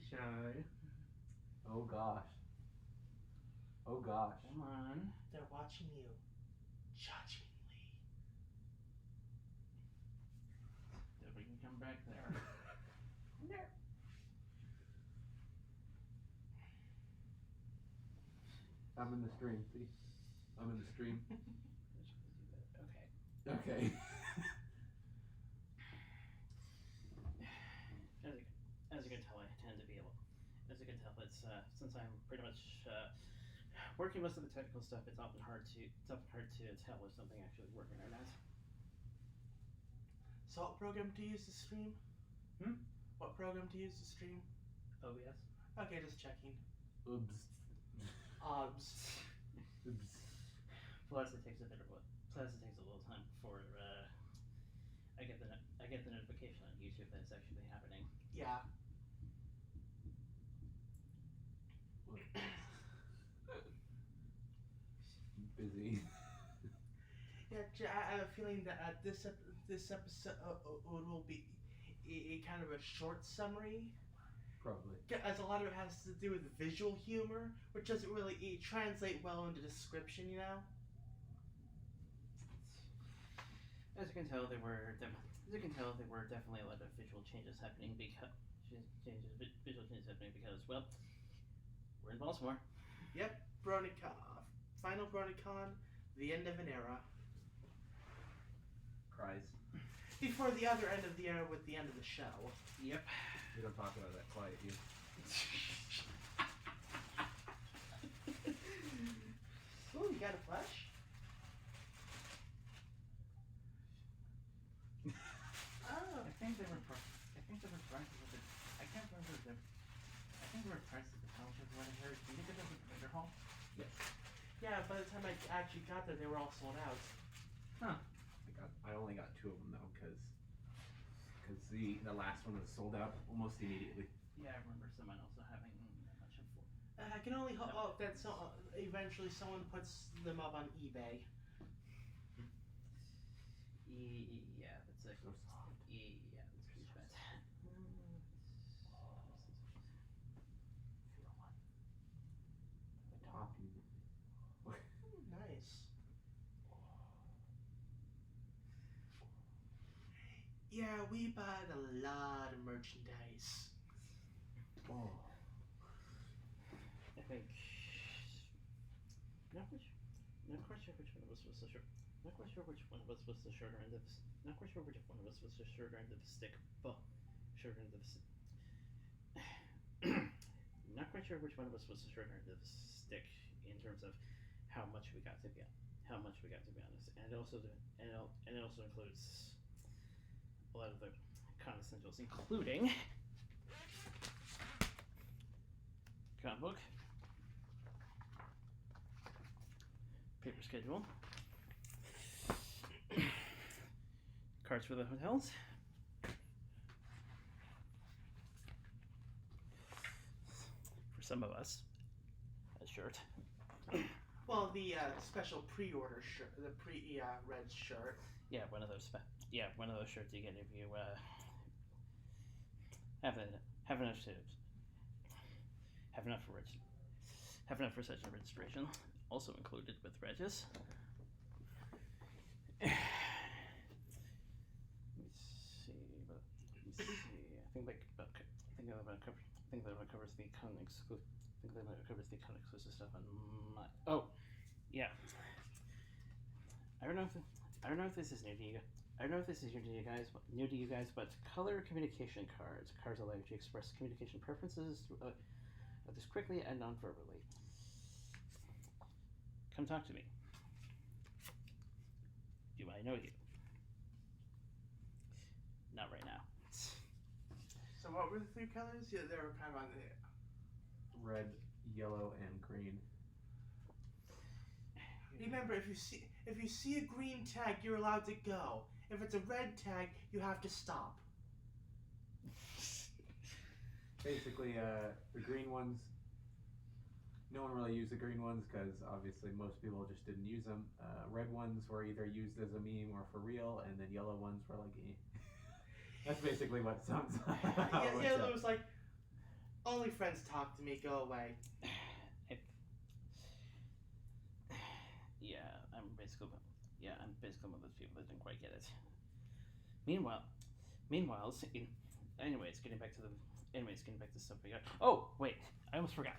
shy. Oh gosh. Oh gosh. Come on. They're watching you. Judgingly. If we can come back there. No. I'm in the stream, see? I'm in the stream. Okay. Okay. As you can tell, I tend to be able. As you can tell, it's since I'm pretty much working most of the technical stuff. It's often hard to tell if something actually working or not. So what program to use to stream? What program to use to stream? OBS. Okay, just checking. Oops. Obs. Oops. Plus, it takes a little time before I get the notification on YouTube that it's actually happening. Yeah. Busy. Yeah, I have a feeling that this episode will be a kind of a short summary. Probably. As a lot of it has to do with visual humor, which doesn't really translate well into description, you know? As you can tell, there were definitely a lot of visual changes happening because well, we're in Baltimore. Yep, BronyCon, final BronyCon, the end of an era. Cries. Before the other end of the era with the end of the show. Yep. We don't talk about that quiet, you. Ooh, you got a flash? Oh. I think they were priced with it. I can't remember the. I think they were priced at the Fellowship of what I heard. Do you think it was at Winter Hall? Yes. Yeah, by the time I actually got there, they were all sold out. Huh. I only got 2 of them though, because the last one was sold out almost immediately. Yeah, I remember someone also having a bunch of. I can only hope that eventually someone puts them up on eBay. Yeah, that's a. So soft. Yeah, that's a huge bet. Feel one. The top. Nice. Yeah, we bought a lot of merchandise. Oh. I think. Not quite sure which one of us was the short. Not quite sure which one of us was the shorter end of. Not quite sure which one of us was the shorter end of the stick, but shorter end of the. Not quite sure which one of us was the shorter end of the stick in terms of how much we got to be honest, and it also includes a lot of the con essentials, including comic book, paper schedule, cards for the hotels, for some of us, a shirt. Well, the special pre-order shirt, the red shirt. Yeah, one of those shirts you get if you have enough for such a registration. Also included with Regis. Let me see. I think that covers the con exclusive. I think that covers the con exclusive stuff on my. Oh, yeah. I don't know if this is new to you. I don't know if this is new to you guys, but color communication cards. Cards allow you to express communication preferences others quickly and non-verbally. Come talk to me. Do I know you? Not right now. So what were the 3 colors? Yeah, they were kind of on the... Red, yellow, and green. Remember, if you see a green tag, you're allowed to go. If it's a red tag, you have to stop. Basically, the green ones, no one really used the green ones because obviously most people just didn't use them. Red ones were either used as a meme or for real, and then yellow ones were like, eh. That's basically what it sounds like. Yeah, it was like, Only friends talk to me. Go away. Yeah, I'm basically one of those people that didn't quite get it. Meanwhile, anyways, getting back to stuff we got. Oh wait, I almost forgot.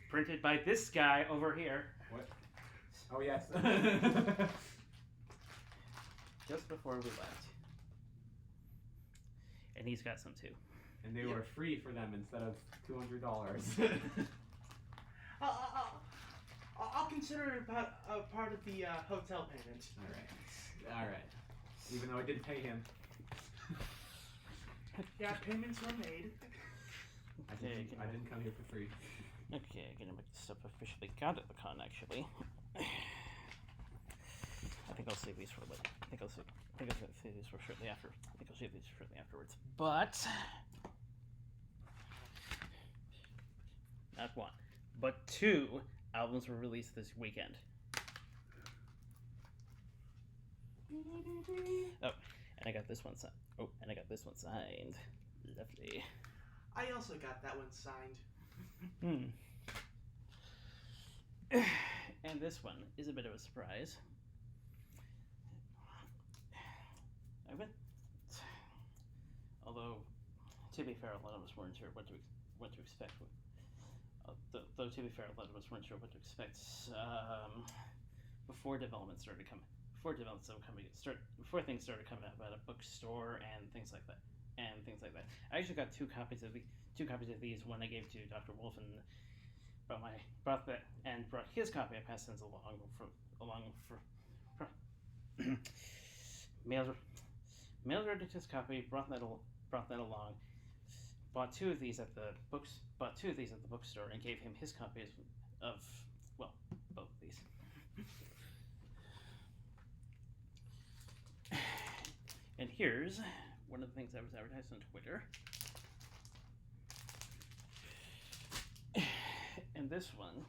Printed by this guy over here. What? Oh yes. Just before we left. And he's got some too. And they were free for them instead of $200. I'll consider it part of the hotel payment. All right. Even though I didn't pay him. Yeah, payments were made. I didn't come here for free. Okay, gonna make the stuff officially got at the con actually. I think I'll save these for later. I think I'll save these for shortly after. I think I'll save these shortly afterwards. But not one, but 2 albums were released this weekend. Oh, and I got this one signed. Lovely. I also got that one signed. And this one is a bit of a surprise. Although, to be fair, a lot of us weren't sure what to expect. Though to be fair, a lot of us weren't sure what to expect before development started coming. Before things started coming out about a bookstore and things like that. I actually got 2 copies of these. One I gave to Dr. Wolf and brought his copy. I passed his mailed his copy. Brought that along. Bought 2 of these at the bookstore and gave him his copy of both of these. And here's one of the things that was advertised on Twitter. And this one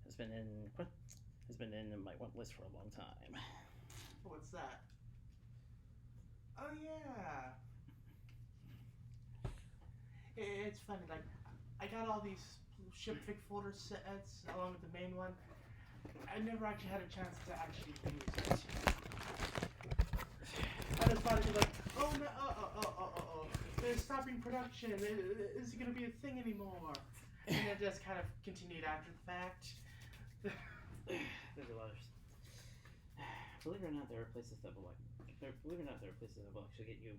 has been in my want list for a long time. What's that? Oh yeah. It's funny. Like, I got all these shipfic folder sets along with the main one. I never actually had a chance to actually use it. I just thought it'd be like, oh no, they're stopping production. Is it gonna be a thing anymore? And it just kind of continued after the fact. There's a lot of. Believe it or not, there are places that will actually get you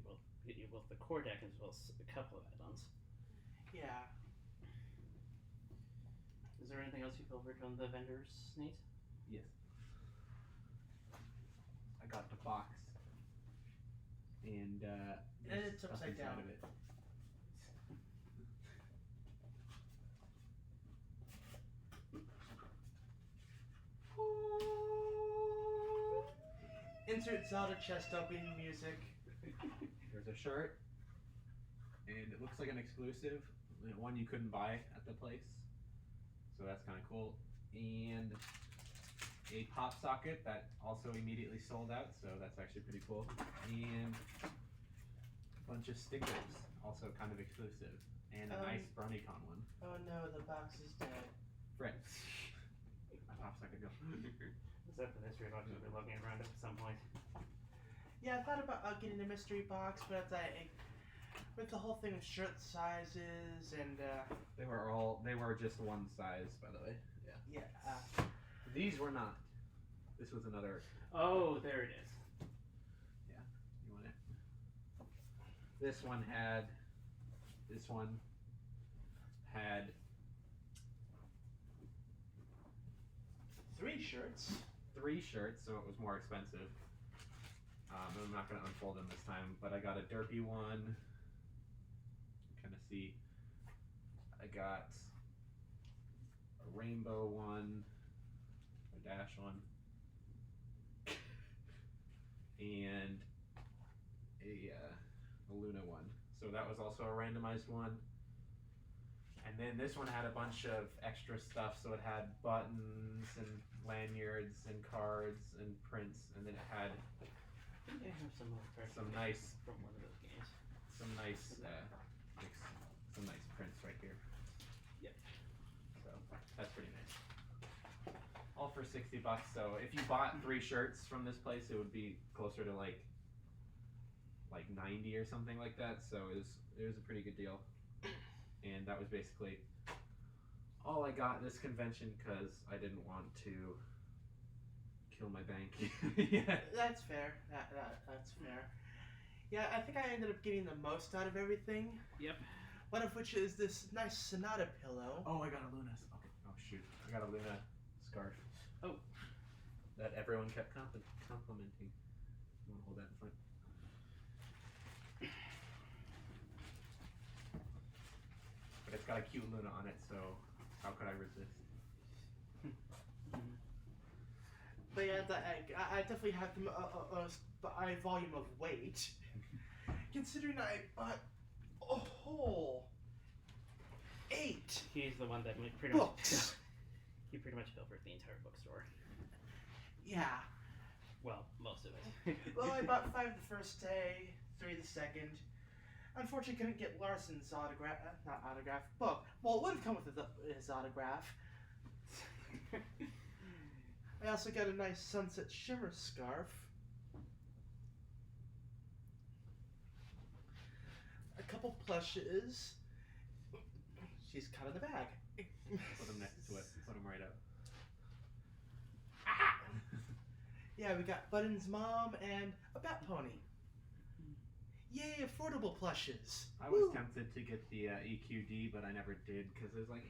both the core deck as well as a couple of add-ons. Yeah. Is there anything else you filtered from the vendors, Nate? Yes. I got the box. And it's upside down. Of it. Insert Zelda chest opening music. There's a shirt, and it looks like an exclusive, one you couldn't buy at the place, so that's kind of cool. And a pop socket that also immediately sold out, so that's actually pretty cool. And a bunch of stickers, also kind of exclusive, and a nice BronyCon one. Oh no, the box is dead. Fred, my pop socket go. Is that the mystery box we'll be looking around at some point? Yeah, I thought about getting a mystery box, but with the whole thing of shirt sizes and they were just one size, by the way. Yeah. Yeah. These were not. This was another. Oh, there it is. Yeah, you want it? This one had 3 shirts. 3 shirts, so it was more expensive. I'm not going to unfold them this time, but I got a derpy one. You kind of see. I got a rainbow one, a dash one, and a Luna one. So that was also a randomized one. And then this one had a bunch of extra stuff, so it had buttons and lanyards and cards and prints, and then it had I think I have some more cards some nice from one of those games. some nice prints right here. Yep. So that's pretty nice. All for $60. So if you bought 3 shirts from this place, it would be closer to like 90 or something like that. So it was a pretty good deal. And that was basically all I got this convention because I didn't want to kill my bank. Yeah. That's fair. That's fair. Yeah, I think I ended up getting the most out of everything. Yep. One of which is this nice Sonata pillow. Oh, I got a Luna. Okay. Oh shoot, I got a Luna scarf. Oh. That everyone kept complimenting. You want to hold that in front? But it's got a cute Luna on it, so how could I resist? But yeah, I definitely have a volume of weight. Considering I bought a whole 8 He's the one that pretty much books. he pretty much filled the entire bookstore. Yeah. Well, most of it. Well, I bought 5 the first day, 3 the second. Unfortunately, couldn't get Larson's book. Well, it would have come with his autograph. I also got a nice Sunset Shimmer scarf. A couple plushes. She's kind of the bag. Put them next to it. Put them right up. Ah! Yeah, we got Button's mom and a bat pony. Yay, affordable plushes. I was Woo. tempted to get the EQD, but I never did because it was like,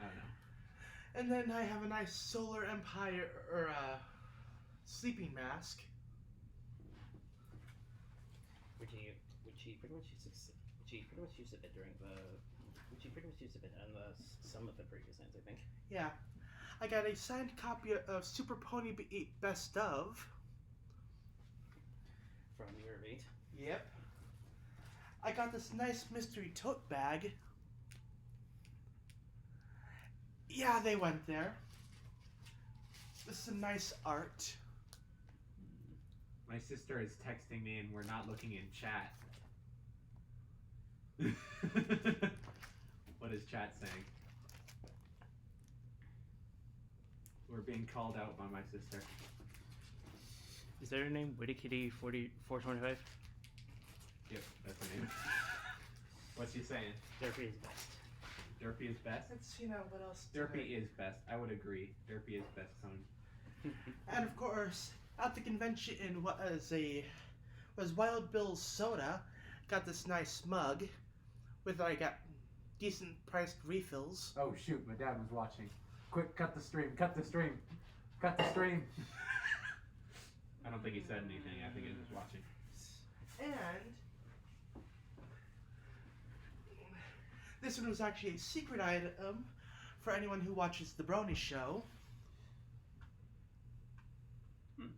I don't know. And then I have a nice Solar Empire sleeping mask. Which he pretty much used a bit during the. Which he pretty much used a bit on some of the previous ends, I think. Yeah. I got a signed copy of Super Pony Best Of. From your event. Yep. I got this nice mystery tote bag. Yeah, they went there. This is some nice art. My sister is texting me and we're not looking in chat. What is chat saying? We're being called out by my sister. Is that her name? Witty Kitty 425? Yep, that's her name. What's she saying? Derpy is best. Derpy is best? Let's see now what else. Derpy is best. I would agree. Derpy is best phone. And of course, at the convention was Wild Bill's Soda. Got this nice mug with I got decent priced refills. Oh shoot, my dad was watching. Quick, cut the stream, cut the stream, cut the stream. I don't think he said anything. I think he was just watching. And this one was actually a secret item for anyone who watches the Brony show. And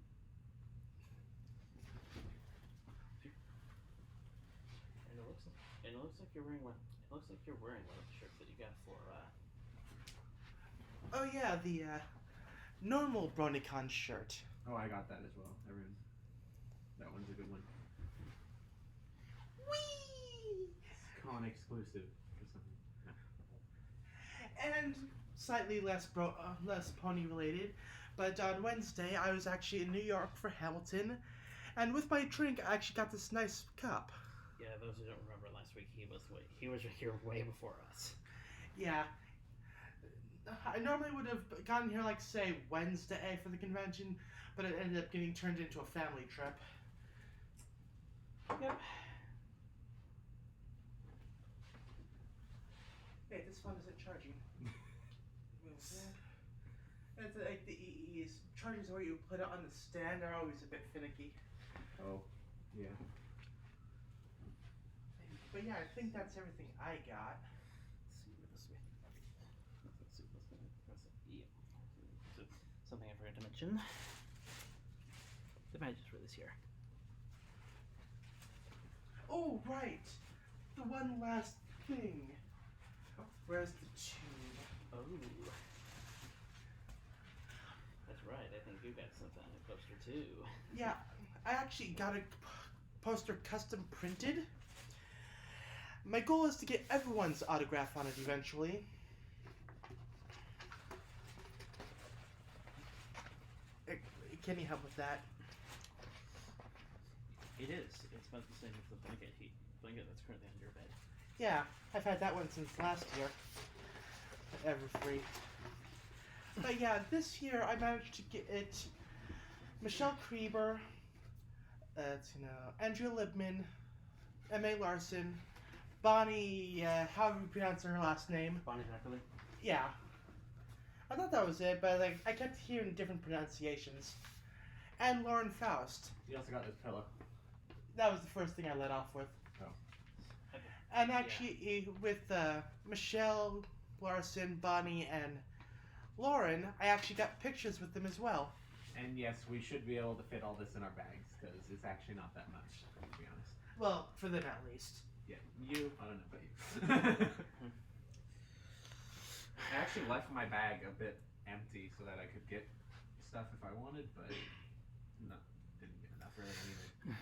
it looks like you're wearing one. It looks like you're wearing one of the shirts that you got for. Oh yeah, the normal BronyCon shirt. Oh, I got that as well. Everyone, that one's a good one. Whee! It's con exclusive or something. And slightly less pony related, but on Wednesday I was actually in New York for Hamilton, and with my drink I actually got this nice cup. Yeah, those who don't remember last week, he was here way before us. Yeah. I normally would have gotten here, like, say, Wednesday for the convention, but it ended up getting turned into a family trip. Yep. Hey, this one isn't charging. It's like the chargers where you put it on the stand are always a bit finicky. Oh, yeah. But yeah, I think that's everything I got. Something I forgot to mention. The badges for this year. Oh, right! The one last thing. Where's the tube? Oh. That's right. I think you got something on your poster too. Yeah, I actually got a poster custom printed. My goal is to get everyone's autograph on it eventually. Can you help with that? It is. It's about the same as the blanket that's currently on your bed. Yeah, I've had that one since last year. Everfree. But yeah, this year I managed to get it. Michelle Krieber, Andrea Libman, M.A. Larson, Bonnie, however you pronounce her last name. Bonnie Zackerley? Yeah. I thought that was it, but like I kept hearing different pronunciations. And Lauren Faust. You also got this pillow. That was the first thing I let off with. Oh. And actually, with Michelle, Larson, Bonnie, and Lauren, I actually got pictures with them as well. And yes, we should be able to fit all this in our bags, because it's actually not that much, to be honest. Well, for them at least. Yeah, I don't know about you. I actually left my bag a bit empty so that I could get stuff if I wanted, but didn't get enough for it anyway.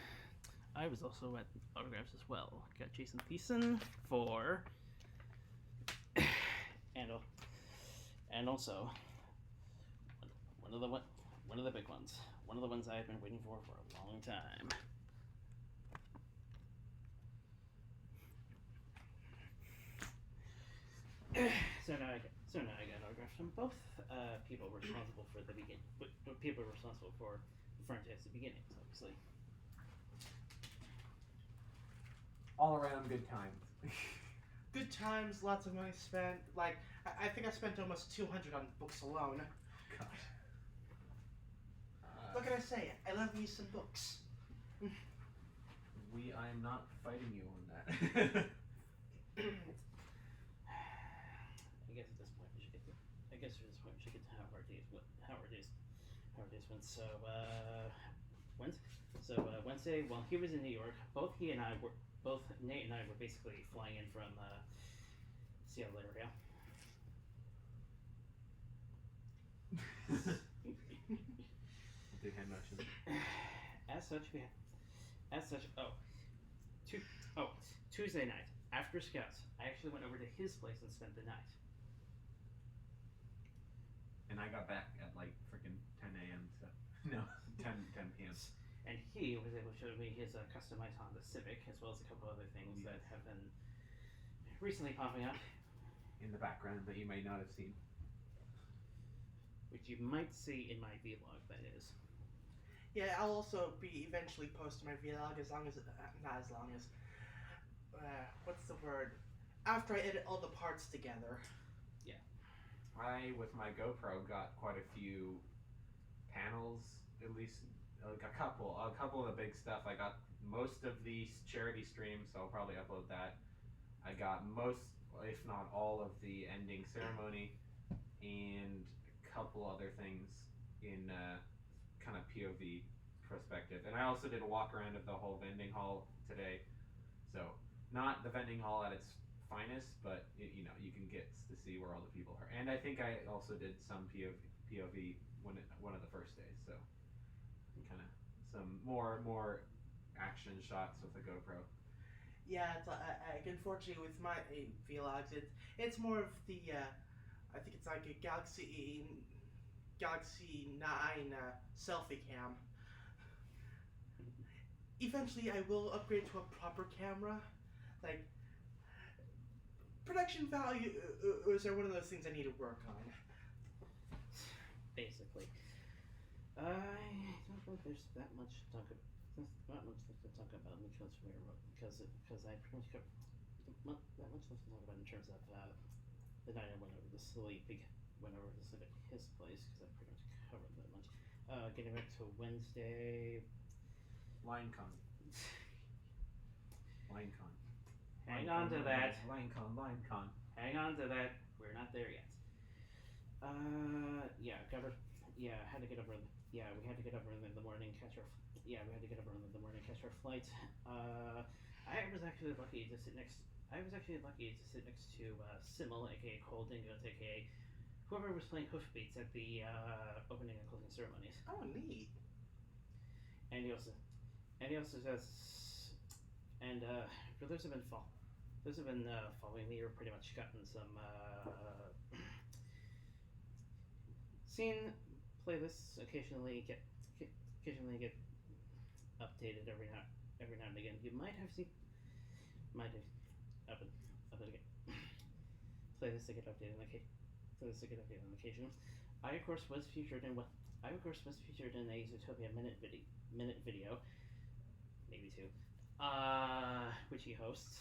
I was also at autographs as well. Got Jason Thiessen for, and also one of the big ones. One of the ones I've been waiting for a long time. So now I got autographs from both people responsible for the beginning. People responsible for the franchise at the beginning, obviously. All around good times. Good times, lots of money spent. Like, I think I spent almost $200 on books alone. God. What can I say? I love me some books. I am not fighting you on that. I guess at this point we should get to. How our days went. Wednesday, while he was in New York, both Nate and I were basically flying in from Seattle area. Big hand motion. Tuesday night after Scouts, I actually went over to his place and spent the night. And I got back at like freaking 10 a.m. So no, 10 p.m. And he was able to show me his customized Honda Civic, as well as a couple other things that have been recently popping up in the background that you may not have seen. Which you might see in my vlog, that is. Yeah, I'll also be eventually posting my vlog what's the word? After I edit all the parts together. Yeah. I, with my GoPro, got quite a few panels, at least like a couple of the big stuff. I got most of the charity streams, so I'll probably upload that. I got most, if not all, of the ending ceremony, and a couple other things in kind of POV perspective. And I also did a walk around of the whole vending hall today. So not the vending hall at its finest, but you can get to see where all the people are. And I think I also did some POV one of the first days. So kind of some more action shots with the GoPro. Yeah, it's unfortunately with my vlogs, it's more of the I think it's like a Galaxy 9 selfie cam. Eventually, I will upgrade to a proper camera. Like, production values are one of those things I need to work on. Basically, I don't think there's that much to talk about. Not much to talk about in because I pretty much covered that much left to talk about in terms of the night I went over to sleep at his place, because I pretty much covered that much. Getting back to Wednesday. LineCon. Hang on to that. LineCon. Hang on to that. We're not there yet. Covered. Yeah, had to get up early. Yeah, we had to get up early in the morning, catch our. Yeah, we had to get up early in the morning, catch our flight. I was actually lucky to sit next. I was actually lucky to sit next to Simmel, aka Cole Dingoes, aka whoever was playing Hoofbeats at the opening and closing ceremonies. Oh, neat. And he also says, and for those who've been following me, or pretty much gotten some seen playlists occasionally get updated every now and again. You might have up and again playlists that get updated on occasion. I of course was featured in a Zootopia minute video, maybe two, which he hosts,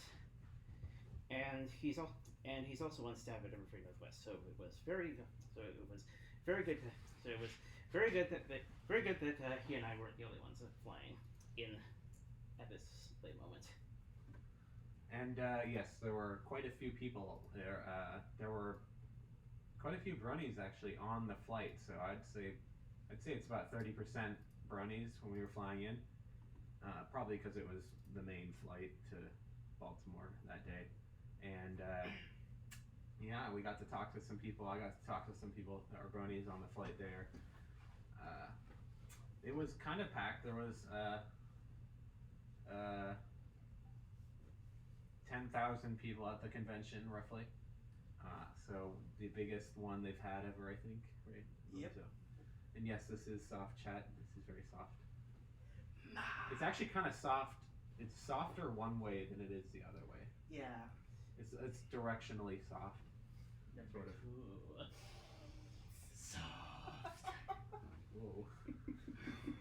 and he's also on staff at Everfree Northwest. So it was very good. That he and I weren't the only ones flying in at this late moment. And yes, there were quite a few people there. There were quite a few bronies actually on the flight. So I'd say it's about 30% bronies when we were flying in. Probably because it was the main flight to Baltimore that day. And yeah, we got to talk to some people. I got to talk to some people that were bronies on the flight there. It was kind of packed. There was 10,000 people at the convention, roughly. So the biggest one they've had ever, I think, right? Yep. So, and yes, this is soft chat. This is very soft. It's actually kind of soft. It's softer one way than it is the other way. Yeah. It's directionally soft. Sort of. Ooh. Soft. Whoa.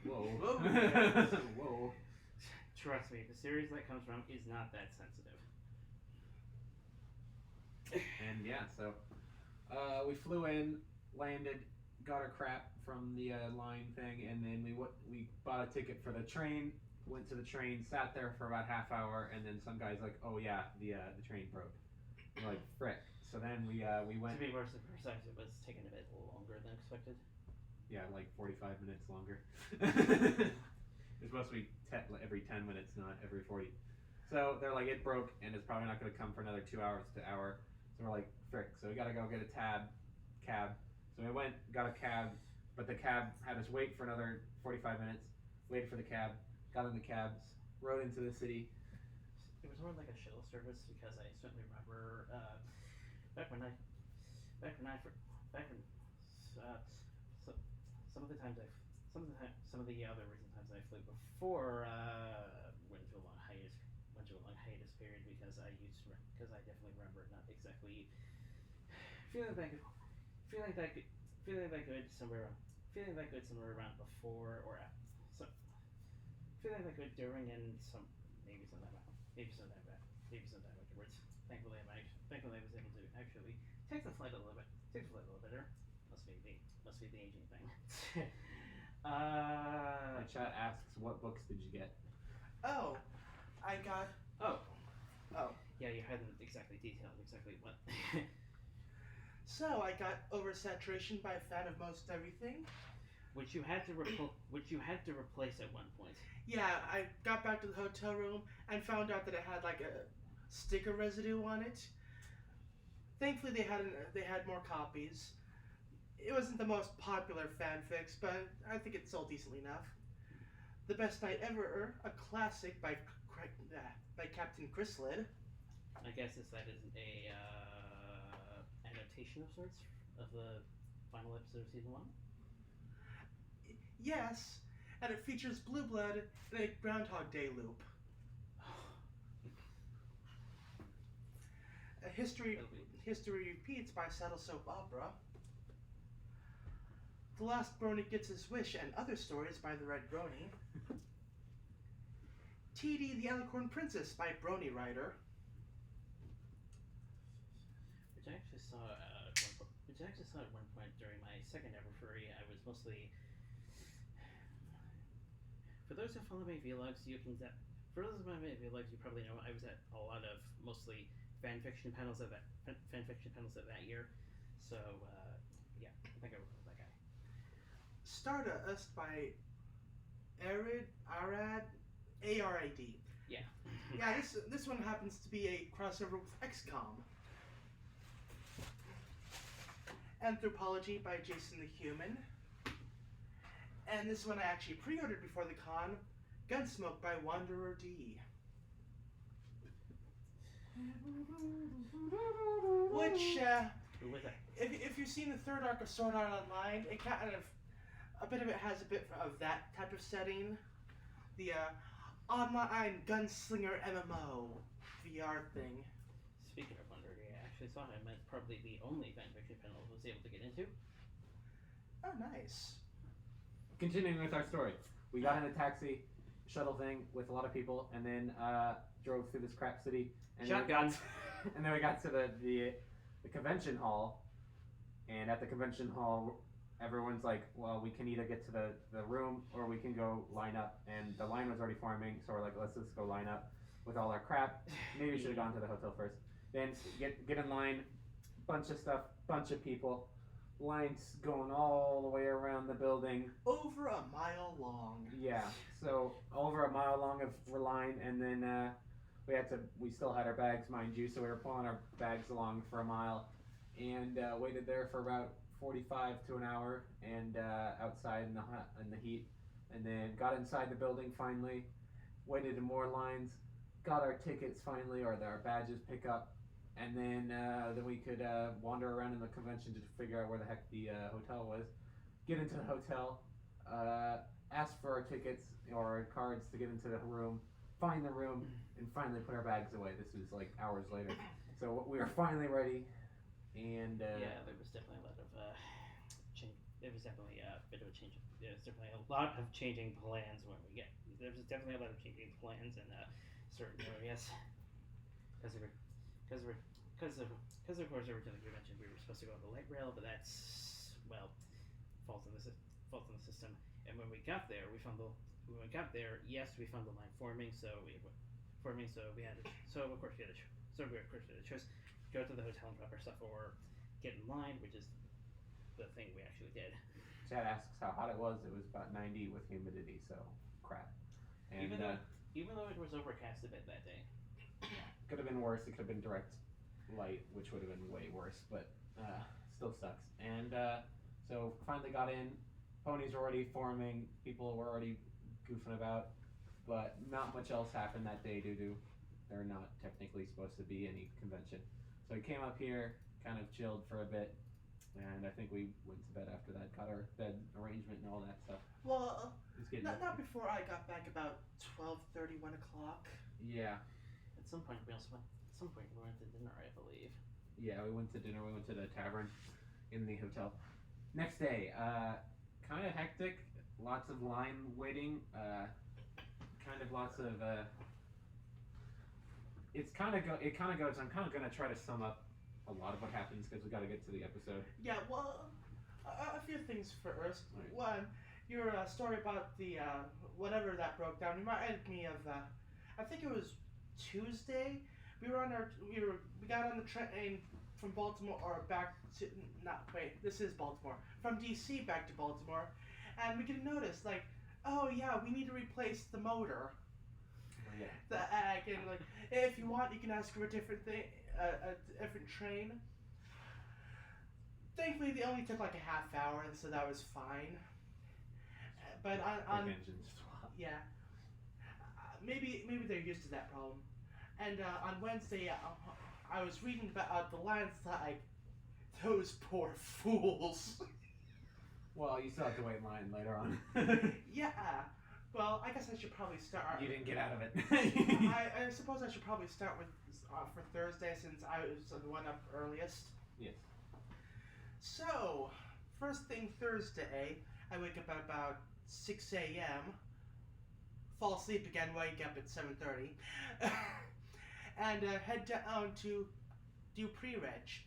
Whoa. Whoa. Whoa. Trust me, the series that comes from is not that sensitive. And yeah, so we flew in, landed, got our crap from the line thing, and then we bought a ticket for the train. Went to the train, sat there for about half hour, and then some guy's like, "Oh yeah, the train broke." We're like, frick. So then we went. To be more precise, it was taking a bit longer than expected. Yeah, like 45 minutes longer. It's supposed to be every 10 minutes, not every 40. So they're like, it broke, and it's probably not going to come for another 2 hours to hour. So we're like, frick. So we got to go get a cab. So we went, got a cab, but the cab had us wait for another 45 minutes. Waited for the cab, got in the cab, rode into the city. It was more like a shuttle service because I certainly remember some of the other recent times I flew before went to a long hiatus period because I definitely remember not exactly feeling that good somewhere around before or after. So feeling that good during and maybe sometime afterwards. Thankfully I was able to actually take the flight a little better. Must be the aging thing. My chat asks, what books did you get? Oh, I got. Oh. Oh. Yeah, you hadn't exactly detailed exactly what. So I got Oversaturation by Fan of Most Everything. Which you had to replace at one point. Yeah, I got back to the hotel room and found out that it had like a sticker residue on it. Thankfully, they had more copies. It wasn't the most popular fanfics, but I think it sold decently enough. The Best Night Ever, a classic by Captain Chrysalid. I guess that isn't a adaptation of sorts of the final episode of season 1. Yes, and it features Blue Blood in a Groundhog Day loop. History Repeats by Saddle Soap Opera. The Last Brony Gets His Wish and Other Stories by the Red Brony. TD the Alicorn Princess by Brony Rider. Which I actually saw at one point during my second ever furry. I was mostly. For those who follow my vlogs, you probably know I was at a lot of mostly fan fiction panels at that year. So yeah, I think I was that guy. Stardust by Arad. Yeah. Yeah, this one happens to be a crossover with XCOM. Anthology by Jason the Human. And this one I actually pre-ordered before the con. Gunsmoke by Wanderer D. Which, Who was that? if you've seen the third arc of Sword Art Online, it kind of, a bit of it has a bit of that type of setting. The online gunslinger MMO VR thing. Speaking of Wonder, I actually saw him at probably the only fan fiction panel I was able to get into. Oh, nice. Continuing with our story, we got in a taxi shuttle thing with a lot of people, and then drove through this crap city. And Shotguns. And then we got to the convention hall, and at the convention hall, everyone's like, well, we can either get to the room or we can go line up. And the line was already forming, so we're like, let's just go line up with all our crap. Maybe we should have gone to the hotel first. Then get in line, bunch of stuff, bunch of people, lines going all the way around the building. Over a mile long. Yeah, so over a mile long of line, and then we still had our bags, mind you, so we were pulling our bags along for a mile, and waited there for about 45 to an hour, and outside in the heat, and then got inside the building finally, waited in more lines, got our tickets finally, or our badges pick up, and then we could wander around in the convention to figure out where the heck the hotel was, get into the hotel, ask for our tickets or our cards to get into the room, find the room, and finally put our bags away. This was like hours later. So we were finally ready, and yeah, there was definitely a lot of change. There was definitely a bit of a change. There was definitely a lot of changing plans when we get. There was definitely a lot of changing plans in certain areas. Because of course originally we mentioned we were supposed to go on the light rail, but that's fault in the system. And when we got there, yes, we found the line forming. So of course we had a choice: go to the hotel and drop our stuff, or get in line, which is the thing we actually did. Chad asks how hot it was. It was about 90 with humidity, so crap. And even though it was overcast a bit that day. Could have been worse. It could have been direct light, which would have been way worse, but still sucks. And so finally got in. Ponies were already forming. People were already goofing about, but not much else happened that day due to there not technically supposed to be any convention. So we came up here, kind of chilled for a bit, and I think we went to bed after that, got our bed arrangement and all that stuff. Well, It's not before I got back about 12:30, 1 o'clock. Yeah. At some point we went to dinner, I believe. Yeah, we went to dinner. We went to the tavern in the hotel. Next day, kind of hectic. Lots of line waiting. Kind of lots of. It kind of goes. I'm kind of gonna try to sum up a lot of what happens because we got to get to the episode. Yeah, well, a few things first. Right. One, your story about the whatever that broke down reminded me of. I think it was Tuesday. We got on the train from Baltimore or back to this is Baltimore, from DC back to Baltimore, and we could notice like, oh yeah, we need to replace the motor. Yeah. And like, if you want, you can ask for a different thing, a different train. Thankfully, they only took like a half hour, and so that was fine. But on engine swap. yeah, maybe they're used to that problem. And on Wednesday, I was reading about the lines like, those poor fools. Well, you still have to wait in line later on. Yeah. Well, I guess I should probably start. You didn't get out of it. I suppose I should probably start with for Thursday since I was the one up earliest. Yes. So, first thing Thursday, I wake up at about 6 a.m. Fall asleep again, wake up at 7:30, and head down to do pre-reg.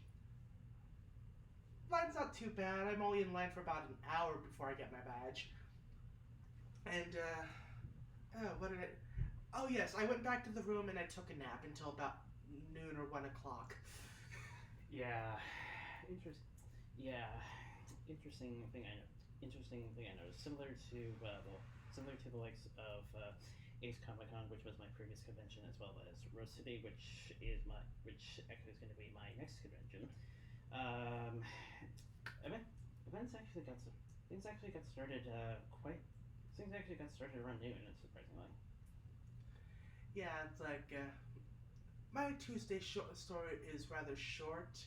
Line's not too bad. I'm only in line for about an hour before I get my badge. And oh yes, I went back to the room and I took a nap until about noon or 1 o'clock. Yeah, interesting thing I noticed. Similar to the likes of Ace Comic Con, which was my previous convention, as well as Rose City, which actually is going to be my next convention. Um, events actually got things actually got started things actually got started around noon, surprisingly. Yeah, it's like my Tuesday story is rather short.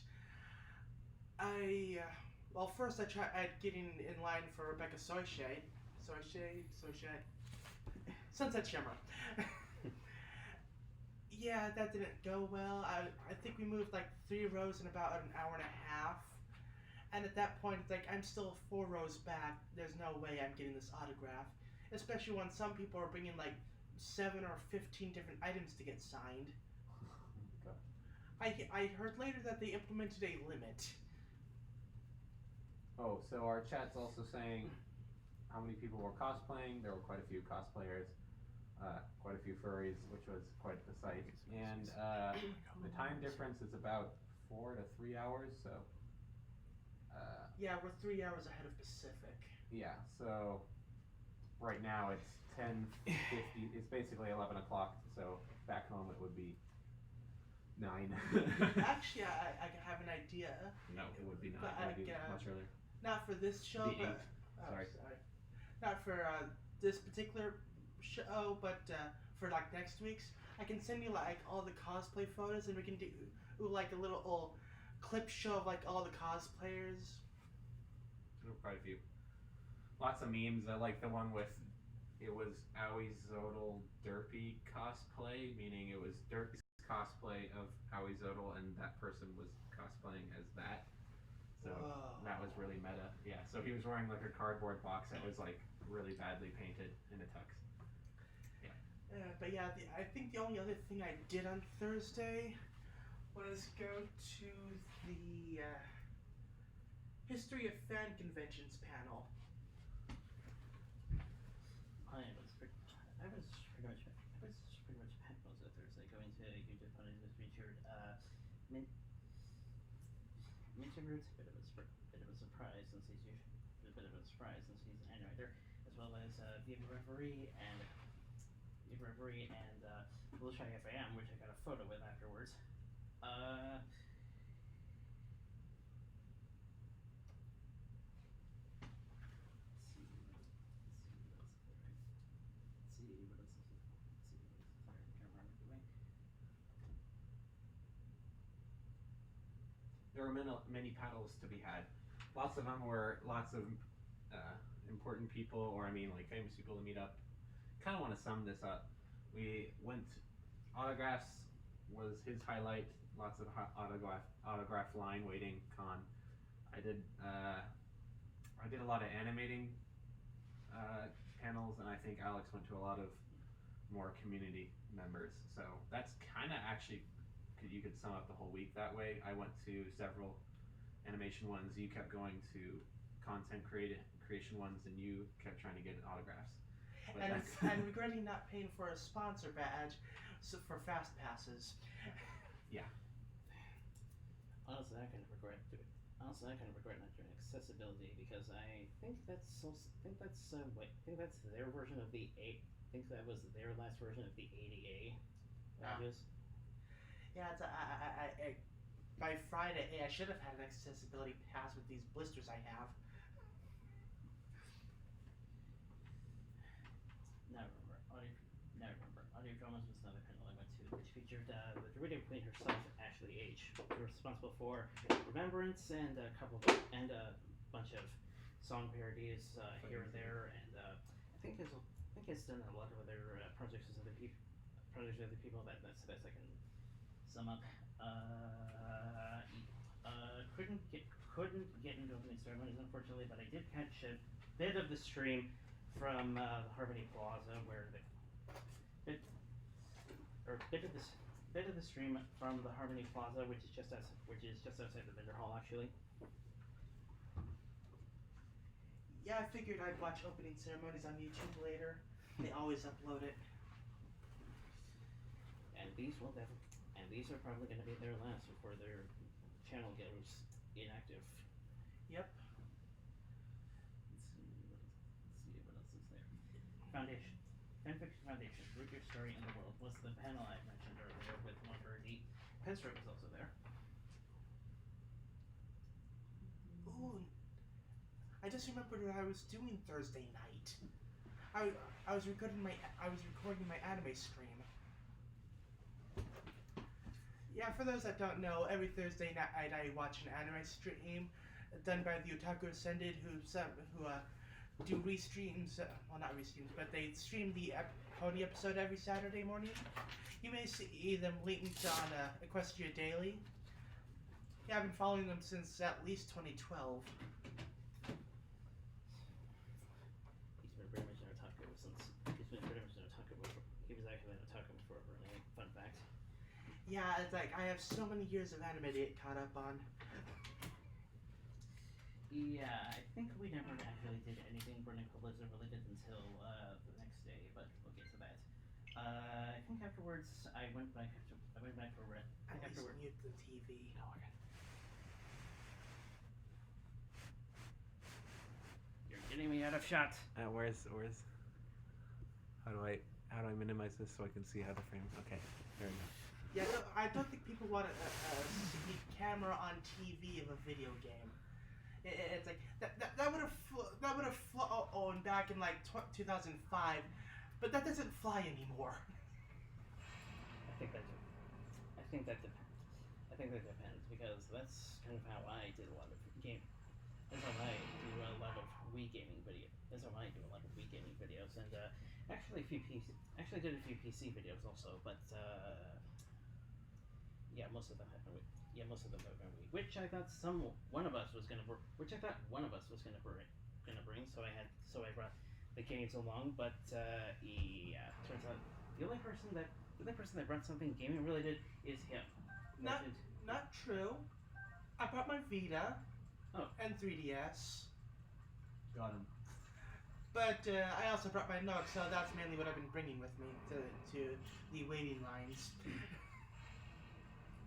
Well, first I tried getting in line for Rebecca Soyshade, Sunset Shimmer. Yeah, that didn't go well. I think we moved like 3 rows in about an hour and a half. And at that point, it's like I'm still 4 rows back. There's no way I'm getting this autograph, especially when some people are bringing like 7 or 15 different items to get signed. I heard later that they implemented a limit. Oh, so our chat's also saying how many people were cosplaying. There were quite a few cosplayers, quite a few furries, which was quite the sight. And the time difference is about 4 to 3 hours, so. Yeah, we're 3 hours ahead of Pacific. Yeah, so right now it's 10:50. It's basically 11 o'clock, so back home it would be 9. Actually, I have an idea. No, it would be 9. It would be much earlier. Not for this show, The but 8th. Sorry. Not for this particular show, but for like next week's. I can send you like all the cosplay photos, and we can do like a little clip show of like all the cosplayers. Quite a few. Lots of memes. I like the one with it was Aoi Zodal Derpy cosplay, meaning it was Derpy's cosplay of Aoi Zodal, and that person was cosplaying as that. So that was really meta. Yeah. So he was wearing like a cardboard box that was like really badly painted in a tux. Yeah. But yeah, I think the only other thing I did on Thursday was go to the History of Fan Conventions panel. I was pretty much packed most of Thursday, going to YouTube Ponies, which featured Minterroot's bit of a surprise since he's an animator, as well as Viva Reverie and Little Shiny FAM, which I got a photo with afterwards. There were many panels to be had. Lots of them were lots of important people, or I mean like famous people to meet up. Kind of want to sum this up. We went, autographs was his highlight. Lots of autograph line waiting con. I did a lot of animating panels, and I think Alex went to a lot of more community members. So that's kind of actually, you could sum up the whole week that way. I went to several animation ones. You kept going to content creation ones, and you kept trying to get autographs. And regretting not paying for a sponsor badge for fast passes. Yeah. Honestly, I kind of regret not doing accessibility, because I think that's their version of the I think that was their last version of the ADA badges. Yeah, by Friday, I should have had an accessibility pass with these blisters I have. Now I remember. Audio Dramas was another panel I went to, which featured the Dorito Queen herself, Ashley H., responsible for Remembrance and a bunch of song parodies here and there, and I think it's done a lot of other projects with other people. That's the best I can sum up. Couldn't get into opening ceremonies, unfortunately, but I did catch a bit of the stream from Harmony Plaza, where bit of the stream from the Harmony Plaza, which is just outside the vendor hall, actually. Yeah, I figured I'd watch opening ceremonies on YouTube later. They always upload it. And these are probably going to be their last before their channel goes inactive. Yep. Let's see what else is there. Fanfiction Foundation, Root Your Story in the World was the panel I mentioned earlier with Lumber D. Penstra was also there. Ooh, I just remembered what I was doing Thursday night. I was recording my anime stream. Yeah, for those that don't know, every Thursday night I watch an anime stream done by the Otaku Ascended, who do restreams. Well, not restreams, but they stream the Pony episode every Saturday morning. You may see them linked on Equestria Daily. Yeah, I've been following them since at least 2012. He's been pretty much an otaku since. He's been pretty much an otaku before. He was actually an otaku before Berlin. Fun fact. Yeah, it's like I have so many years of anime to get caught up on. Yeah, I think we never actually did anything BronyCon Blizzard related until the next day, but we'll get to that. I think afterwards I went back for rent. At least mute the TV. Oh, okay. You're getting me out of shot. Where's how do I minimize this so I can see how the frame? Okay, there we go. Yeah, no, I don't think people want a camera on TV of a video game. It's like that would have flown back in like 2005, but that doesn't fly anymore. I think that depends because that's kind of how I did a lot of game. That's how I do a lot of Wii gaming videos. That's how I do a lot of Wii gaming videos, and actually did a few PC videos also, but yeah, most of them have been Wii. Yeah, most of them have been Wii, which I thought one of us was gonna bring. So I brought the games along, but yeah, turns out the only person that brought something gaming related is him. Not true. I brought my Vita. Oh. And 3DS. Got him. But I also brought my Nook, so that's mainly what I've been bringing with me to the waiting lines.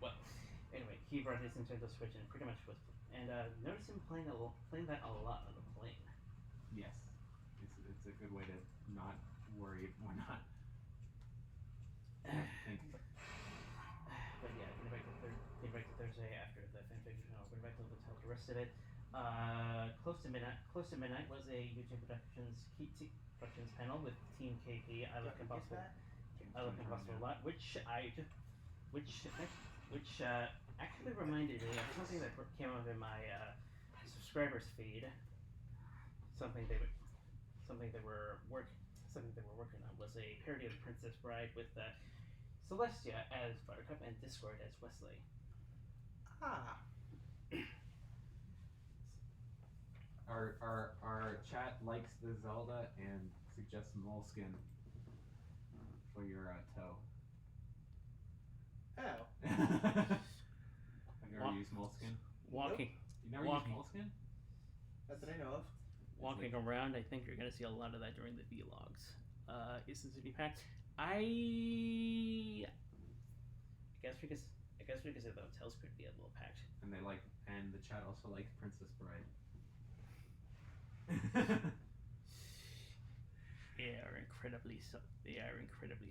Well, anyway, he brought his Nintendo Switch and pretty much was, and noticed him playing that a lot on the plane. Yes, it's a good way to not worry or not think. But yeah, getting back to Thursday after the fanfiction panel, went back to the hotel to rest of it. Close to midnight was a YouTube Productions panel with Team KP. I Love Impossible a lot, which actually reminded me of something that came up in my subscribers feed. Something they were working on was a parody of The Princess Bride with Celestia as Buttercup and Discord as Wesley. Ah. Our chat likes the Zelda and suggests Moleskin for your toe. Oh. Have you ever used Moleskin? Walking. You never used Moleskin? Not that I know of. Walking around, I think you're gonna see a lot of that during the vlogs. Is the city packed? I guess because the hotels could be a little packed. And the chat also likes Princess Bride. They are incredibly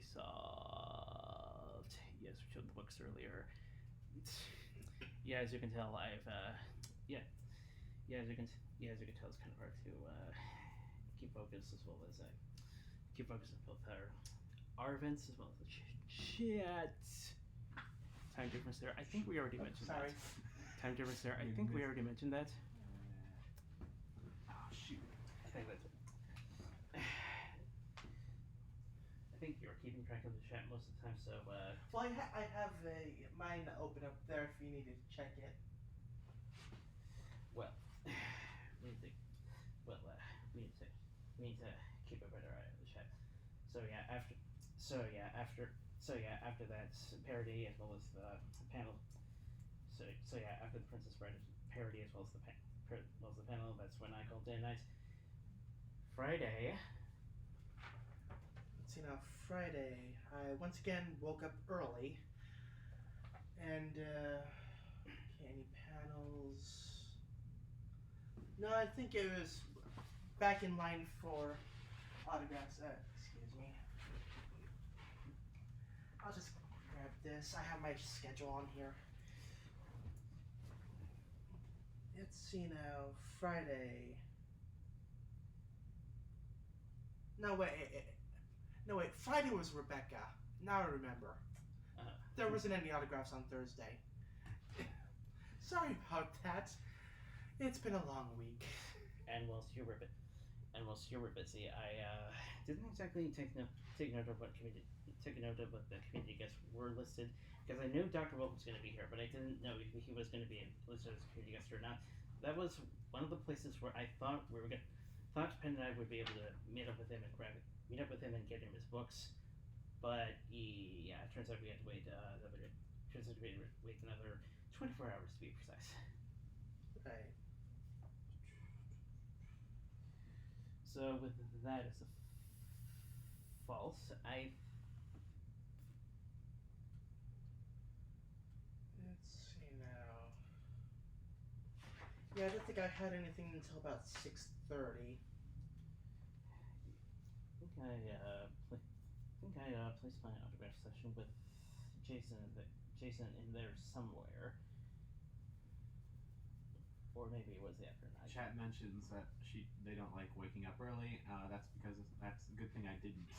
soft. Yes, we showed the books earlier. Yeah, as you can tell, as you can tell, it's kind of hard to keep focus as well as keep focus on both our events as well as the chat. Time difference there. I think we already mentioned that. Time difference there. I think we already mentioned that. Oh shoot! I think that's it. I think you're keeping track of the chat most of the time, so Well, I have mine open up there if you need to check it. well, we need to keep a better eye on the chat. After that parody as well as the panel. After the Princess Bride parody as well as the panel, that's when I called in. Friday. Let's see now. Friday, I once again woke up early, and any panels? No, I think it was back in line for autographs. Excuse me. I'll just grab this. I have my schedule on here. Let's see now. Friday. No, wait. No, wait. Friday was Rebecca. Now I remember. There wasn't any autographs on Thursday. Sorry about that. It's been a long week. And whilst you were busy, I didn't exactly take note of what the community guests were listed, because I knew Dr. Wolf was going to be here, but I didn't know if he was going to be listed as a community guest or not. That was one of the places where I thought Penn and I would be able to meet up with him and get him his books, but it turns out we had to wait another 24 hours to be precise. Right. So with that as a false, Let's see now. Yeah, I don't think I had anything until about 6:30. I placed my autograph session with Jason in there somewhere, or maybe it was the after night. Chat mentions that they don't like waking up early. That's because that's a good thing I didn't.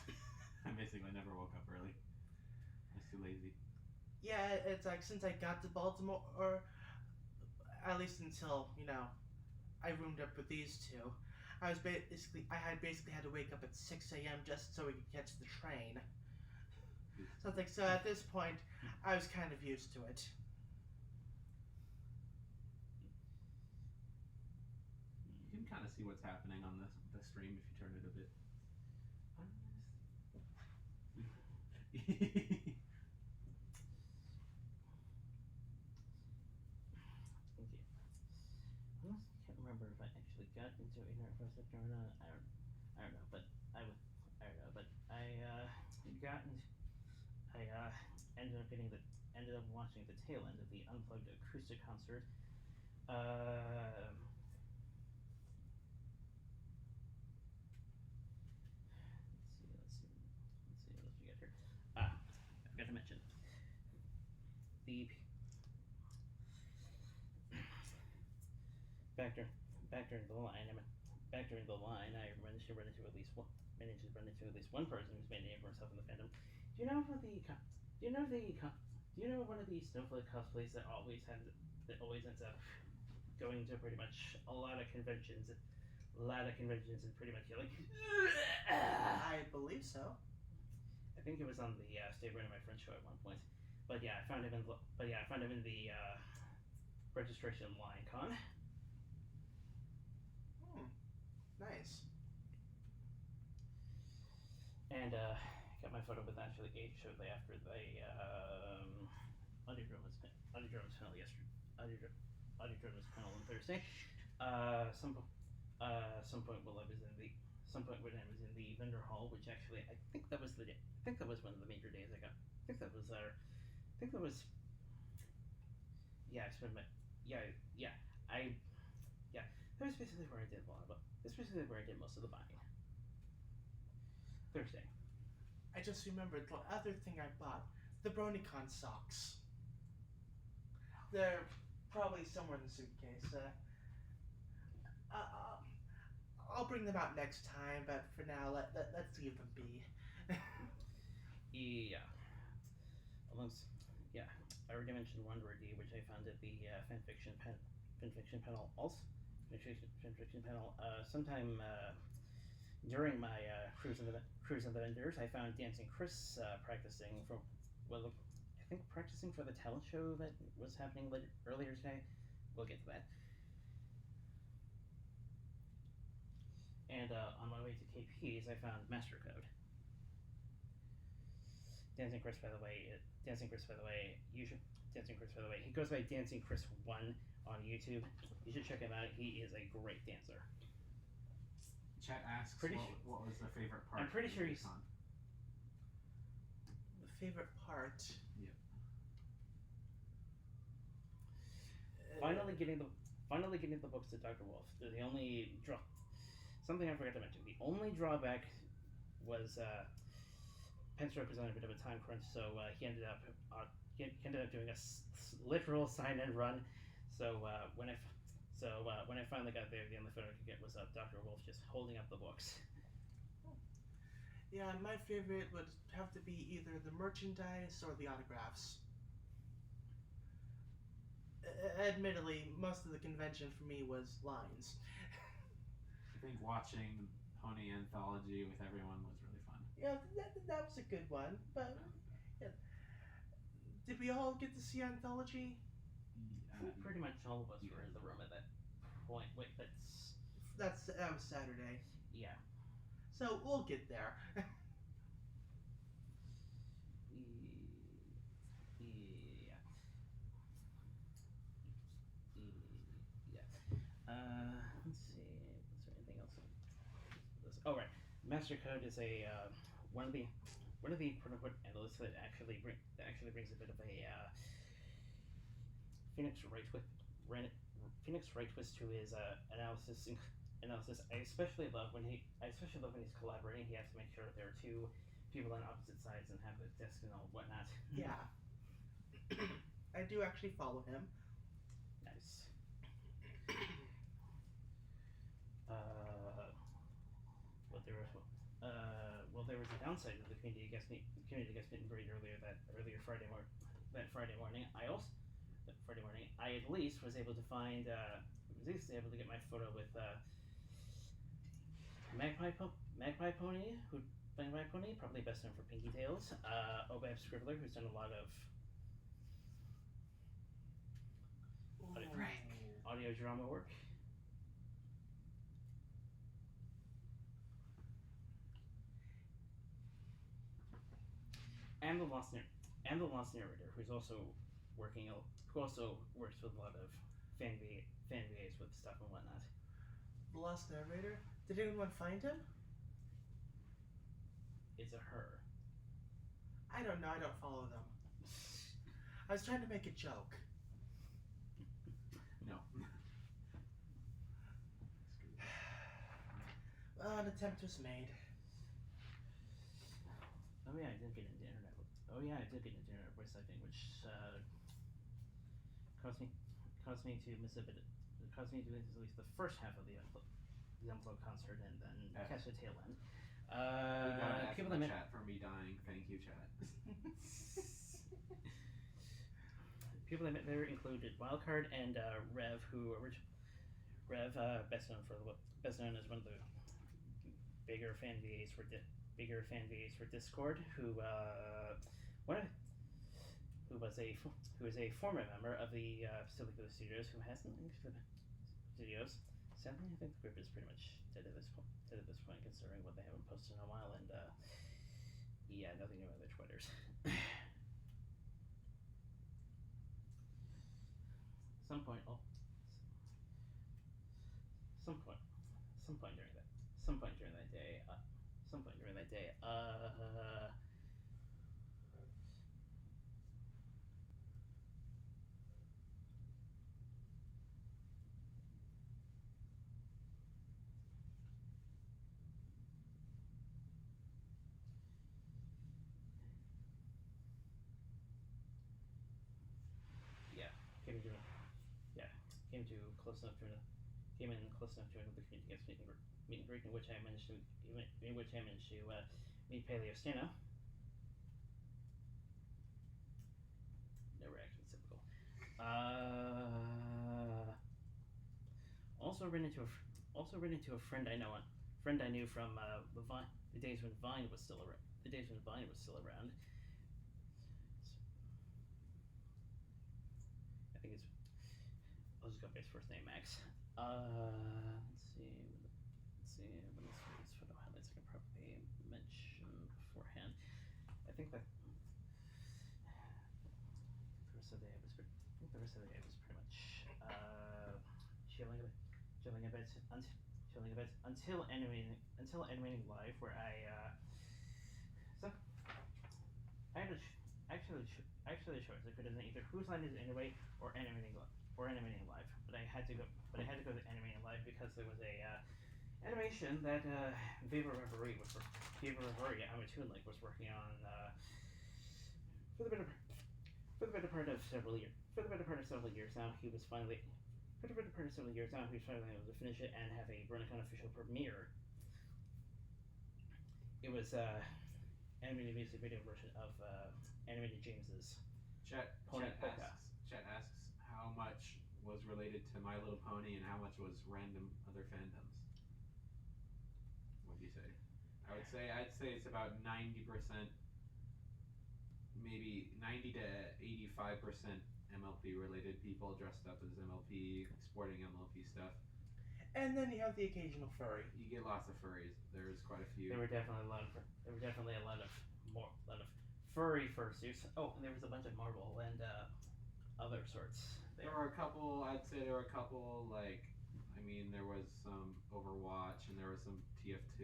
I basically never woke up early. I was too lazy. Yeah, it's like since I got to Baltimore, or at least until I roomed up with these two, I had basically had to wake up at 6 a.m. just so we could catch the train. So at this point, I was kind of used to it. You can kind of see what's happening on the stream if you turn it a bit. Okay. I can't remember if I actually got into Internet for a second or not. I don't know, but I ended up watching the tail end of the unplugged acoustic concert. Let's see what else we got here. I forgot to mention back during the line. I managed to run into at least one person who's made a name for himself in the fandom. Do you know one of the snowflake cosplays that always ends up going to pretty much a lot of conventions and pretty much yelling? I believe so. I think it was on the Stay Running My Friend show at one point. But yeah, I found him in the registration line con. Nice. And got my photo with actually Gage shortly after the Audio Drums panel panel on Thursday. Some point when I was in the vendor hall, which actually I think that was one of the major days I got. That was basically where I did most of the buying. Thursday. I just remembered the other thing I bought, the BronyCon socks. They're probably somewhere in the suitcase. I'll bring them out next time, but for now, let's leave them be. Yeah. I already mentioned Wonder D, which I found at the fanfiction panel sometime during my cruise of the vendors. I found Dancing Chris practicing for the talent show that was happening earlier today. We'll get to that. And on my way to KP's, I found Master Code. Dancing Chris, by the way, he goes by Dancing Chris 1 on YouTube. You should check him out. He is a great dancer. Chat asks what was the favorite part. I'm pretty sure he's on. The favorite part. Yep. Finally getting the books to Dr. Wolf. They're the only something I forgot to mention. The only drawback was Penstroke was on a bit of a time crunch, so he ended up doing a literal sign and run. So when I finally got there, the only photo I could get was Dr. Wolf just holding up the books. Yeah, my favorite would have to be either the merchandise or the autographs. Admittedly, most of the convention for me was lines. I think watching Pony Anthology with everyone was really fun. Yeah, that was a good one. But yeah. Did we all get to see Anthology? Pretty much all of us were in the room at that point. Wait, that was Saturday. Yeah. So we'll get there. Yeah. Let's see. Is there anything else? Oh right, Master Code is a one of the quote unquote analysts that actually brings a bit of a Phoenix right twist to his analysis. I especially love when he's collaborating. He has to make sure that there are two people on opposite sides and have the desk and all whatnot. Yeah. I do actually follow him. Nice. There was a downside to the community guest meet and greet earlier Friday morning. I at least was able to find able to get my photo with Magpie Pony, probably best known for Pinky Tails. Obab Scribbler, who's done a lot of audio drama work. And the Lost Narrator, who also works with a lot of fan VAs with stuff and whatnot. The Lost Narrator? Did anyone find him? It's a her. I don't know, I don't follow them. I was trying to make a joke. No. Well, an attempt was made. Oh yeah, I did get into internet voice typing, which caused me to miss at least the first half of the Unplugged concert and then catch the tail end. We got people in the chat for me dying. Thank you, chat. People I met there included Wildcard and Rev, best known as one of the bigger fan VAs for Discord, who is a former member of the Silico Studios, who hasn't linked to the studios. Sadly, I think the group is pretty much dead at this point, considering what they haven't posted in a while, and nothing new on their Twitters. Some point during that day. Came in close enough to another community guest meet and greet, in which I managed to meet Paleo Stano. No reaction, typical. Also ran into a friend I knew from the days when Vine was still around. I think I'll just go by his first name, Max. Let's see. What else were these photo highlights I can probably mention beforehand? I think the rest of the day was pretty much chilling a bit until animating live, where I had a choice. I could have done either Whose Line Is It Anyway or animating live, but I had to go to animating live because there was animation that Viva Reverie Amatoon Lake was working on for the better for the better part of several years. For the better part of several years now, he was finally. For the better part of several years now, he was finally able to finish it and have a BronyCon official premiere. It was animated music video version of animated James's Pony Polka. Chet asks how much was related to My Little Pony and how much was random other fandoms. What do you say? I'd say it's about 90%, maybe 90 to 85% MLP related people dressed up as MLP, sporting MLP stuff. And then you have the occasional furry. You get lots of furries. There's quite a few. There were definitely a lot of furry fursuits. Oh, and there was a bunch of Marvel and other sorts. There were a couple. I'd say there were a couple. Like, I mean, there was some Overwatch, and there was some TF2,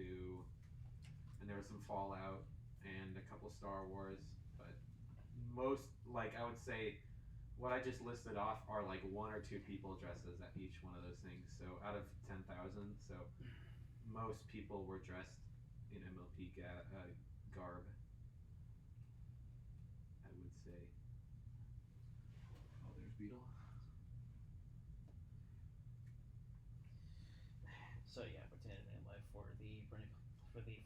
and there was some Fallout, and a couple Star Wars. But most, like, I would say, what I just listed off are like one or two people dressed as each one of those things. So out of 10,000, so most people were dressed in MLP garb. I would say. Oh, there's Beetle. So yeah, we're doing it live for the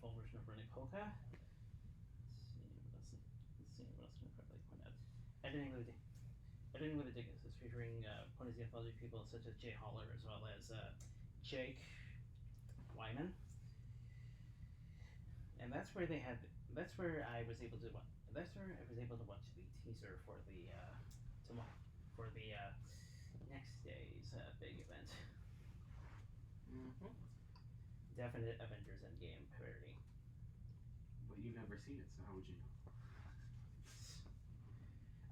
full version of Brony Polka. Let's see what else can I probably point out. Editing with the Dickens is featuring Ponies the Anthology people such as Jay Holler as well as Jake Wyman. And that's where I was able to watch the teaser for the next day's big event. Mm-hmm. Definite Avengers Endgame parody. Well, you've never seen it, so how would you know?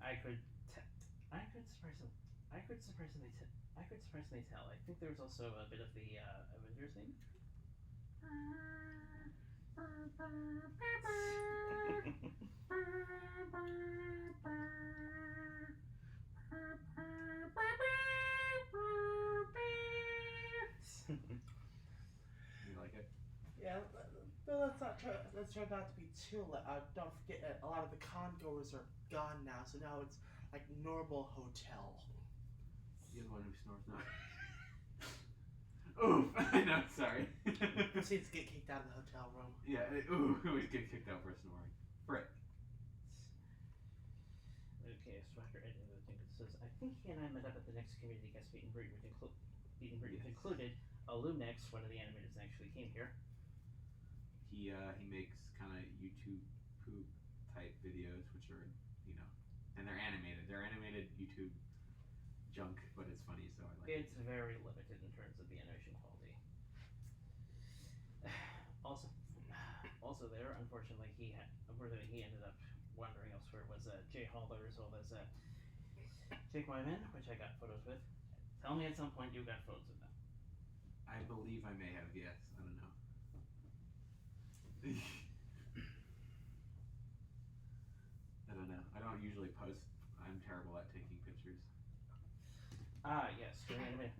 I could surprisingly tell. I think there was also a bit of the Avengers theme. You like it? Yeah, but let's try not to be too loud. Don't forget, a lot of the con-goers are gone now, so now it's like normal hotel. You're the one who snores now. Oof! I know, sorry. Proceeds to get kicked out of the hotel room. Yeah, we get kicked out for snoring. Frick. Okay, so after editing the thing, it says, I think he and I met up at the next community guest meet and greet, which included Lunex, one of the animators that actually came here. He makes kind of YouTube poop type videos, which are, and they're animated. They're animated YouTube junk, but it's funny, so I like it. It's very limited in terms of the animation quality. Also there, unfortunately, he ended up wandering elsewhere. Was Jay Haller as well as Jake Wyman, which I got photos with. Tell me at some point you got photos of them. I believe I may have, yes. I don't know. I don't know. I don't usually post. I'm terrible at taking pictures. Yes, shortly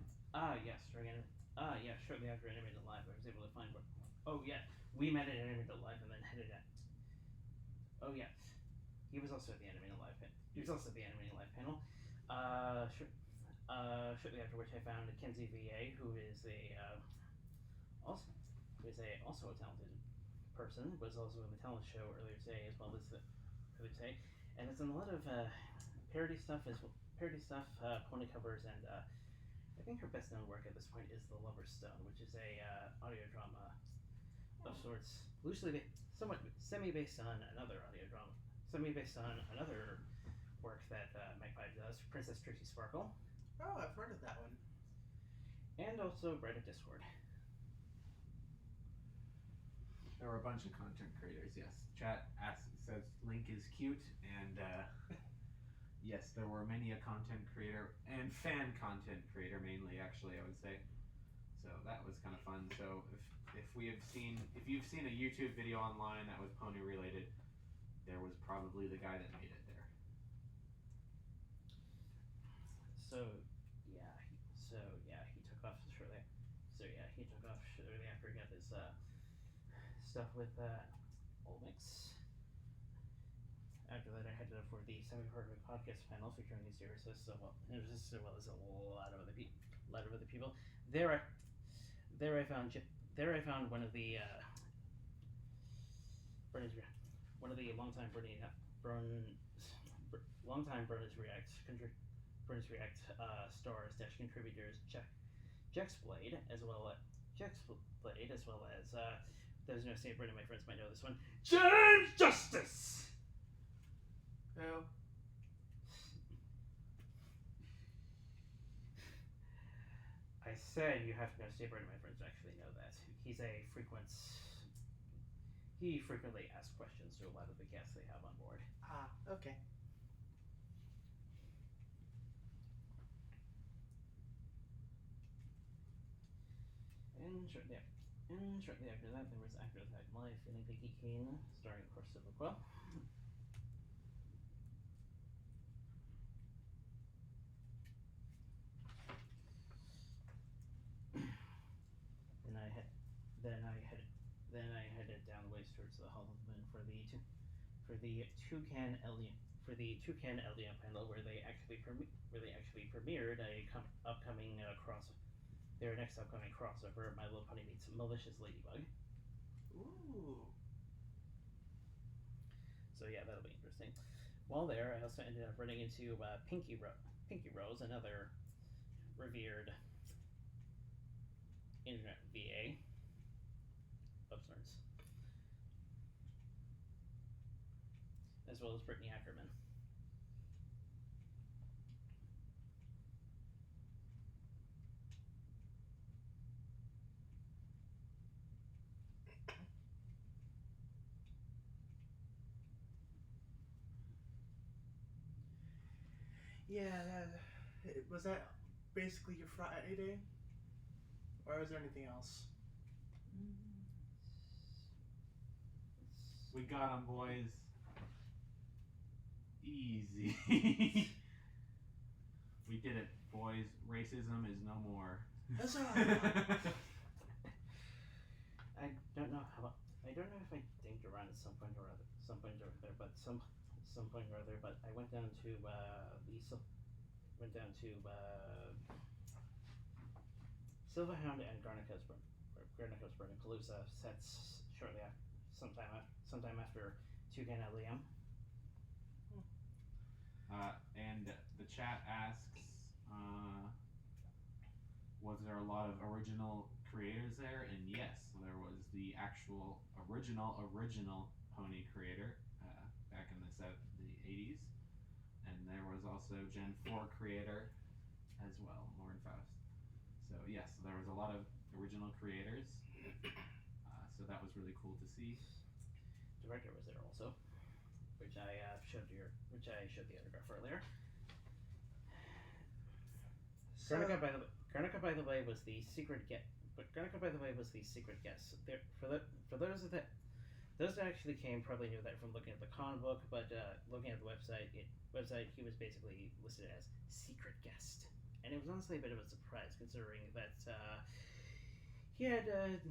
after Animated Live, I was able to find what. Oh, yeah, we met at Animated Live and then headed out. Oh, yeah, he was also at the Animated Live panel. Shortly after which I found Kenzie VA, who is also a talented person. Was also in the talent show earlier today, and it's in a lot of parody stuff, pony covers, and I think her best known work at this point is The Lover's Stone, which is a audio drama of sorts, somewhat semi-based on another work that Magpie does, Princess Trixie Sparkle. Oh, I've heard of that one. And also Bride of Discord. There were a bunch of content creators, yes. Chat says Link is cute, and yes, there were many a content creator, and fan content creator mainly, actually, I would say. So that was kind of fun. So if you've seen a YouTube video online that was pony related, there was probably the guy that made it there. He took off shortly after after he got his stuff with Olmix. After that, I headed up for the semi-permanent podcast panel featuring these lyricists, as well as a lot of other people. There I found one of the longtime Brony's React stars / contributors Jex Blade as well as those who know St. Brendan, my friends might know this one, James Justice. Oh. I said you have to know St. Brendan, my friends actually know that. He frequently asks questions to a lot of the guests they have on board. Ah, okay. And shortly after that, there was Actors Act Live, Feeling Vicky Kane, starring, of course, Silver Quill. Then I headed down the ways towards the Hall of the Moon for the Toucan LDM panel, where they actually premiered their next upcoming crossover, My Little Pony Meets Malicious Ladybug. Ooh. So yeah, that'll be interesting. While there, I also ended up running into Pinky Rose, another revered internet VA of sorts, as well as Brittany Ackerman. Yeah, was that basically your Friday? Or was there anything else? We got 'em, boys. Easy. We did it, boys. Racism is no more. Huzzah! I don't know if I dinked around at some point or other, but I went down to Silverhound and Garnica's Burning Palooza sets shortly after, sometime after Toucan LEM. And the chat asks, was there a lot of original creators there? And yes, there was the actual original pony creator back in the 80s, and there was also Gen 4 creator as well, Lauren Faust. So yes, there was a lot of original creators. So that was really cool to see. Director was there also, which I showed the autograph earlier. Garnica, by the way, was the secret guest. There, for those that actually came, probably knew that from looking at the con book, but looking at the website, he was basically listed as secret guest, and it was honestly a bit of a surprise considering that he had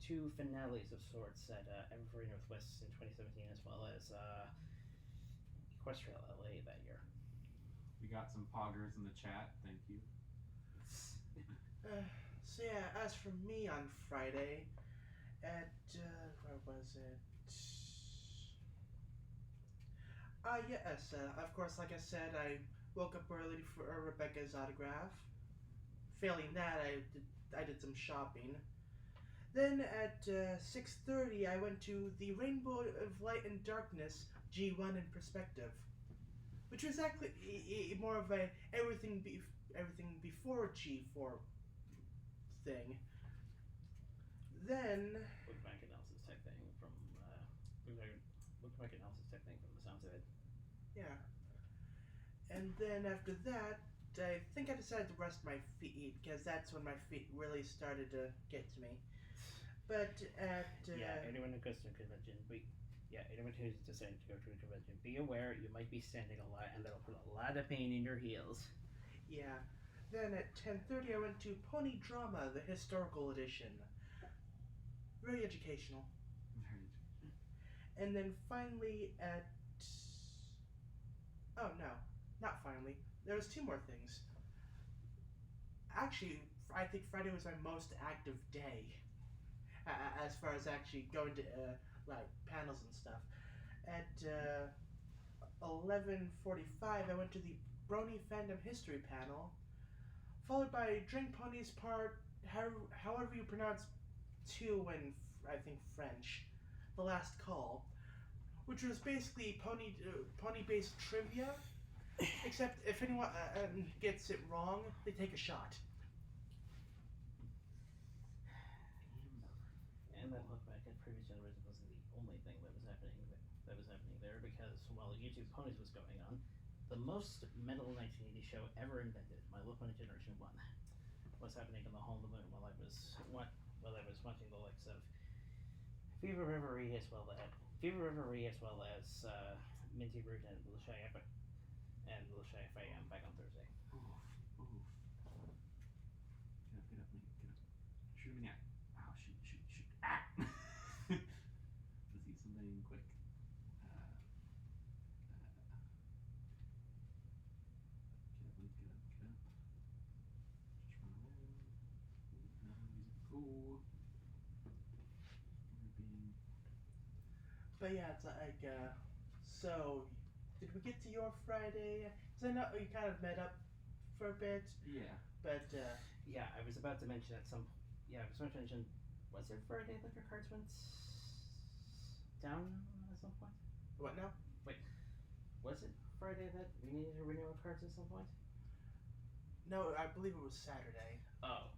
two finales of sorts at Evergreen Northwest in 2017, as well as Equestria LA that year. We got some poggers in the chat. Thank you. So yeah, as for me on Friday, at where was it? Yes. Of course, like I said, I woke up early for Rebecca's autograph. Failing that, I did some shopping. Then at 6:30, I went to the Rainbow of Light and Darkness G1 in Perspective, which was actually more of a everything before G4 thing. Then Look-back analysis type thing from the sounds of it. Yeah. And then after that, I think I decided to rest my feet, because that's when my feet really started to get to me. But at anyone who goes to a convention, anyone who's deciding to go to a convention, be aware you might be standing a lot, and that'll put a lot of pain in your heels. Yeah. Then at 10:30, I went to Pony Drama, the historical edition. Very educational. Very And then finally at... Oh, no. Not finally. There was 2 more things. Actually, I think Friday was my most active day. As far as actually going to, like, panels and stuff. At 11:45, I went to the Brony Fandom History panel, followed by Drink Ponies part, however you pronounce 2 in, I think, French, The Last Call, which was basically pony-based trivia, except if anyone gets it wrong, they take a shot. And that look back at previous generations wasn't the only thing that was happening there, because while YouTube Ponies was going on, the most metal 1980 show ever invented, My Little Pony Generation 1, was happening in the Hall of the Moon while I was watching the likes of Fever Reverie as well as Minty Root and Little Shy Epic and Little Shy FAM back on Thursday. Ooh. Get up, Link. Get up. Shoot him in the eye. Ow, shoot. Ah! Let's eat something quick. Get up, Link. Get up. Just run away. No, cool. But yeah, it's like, so, did we get to your Friday? Because I know we kind of met up for a bit, Yeah. but, Yeah, I was about to mention was it Friday that your cards went down at some point? what now? Was it Friday that we needed to renew our cards at some point? No, I believe it was Saturday. Oh.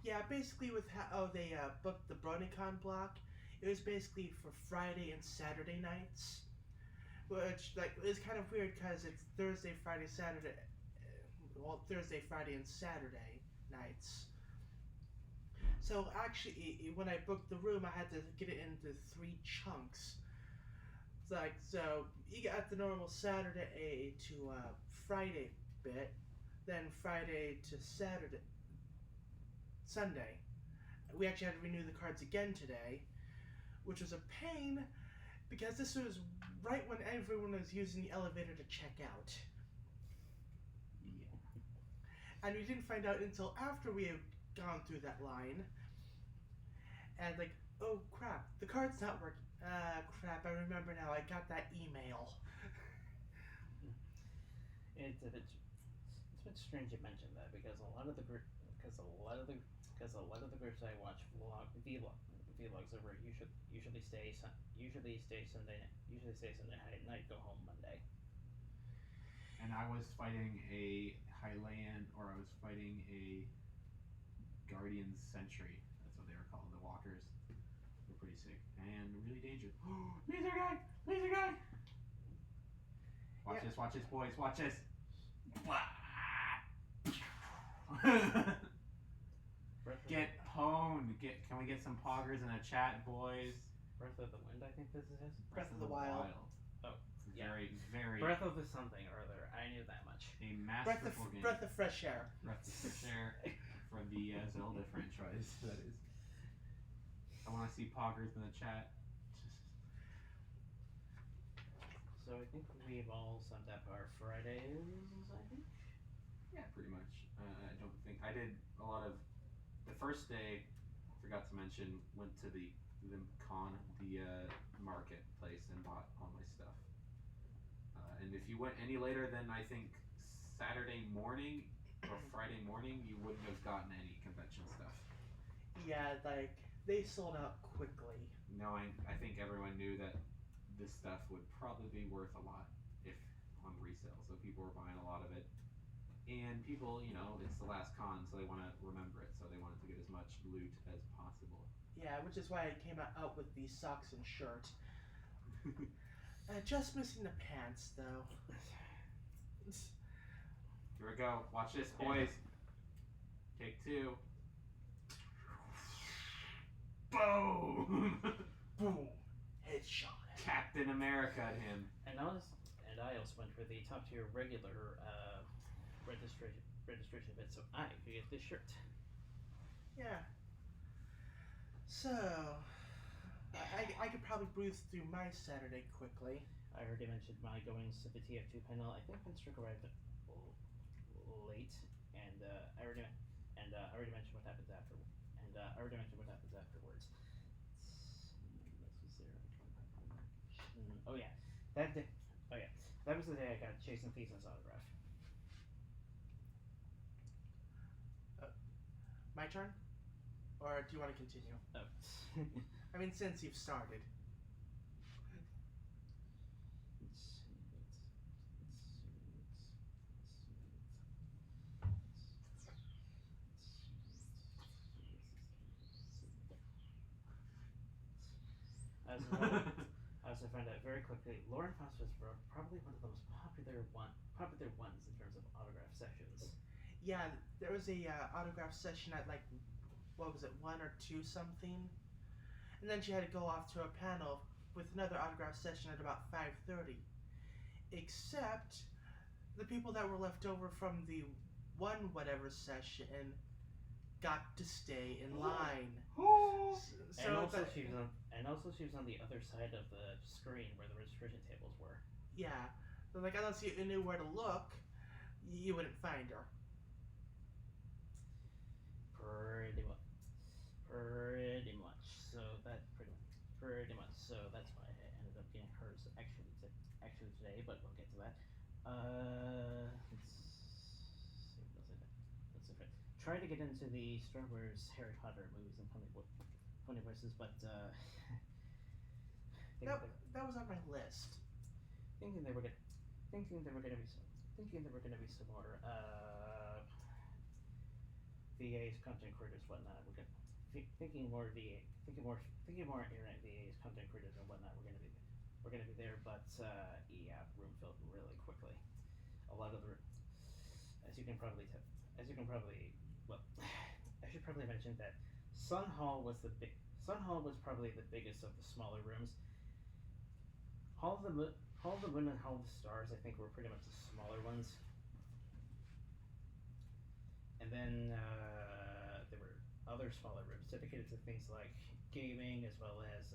Yeah, basically with how they booked the BronyCon block, it was basically for Friday and Saturday nights, which like is kind of weird because it's Thursday, Friday, Saturday. Well, Thursday, Friday, and Saturday nights. So actually, when I booked the room, I had to get it into 3 chunks. It's like, so you got the normal Saturday to Friday bit, then Friday to Sunday. We actually had to renew the cards again today, which was a pain because this was right when everyone was using the elevator to check out. Yeah. And we didn't find out until after we had gone through that line. And like, oh crap, the card's not working. Crap, I remember now, I got that email. It's a bit strange you mentioned that because a lot of the groups I watch vlogs over usually stay Sunday night, go home Monday. And I was fighting a Hylian, or I was fighting a Guardian Sentry. That's what they were called, the walkers. They're pretty sick and really dangerous. Laser guy! Watch this, boys. Watch this. Get pwned. Can we get some poggers in the chat, boys? Breath of the Wind, I think this is. Breath of the Wild. Oh, yeah. Very. Breath of the something or other. I knew that much. A masterful game. Breath of fresh air. Breath of fresh air from the Zelda franchise. That is. I want to see poggers in the chat. So I think we've all summed up our Fridays, I think? Yeah, pretty much. I don't think... I did a lot of... The first day, forgot to mention, went to the marketplace and bought all my stuff. And if you went any later than, I think, Saturday morning or Friday morning, you wouldn't have gotten any convention stuff. Yeah, like, they sold out quickly. Knowing, I think everyone knew that this stuff would probably be worth a lot if on resale, so people were buying a lot of it. And people, you know, it's the last con, so they want to remember it, so they wanted to get as much loot as possible. Yeah, which is why I came out with the socks and shirt. Just missing the pants, though. Here we go. Watch this, boys. Take 2. Boom! Boom! Headshot. Captain America at him. And I also went for the top tier regular registration bit, so I could get this shirt. Yeah. So, I could probably breeze through my Saturday quickly. I already mentioned my goings to the TF2 panel. I think Pinstrick arrived late, and I already mentioned what happens after, and I already mentioned what happens afterwards. Oh yeah, that day. Oh yeah, that was the day I got Jason Thesen's autograph. My turn? Or do you want to continue? Oh. I mean, since you've started. As I found out very quickly, Lauren Foss was probably one of the most popular ones in terms of autograph sessions. Yeah, there was a autograph session at like, what was it, 1 or 2 something? And then she had to go off to a panel with another autograph session at about 5:30. Except the people that were left over from the one whatever session got to stay in line. And also she was on the other side of the screen where the registration tables were. Yeah, so like unless you knew where to look, you wouldn't find her. Pretty much. So that's why I ended up getting hers actually today, but we'll get to that. Let's see. Let's see. Try to get into the Star Wars Harry Potter movies and Pony voices, but That was on my list. thinking there were gonna be some more VAs, content creators, whatnot. Thinking more internet VAs, content creators, and whatnot. We're gonna be there, but yeah, room filled really quickly. A lot of the, as you can probably, well, I should probably mention that Sun Hall was probably the biggest of the smaller rooms. Hall of the Moon and Hall of the Stars, I think, were pretty much the smaller ones. And then there were other smaller rooms dedicated to things like gaming, as well as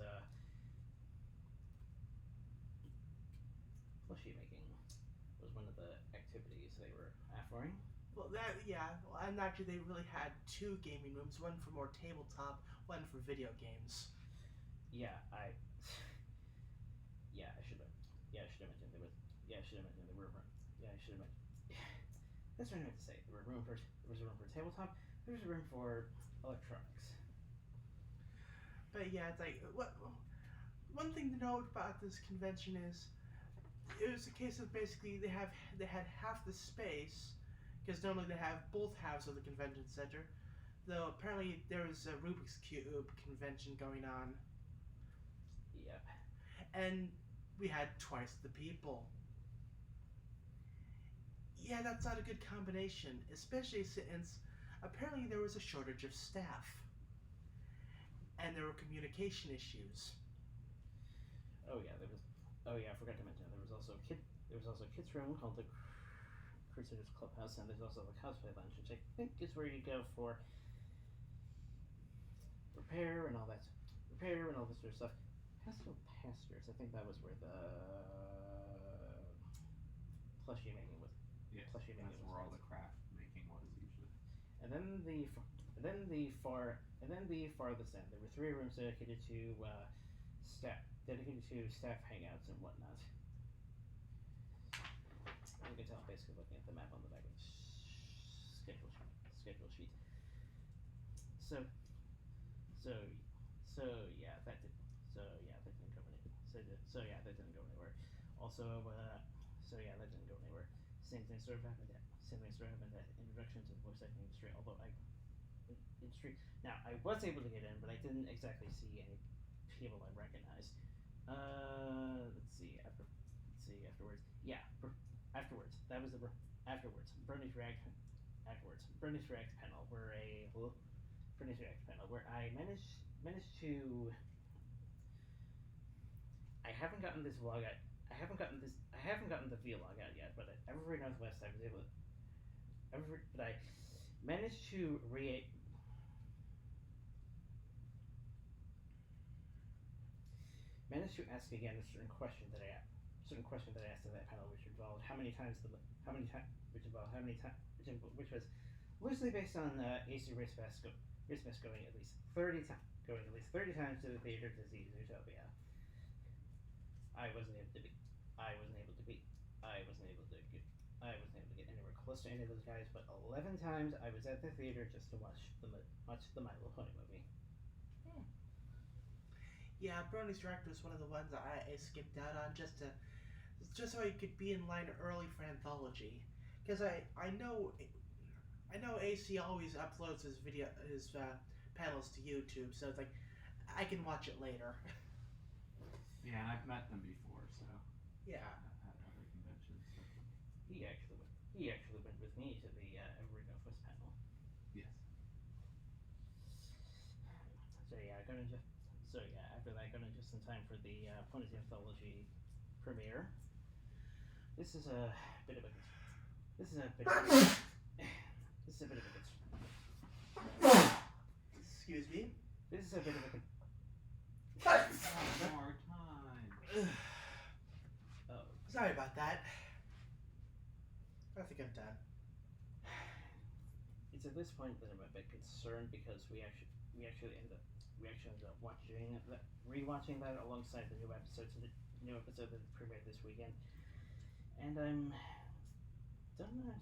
plushie making was one of the activities they were offering. Well, and actually they really had 2 gaming rooms, one for more tabletop, one for video games. I should have mentioned there was. I should have mentioned there were. I should have mentioned. That's what I meant to say. There was a room for tabletop. There was a room for electronics. But yeah, it's like one thing to note about this convention is it was a case of basically they had half the space, because normally they have both halves of the convention center. Though apparently there was a Rubik's Cube convention going on. Yep. And we had twice the people. Yeah, that's not a good combination, especially since apparently there was a shortage of staff. And there were communication issues. I forgot to mention there was also a kids room called the Crusaders Clubhouse, and there's also the cosplay lounge, which I think is where you go for repair and all this sort of stuff. Pastel Pastors, I think that was where the plushie making was. Yes, Plushie making that's was where all the craft making was usually. And then the farthest end, there were 3 rooms dedicated to staff hangouts and whatnot. You can tell basically looking at the map on the back of the schedule sheet. So yeah, that didn't go anywhere. Also, that didn't go anywhere. Same thing sort of happened at Introduction to the Voice Acting Industry. Although now I was able to get in, but I didn't exactly see any people I recognized. Let's see afterwards. Yeah, afterwards. That was afterwards. Brony's React panel, where I managed to. I haven't gotten this vlog out. I haven't gotten the vlog out yet, but at Evergreen Northwest I was able to. But I managed to managed to ask again a certain question that I asked in that panel, which involved which was loosely based on AC Race going at least 30 times to the theater to see Zootopia. I wasn't able to be. I wasn't able to be. I wasn't able to get. I wasn't able to get anywhere close to any of those guys. But 11 times I was at the theater just to watch the My Little Pony movie. Yeah, Brony's Direct was one of the ones I skipped out on just so I could be in line early for Anthology, because I know AC always uploads his panels to YouTube, so it's like I can watch it later. Yeah, and I've met them before, so Yeah. at other conventions. So. He actually went with me to the Arena Fest panel. Yes. After that, going just in time for the Ponies Anthology premiere. This is a bit of a. Excuse me. This is a bit of a. One more time. Oh. Sorry about that. I think I'm done. It's at this point that I'm a bit concerned because we actually ended up rewatching that alongside the new episode that premiered this weekend, and I'm don't know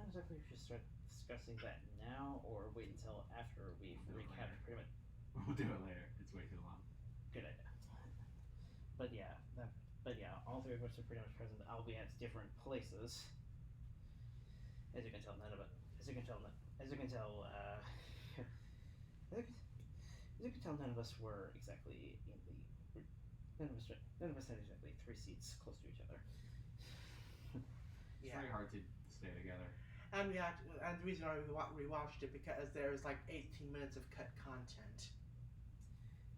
exactly if we should start discussing that now or wait until after we've recapped pretty much. We'll do it later. It's way too long. Good idea. But yeah, all three of us are pretty much present, albeit at different places. As you can tell, none of it. As you can tell, none of us were exactly in the. None of us had exactly 3 seats close to each other. It's very hard to stay together. And the reason why we watched it because there was like 18 minutes of cut content.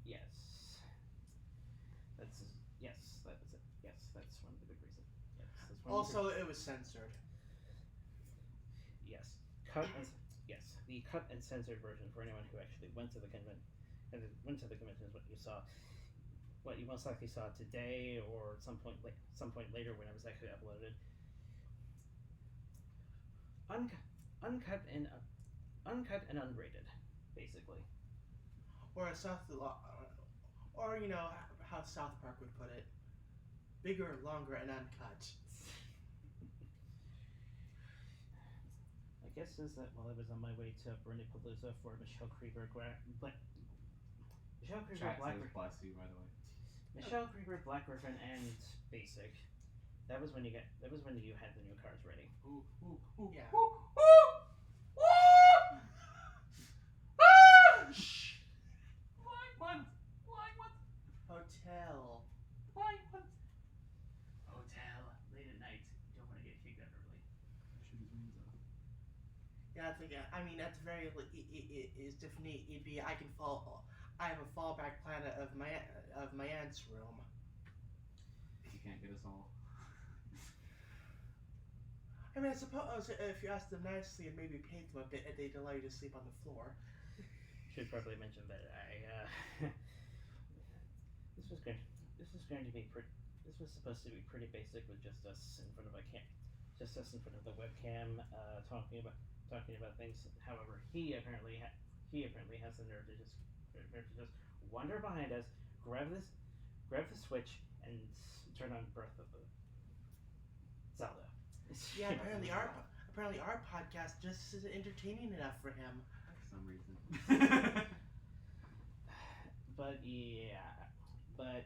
Yes. That's it. Yes, that's one of the big reasons. Yes, that's one. Also, it was censored. Yes, the cut and censored version for anyone who actually went to the convention is what you saw. What you most likely saw today, or some point later when it was actually uploaded. Uncut and unrated, basically. Or how South Park would put it, bigger, longer, and uncut. I guess is that while I was on my way to BronyPalooza for Michelle Creeper, Black Griffin, and Basic. That was when you had the new cards ready. Ooh. Yeah. Shh. Blind ones. Hotel. Late at night. You don't want to get kicked out early. Shoot his wings off. Yeah, that's very. It's definitely. It'd be. I have a fallback plan of my aunt's room. You can't get us all. I mean, I suppose if you ask them nicely and maybe paid them a bit, they'd allow you to sleep on the floor. Should probably mention that this was supposed to be pretty basic with just us in front of the webcam, talking about things. However, he apparently has the nerve to just wander behind us, grab the switch, and turn on Breath of the Zelda. Yeah, apparently our podcast just isn't entertaining enough for him. For some reason.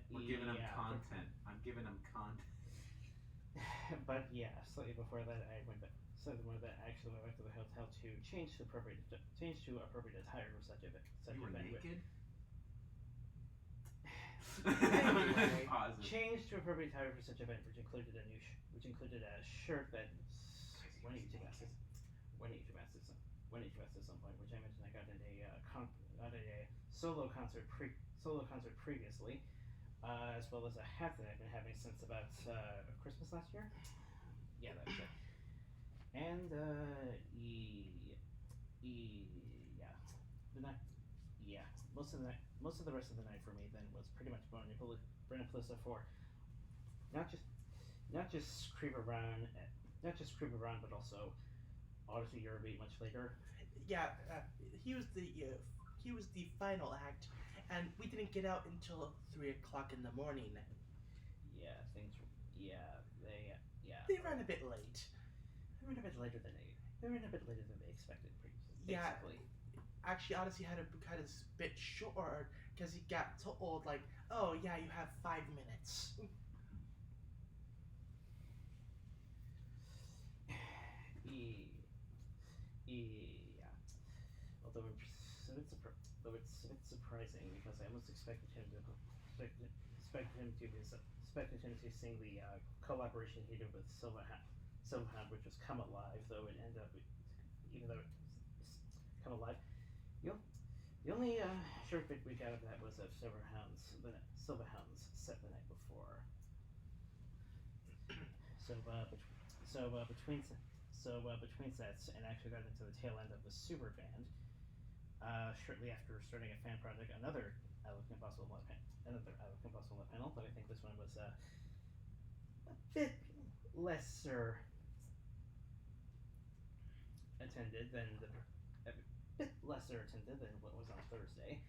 We're giving him content. I'm giving him content. But yeah, slightly before that, I actually went back to the hotel to change to appropriate attire for such event. You were naked? Anyway, changed to appropriate attire for such event, which included a shirt that one of you two asked at some point, which I mentioned I got at a solo concert previously, as well as a hat that I've been having since about Christmas last year. Yeah, that was it. And most of the rest of the night for me then was pretty much BronyPalooza Brenapalooza 4. Not just creep around, but also Odyssey Eurobeat much later. Yeah, he was the final act, and we didn't get out until 3 o'clock in the morning. Yeah, things. Yeah, They ran a bit late. They ran a bit later than they expected. Basically. Yeah, actually, Odyssey had a bit short because he got told like, oh yeah, you have 5 minutes. Yeah. Although it's a bit surprising because I almost expected him to sing the collaboration he did with Silverhand, which was "Come Alive," though it ended up, even though it's "Come Alive," the only short bit we got of that was of Silverhound's set the night before. Between sets, and actually got into the tail end of the super band. Shortly after starting a fan project, another Outlook Impossible Love panel, but I think this one was a bit lesser attended than what was on Thursday.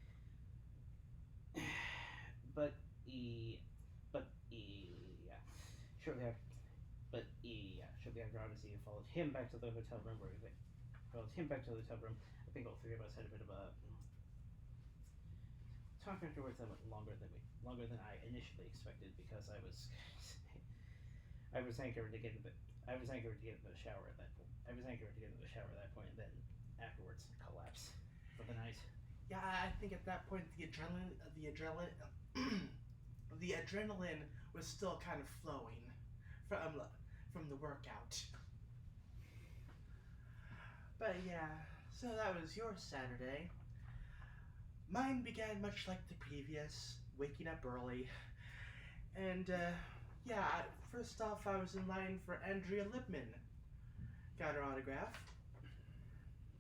But shortly after Odyssey, followed him back to the hotel room I think all three of us had a bit of a talk afterwards that went longer than I initially expected because I was anchored to get into the shower at that point. And then afterwards collapse for the night. Yeah, I think at that point the adrenaline was still kind of flowing from the workout. But yeah, so that was your Saturday. Mine began much like the previous, waking up early. And first off, I was in line for Andrea Lipman. Got her autograph.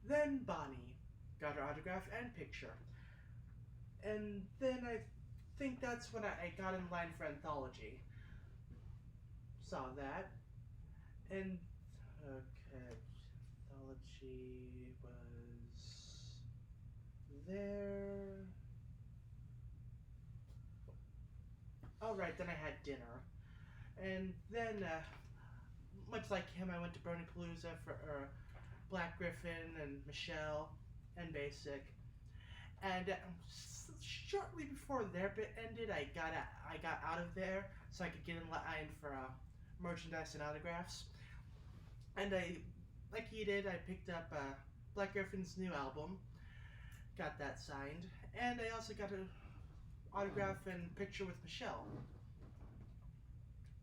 Then Bonnie. Got her autograph and picture. And then I think that's when I got in line for Anthology. Saw that. And, okay, Anthology was there. Alright, then I had dinner. And then, much like him, I went to BronyPalooza for Black Griffin and Michelle and Basic. And shortly before their bit ended, I got out of there so I could get in line for merchandise and autographs. And like he did, I picked up Black Griffin's new album, got that signed, and I also got an autograph and picture with Michelle.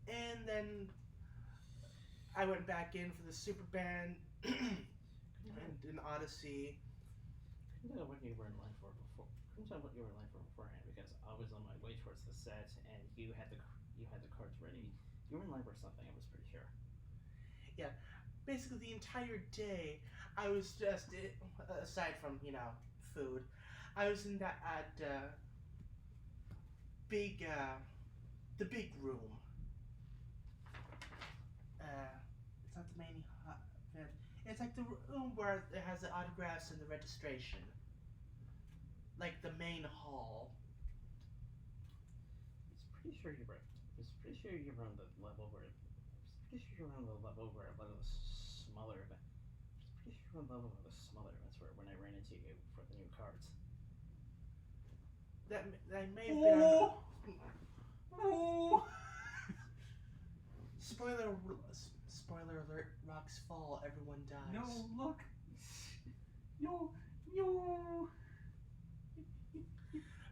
And then I went back in for the super band and an Odyssey. Couldn't tell what you were in line for beforehand because I was on my way towards the set and you had the cards ready. You were in line for something, I was pretty sure. Yeah, basically the entire day I was just, aside from food, I was in the big room. It's not the main event. It's like the room where it has the autographs and the registration. Like the main hall. I was pretty sure you were on the level where one of the smaller events. I was pretty sure on the level of the smaller events where when I ran into you for the new cards. That may have been. Spoiler alert, rocks fall, everyone dies. No, look. No.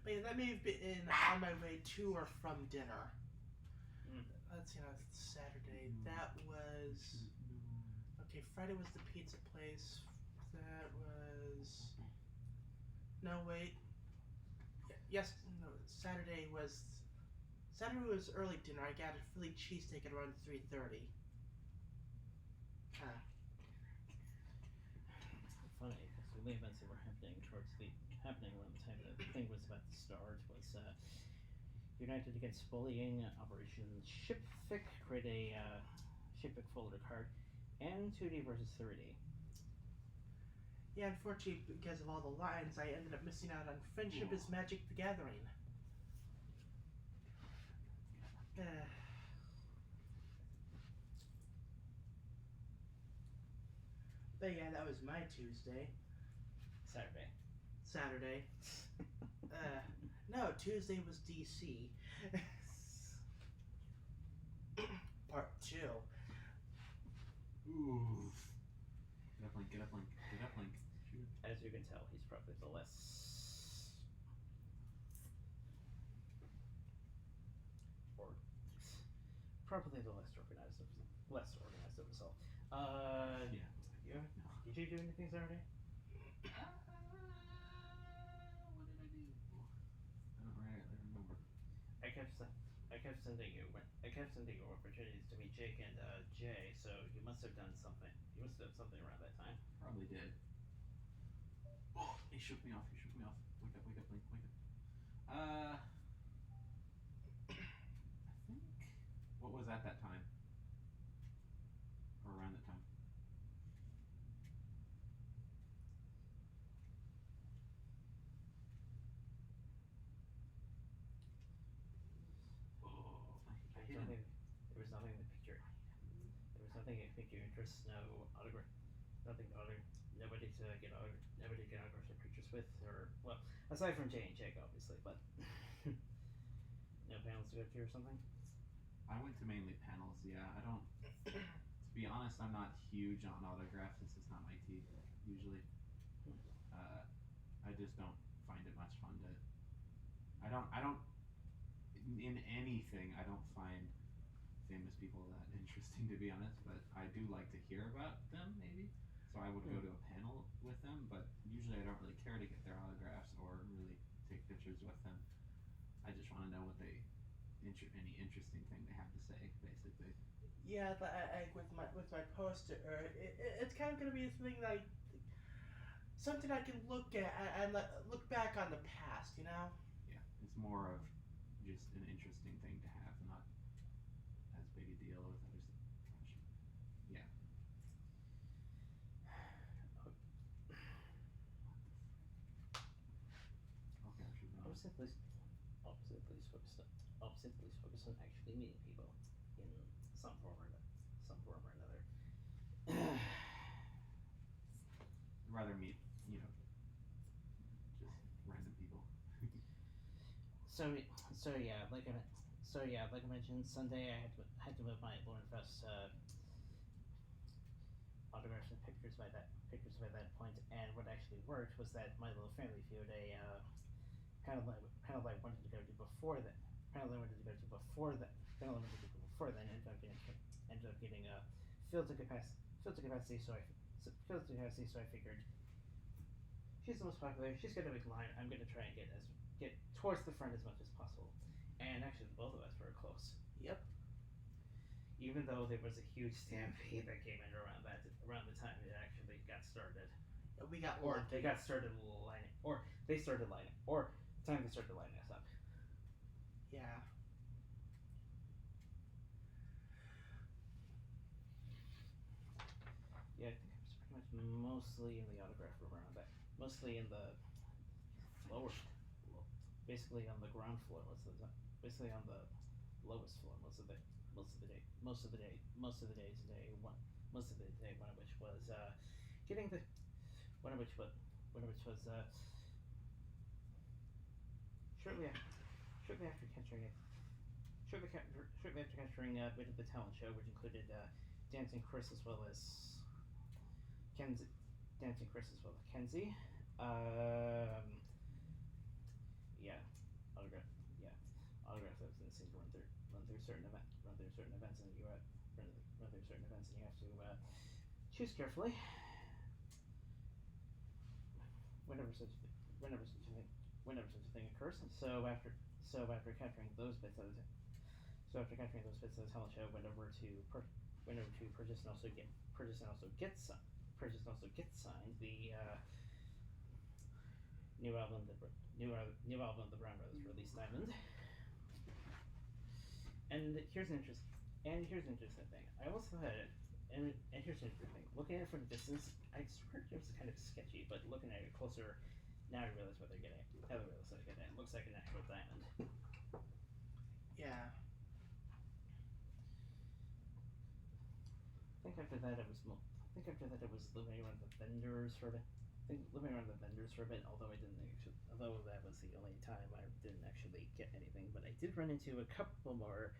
But yeah, that may have been on my way to or from dinner. Let's see, it's Saturday. That was... Okay, Friday was the pizza place. That was... No, wait. Yes, no, Saturday was early dinner. I got a Philly cheesesteak at around 3:30. Funny, because the events that were happening around the time that the thing was about to start was United Against Bullying, Operation Shipfic, create a Shipfic folder card, and 2D versus 3D. Yeah, unfortunately, because of all the lines, I ended up missing out on Friendship is Magic the Gathering. But yeah, that was my Tuesday. Saturday. No, Tuesday was DC. Part 2. Ooh. Get up, Link. Get up, Link. Get up, Link. Shoot. As you can tell, he's probably the less organized of us all. Yeah. No. Did you do anything Saturday? What did I do? I don't really remember. I kept sending you opportunities to meet Jake and Jay, so you must have done something. You must have done something around that time. Probably did. Oh, he shook me off. Wake up, Link. Wake up. I think. What was at that time? Or around that time? There was nothing that piqued your interest. No autograph. Nobody to get autographs or pictures with, or well, aside from Jay and Jake, obviously, but no panels to go to or something. I went to mainly panels. Yeah, I don't. To be honest, I'm not huge on autographs. This is not my tea usually. I just don't find it much fun to. I don't. In anything, I don't find famous people that interesting, to be honest. But I do like to hear about them, maybe. So I would go to a panel with them, but usually I don't really care to get their autographs or really take pictures with them. I just want to know what any interesting thing they have to say, basically. Yeah, but I with my poster, it's kind of gonna be something I can look at and look back on the past, you know. Yeah, it's more of just an interesting thing to have, not as big a deal with others. Yeah. Okay, I should know. Opposite police focus on actually meeting people in some form or another. I'd rather meet, just random people. So yeah, like I mentioned, Sunday I had to move my Lauren Fest autographs and pictures by that point, and what actually worked was that my little family feud kind of like wanted to go to before then. Ended up getting filled to capacity. So I figured she's the most popular. She's gonna make line. I'm gonna try and get towards the front as much as possible. And actually, both of us were close. Yep. Even though there was a huge stampede that came in around the time it actually got started. We got They got started lining, or they started lining, or the time they started lining us up. Yeah. Yeah, I think I was pretty much mostly in the autograph room around that. Mostly in the basically on the ground floor. Basically on the lowest floor most of the day. One of which was getting the one of which was shortly after capturing bit of the talent show, which included Dancing Chris as well as Kenzie. Autographs that was seem to run through certain events, and you have to choose carefully whenever such a thing occurs. So after capturing those bits of the talent show, went over to purchase and also get signed the new album the Brown Brothers released, Diamond. And here's an interesting. And here's an interesting thing. I also had. And here's an interesting thing. Looking at it from a distance, I swear it was kind of sketchy, but looking at it closer, now I realize what they're getting at. Now I realize what they're getting at. It looks like an actual diamond. Yeah. I think after that it was living around the vendors for a bit. Living around the vendors for a bit, although I didn't actually, although that was the only time I didn't actually get anything, but I did run into a couple more.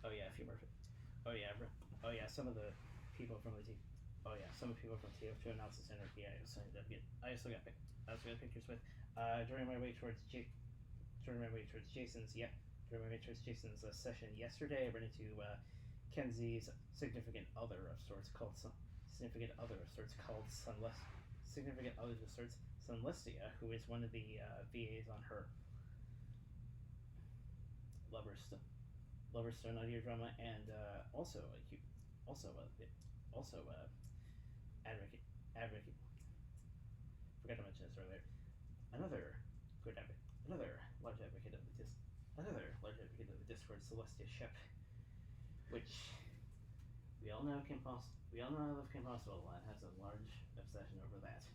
Oh yeah, a few more. Oh yeah, some of the people from the some of the people from TF2 Analysis Center. Yeah, I also got pictures with. During my way towards Jason's session yesterday, I ran into Kenzie's significant other of sorts called Sunlistia, who is one of the VAs on her Loverstone audio drama, and also advocate. Forgot to mention this earlier. Another large advocate of the Discord, Celestia Shep, which we all know Kim Possible and has a large obsession over that.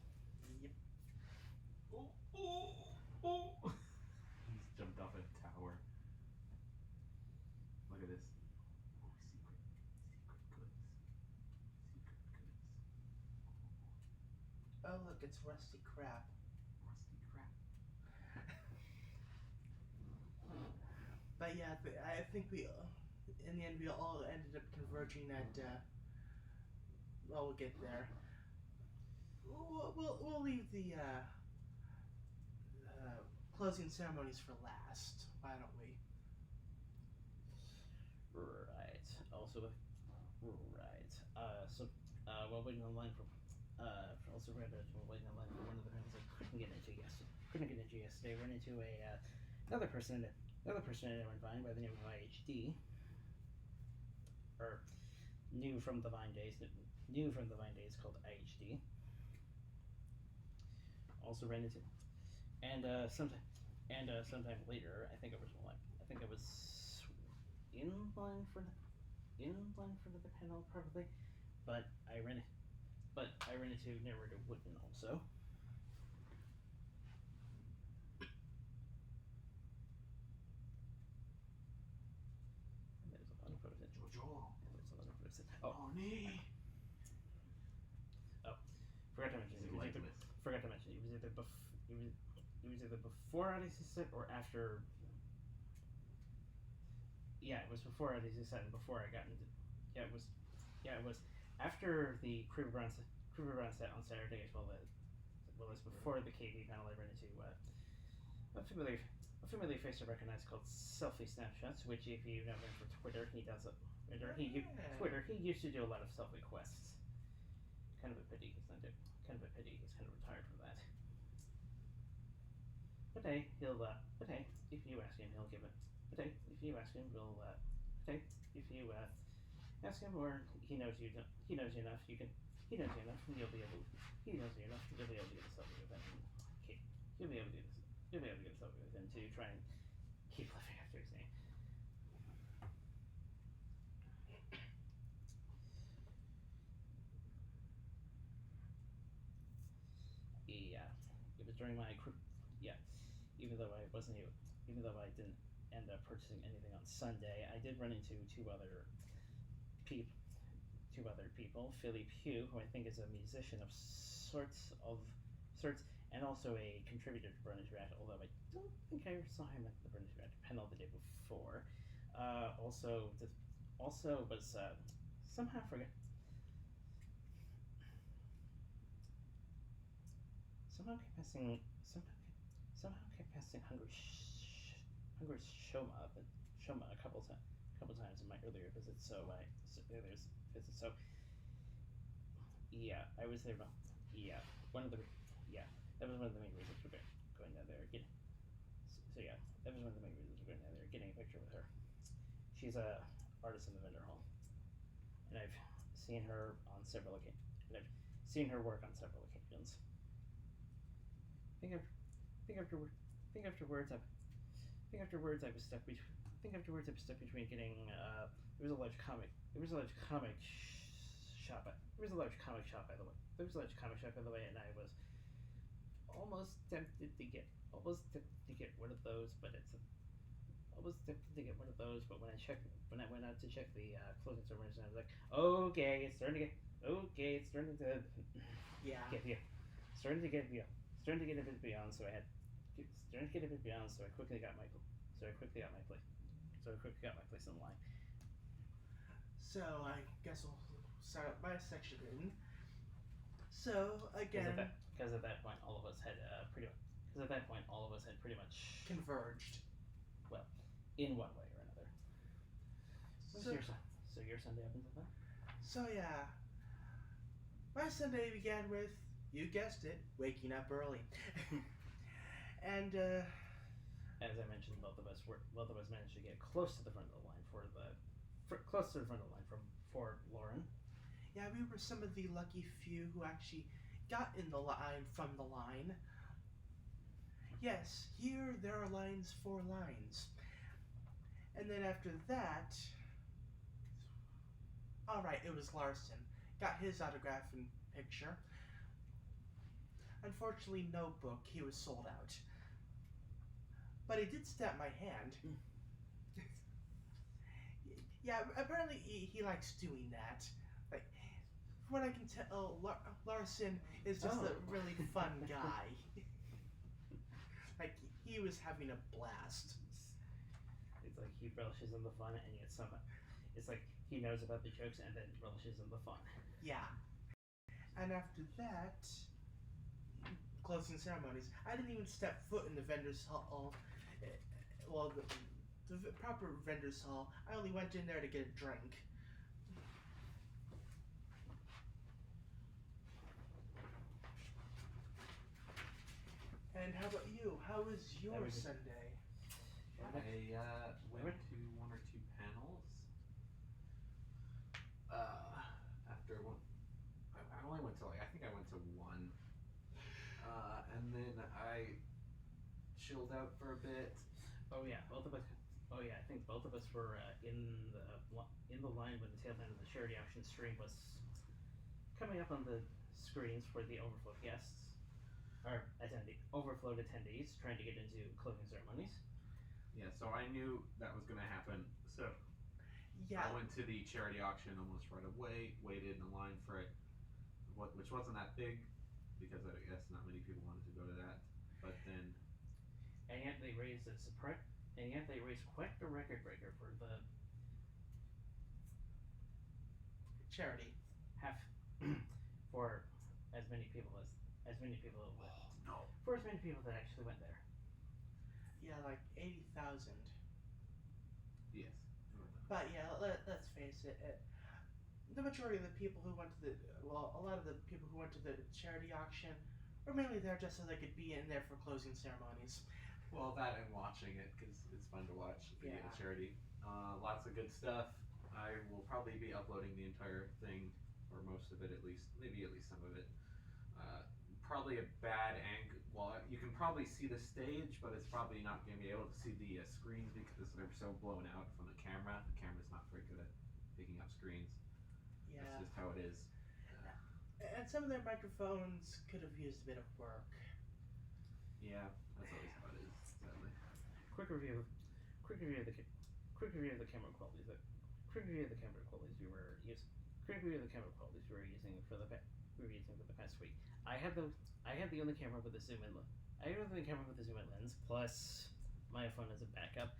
Yep. Oh! He's jumped off a tower. Look at this. Oh, secret goods. Oh, look, it's Rusty Crap. But yeah, I think in the end, we all ended up converging at. Well, we'll get there. We'll leave the closing ceremonies for last. Why don't we? Right. Also, right. While waiting online for. Also, while waiting online for one of the panels I couldn't get into yesterday. Ran into another person I know in Vine by the name of IHD, or new from the Vine days called IHD. Also ran into, and sometime later, I think I was in line for the panel probably, but I ran into narrator Woodman also. Forgot to mention. It was either before Odyssey set or after. Yeah, it was before Odyssey set and before I got into. It was after the Creeper Brown set on Saturday, as well as before the KV panel. I ran into a familiar face I recognize called Selfie Snapshots, which if you know him for Twitter, he does Twitter. He used to do a lot of selfie quests. Kind of a pity he's not doing. Kind of a pity he's kind of retired from that. But hey, if you ask him, he'll give it. But hey, if you ask him, if you ask him, or he knows you enough, you'll be able to get a selfie with him. You'll be able to get a selfie with him to try and keep living after his name. Yeah, it was during my even though I didn't end up purchasing anything on Sunday, I did run into two other people, Philly Pugh, who I think is a musician of sorts, and also a contributor to Brony's Rat, although I don't think I saw him at the Brony's Rat panel the day before. Also was somehow kept passing Hungry Shoma a couple times in my earlier visits. So yeah, I was there. Yeah, that was one of the main reasons for going down there. That was one of the main reasons for going down there, getting a picture with her. She's a artist in the vendor hall, and I've seen her on several occasions. And I've seen her work on several occasions. I think after think afterwards I was stuck between. I think afterwards I was stuck between getting. There was a large comic. There was a large comic shop. There was a large comic shop by the way. There was a large comic shop by the way, and I was almost tempted to get one of those, but almost tempted to get one of those. But when I went out to check the closing servers, I was like, okay, it's starting to Yeah. starting to get a bit beyond. So starting to get a bit beyond. So I quickly got my place in line. So I guess we'll start up my section then. So again, Because at that point, all of us had pretty much converged. Well, in one way or another. So Your Sunday opens with that? So yeah, my Sunday began with, you guessed it, waking up early. And as I mentioned, both of us managed to get close to the front of the line for Lauren. yeah, we were some of the lucky few who actually got in the line from the line. Yes, here there are lines for lines. And then after that, alright, it was Larson. Got his autograph and picture. Unfortunately, no book, he was sold out. But he did stamp my hand. Yeah, apparently he likes doing that. Like, from what I can tell, Larson is just a really fun guy. Like, he was having a blast. It's like he relishes in the fun, and yet it's like he knows about the jokes and then relishes in the fun. Yeah. And after that, closing ceremonies. I didn't even step foot in the vendor's hall. Well, the proper vendor's hall. I only went in there to get a drink. And how about you? How was your Sunday? I went to one or two panels. After one, I only went to I think I went to one. And then I chilled out for a bit. Oh yeah, I think both of us were in the line when the tail end of the charity auction stream was coming up on the screens for the overflow guests. Overflowed attendees trying to get into closing ceremonies. Yeah, so I knew that was going to happen. So yeah, I went to the charity auction almost right away, waited in the line for it, which wasn't that big because I guess not many people wanted to go to that. But then, and yet they raised quite the record breaker for the charity. For as many people that actually went there. Yeah, like 80,000. yes. But yeah, let's face it. The majority of the people who went to a lot of the people who went to the charity auction were mainly there just so they could be in there for closing ceremonies. Well, that and watching it because it's fun to watch the Yeah. charity. Lots of good stuff. I will probably be uploading the entire thing, or most of it at least, maybe at least some of it. Probably a bad angle. Well, you can probably see the stage, but it's probably not going to be able to see the screens because they're so blown out from the camera. The camera's not very good at picking up screens. Yeah. That's just how it is. And some of their microphones could have used a bit of work. Yeah, that's always how it is, sadly. Quick review of the camera qualities. Quick review of the camera qualities we were using for the past week. I had the only camera with a zoom in lens. Plus my phone as a backup.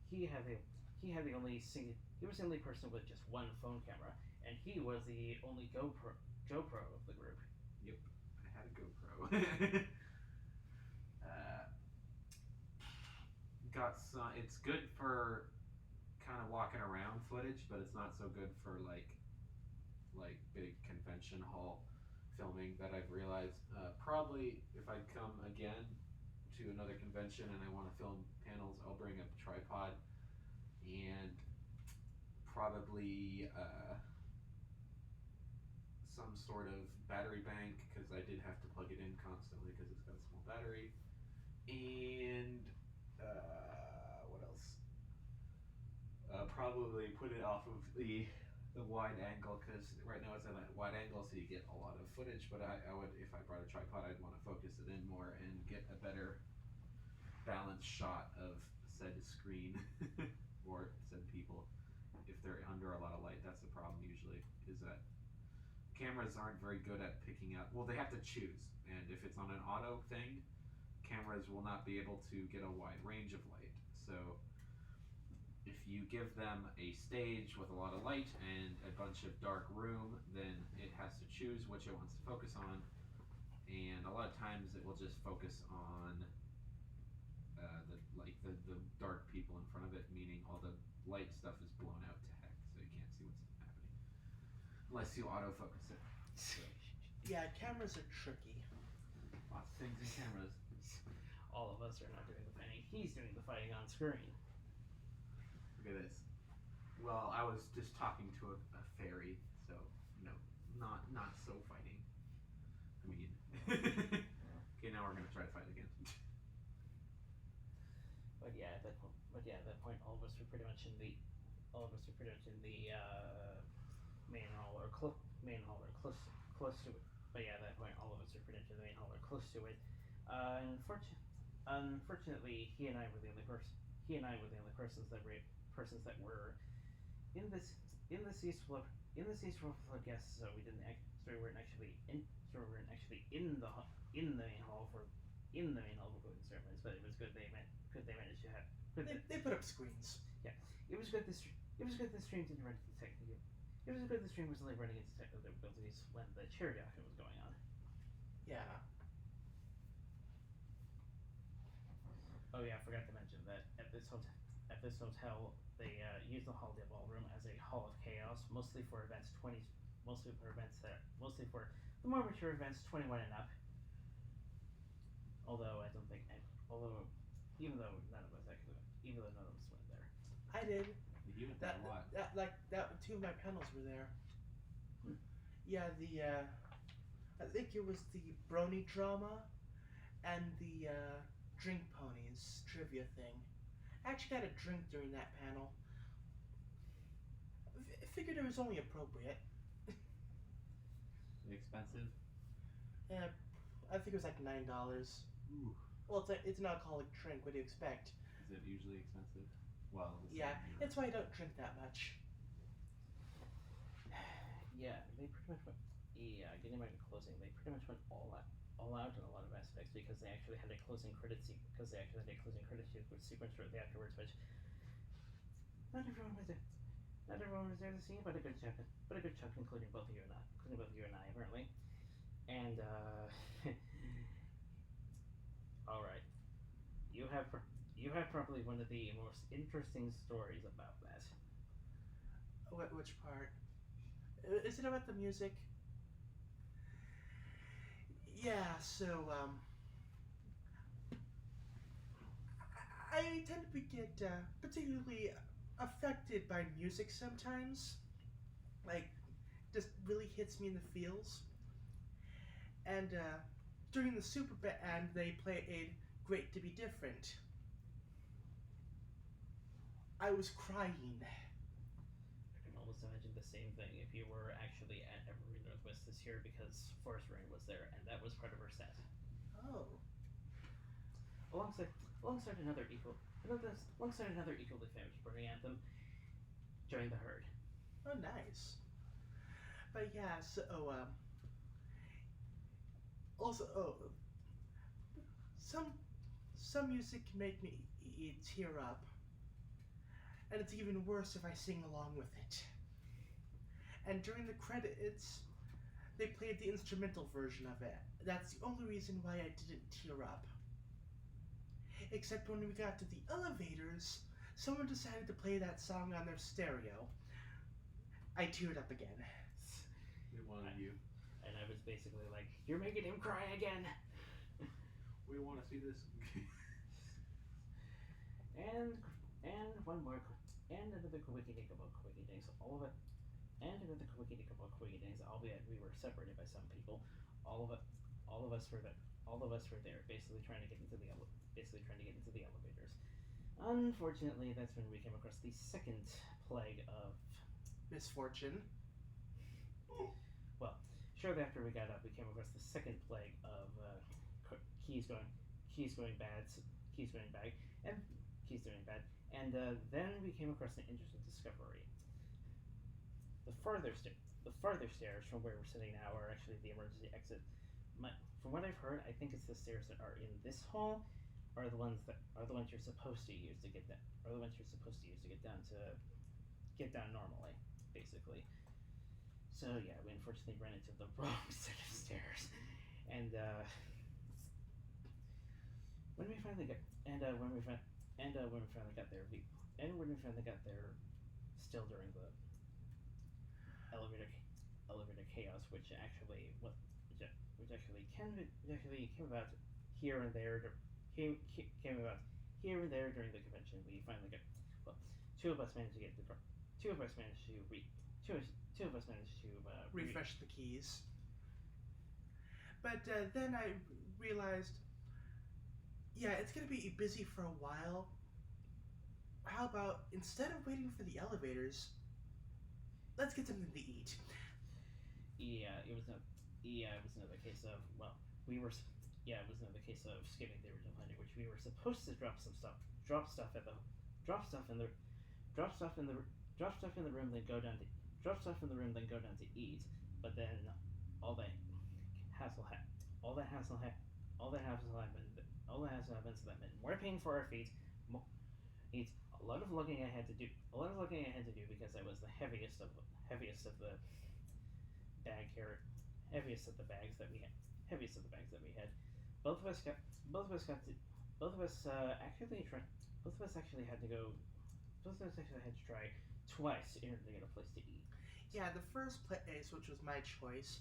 He was the only person with just one phone camera, and he was the only GoPro of the group. Yep, I had a GoPro. It's good for kind of walking around footage, but it's not so good for like big convention hall filming that I've realized. Probably if I come again to another convention and I want to film panels, I'll bring a tripod and probably some sort of battery bank because I did have to plug it in constantly because it's got a small battery. And what else? Probably put it off of the wide angle, because right now it's at a wide angle, so you get a lot of footage. But I would, if I brought a tripod, I'd want to focus it in more and get a better balanced shot of said screen or said people. If they're under a lot of light, that's the problem usually, is that cameras aren't very good at picking up. Well, they have to choose, and if it's on an auto thing, cameras will not be able to get a wide range of light. So if you give them a stage with a lot of light and a bunch of dark room, then it has to choose which it wants to focus on, and a lot of times it will just focus on the dark people in front of it, meaning all the light stuff is blown out to heck, so you can't see what's happening unless you autofocus it. So, Yeah, cameras are tricky. lots of things in cameras. All of us are not doing the fighting. He's doing the fighting on screen. Look at this. Well, I was just talking to a fairy, so not so fighting. I mean, okay, now we're gonna try to fight again. But yeah, at that point, all of us were pretty much in the main hall or close to it. But yeah, at that point, all of us were pretty much in the main hall or close to it. Unfortunately, he and I were the only persons that were in the seats full of guests. So we weren't actually in the main hall for closing ceremonies. But it was good they managed to have. They put up screens. Yeah, it was good. It was good the stream didn't run into technical. It was good the stream was only running into technical difficulties when the charity auction was going on. Yeah. Oh yeah, I forgot to mention that at this hotel they use the holiday ballroom as a hall of chaos, mostly for the more mature events, 21 and up. Even though none of us went there. I did. You went there a lot. Two of my panels were there. Yeah, I think it was the Brony drama and the drink Ponies trivia thing. I actually got a drink during that panel. I figured it was only appropriate. Expensive? Yeah, I think it was like $9. Ooh. Well, it's an alcoholic drink. What do you expect? Is it usually expensive? Well, yeah, that's why I don't drink that much. Yeah, they pretty much went. Yeah, getting back to closing, they pretty much went all out in a lot of aspects because they actually had a closing credit sequence shortly afterwards, which not everyone was there. Not everyone was there to see, but a good chunk, including both of you and I, apparently. And all right, you have probably one of the most interesting stories about that. Which part? Is it about the music? Yeah, so, I tend to get particularly affected by music sometimes. Like, just really hits me in the feels. And during the super band, they played Great to Be Different. I was crying. I can almost imagine the same thing if you were actually at Evergreen Northwest this year, because Forest Rain was there, and that was part of her set. Oh. Alongside another equally famous burning anthem, Join the Herd. Oh, nice. But yeah, so also some music can make me tear up, and it's even worse if I sing along with it. And during the credits, they played the instrumental version of it. That's the only reason why I didn't tear up. Except when we got to the elevators, someone decided to play that song on their stereo. I teared up again. They wanted you. And I was basically like, "You're making him cry again." We want to see this. and one more, and another quickie dink about quickie dinks. All of it, and another quickie dink about quickie dinks. Albeit we were separated by some people. All of us were there, basically trying to get into the basically trying to get into the elevators. Unfortunately, that's when we came across the second plague of Misfortune. Well, shortly after we got up, we came across the second plague of keys going bad, keys going bad, and keys doing bad. And then we came across an interesting discovery. The farther stairs from where we're sitting now are actually the emergency exit. From what I've heard, I think it's the stairs that are in this hall are the ones you're supposed to use to get down. Are the ones you're supposed to use to get down normally, basically. So yeah, we unfortunately ran into the wrong set of stairs, and when we finally got there, still during the elevator chaos, which actually came about here and there came about here and there during the convention. We finally got two of us managed to Refresh the keys. But then I realized, yeah, it's going to be busy for a while. How about, instead of waiting for the elevators, let's get something to eat. It was another case of it was another case of skipping the original plan, in which we were supposed to drop stuff in the room, then go down to eat. But then all that hassle happened. So that meant more pain for our feet. A lot of lugging I had to do because I was the heaviest of the bags that we had. Both of us actually had to try twice in order to get a place to eat. Yeah, the first place, which was my choice,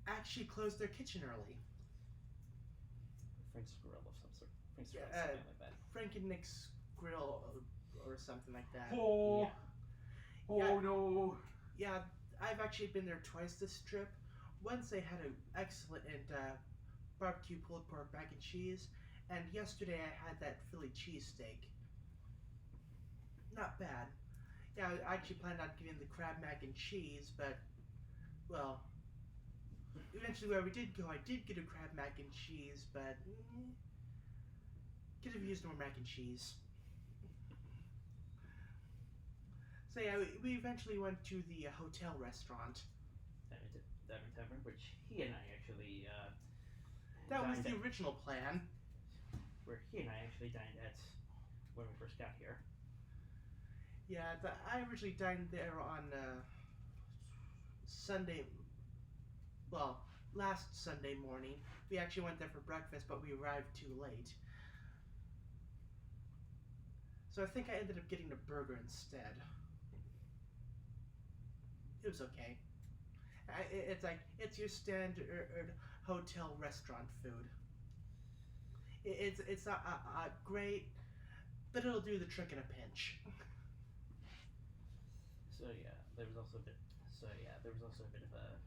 actually closed their kitchen early. Frank's Grill of some sort. Something like that. Frank and Nick's Grill or something like that. Oh, yeah. Oh no. Yeah, I've actually been there twice this trip. Once they had an excellent barbecue pulled pork mac and cheese, and yesterday I had that Philly cheesesteak. Not bad. Yeah, I actually planned on getting the crab mac and cheese, but, well, eventually where we did go, I did get a crab mac and cheese, but could have used more mac and cheese. So yeah, we eventually went to the hotel restaurant. Diamond Tavern, which he and I actually that was the original plan. Where he and I actually dined at when we first got here. Yeah, I originally dined there on Sunday. Well, last Sunday morning. We actually went there for breakfast, but we arrived too late. So I think I ended up getting a burger instead. It was okay. It's your standard hotel restaurant food. It's not great, but it'll do the trick in a pinch. So yeah, there was also a bit of a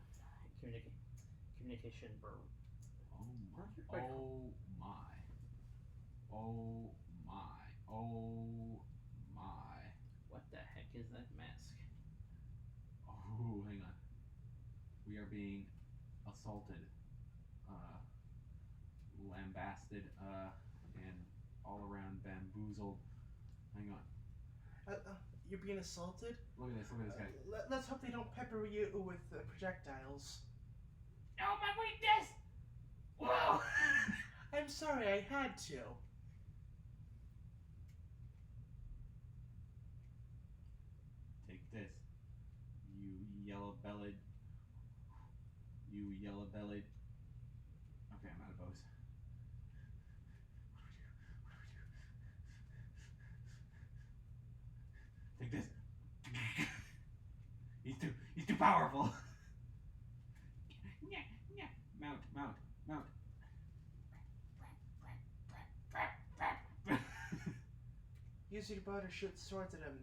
communication burr. Oh my. What the heck is that mask? Oh, hang on. We are being assaulted, lambasted, and all around bamboozled. Hang on. You're being assaulted? Look at this guy. Let's hope they don't pepper you with projectiles. Oh, my weakness! Whoa! I'm sorry, I had to. Take this, you yellow-bellied. Okay, I'm out of bows. Take this. He's too powerful. Mount. Use your bow to shoot swords at him.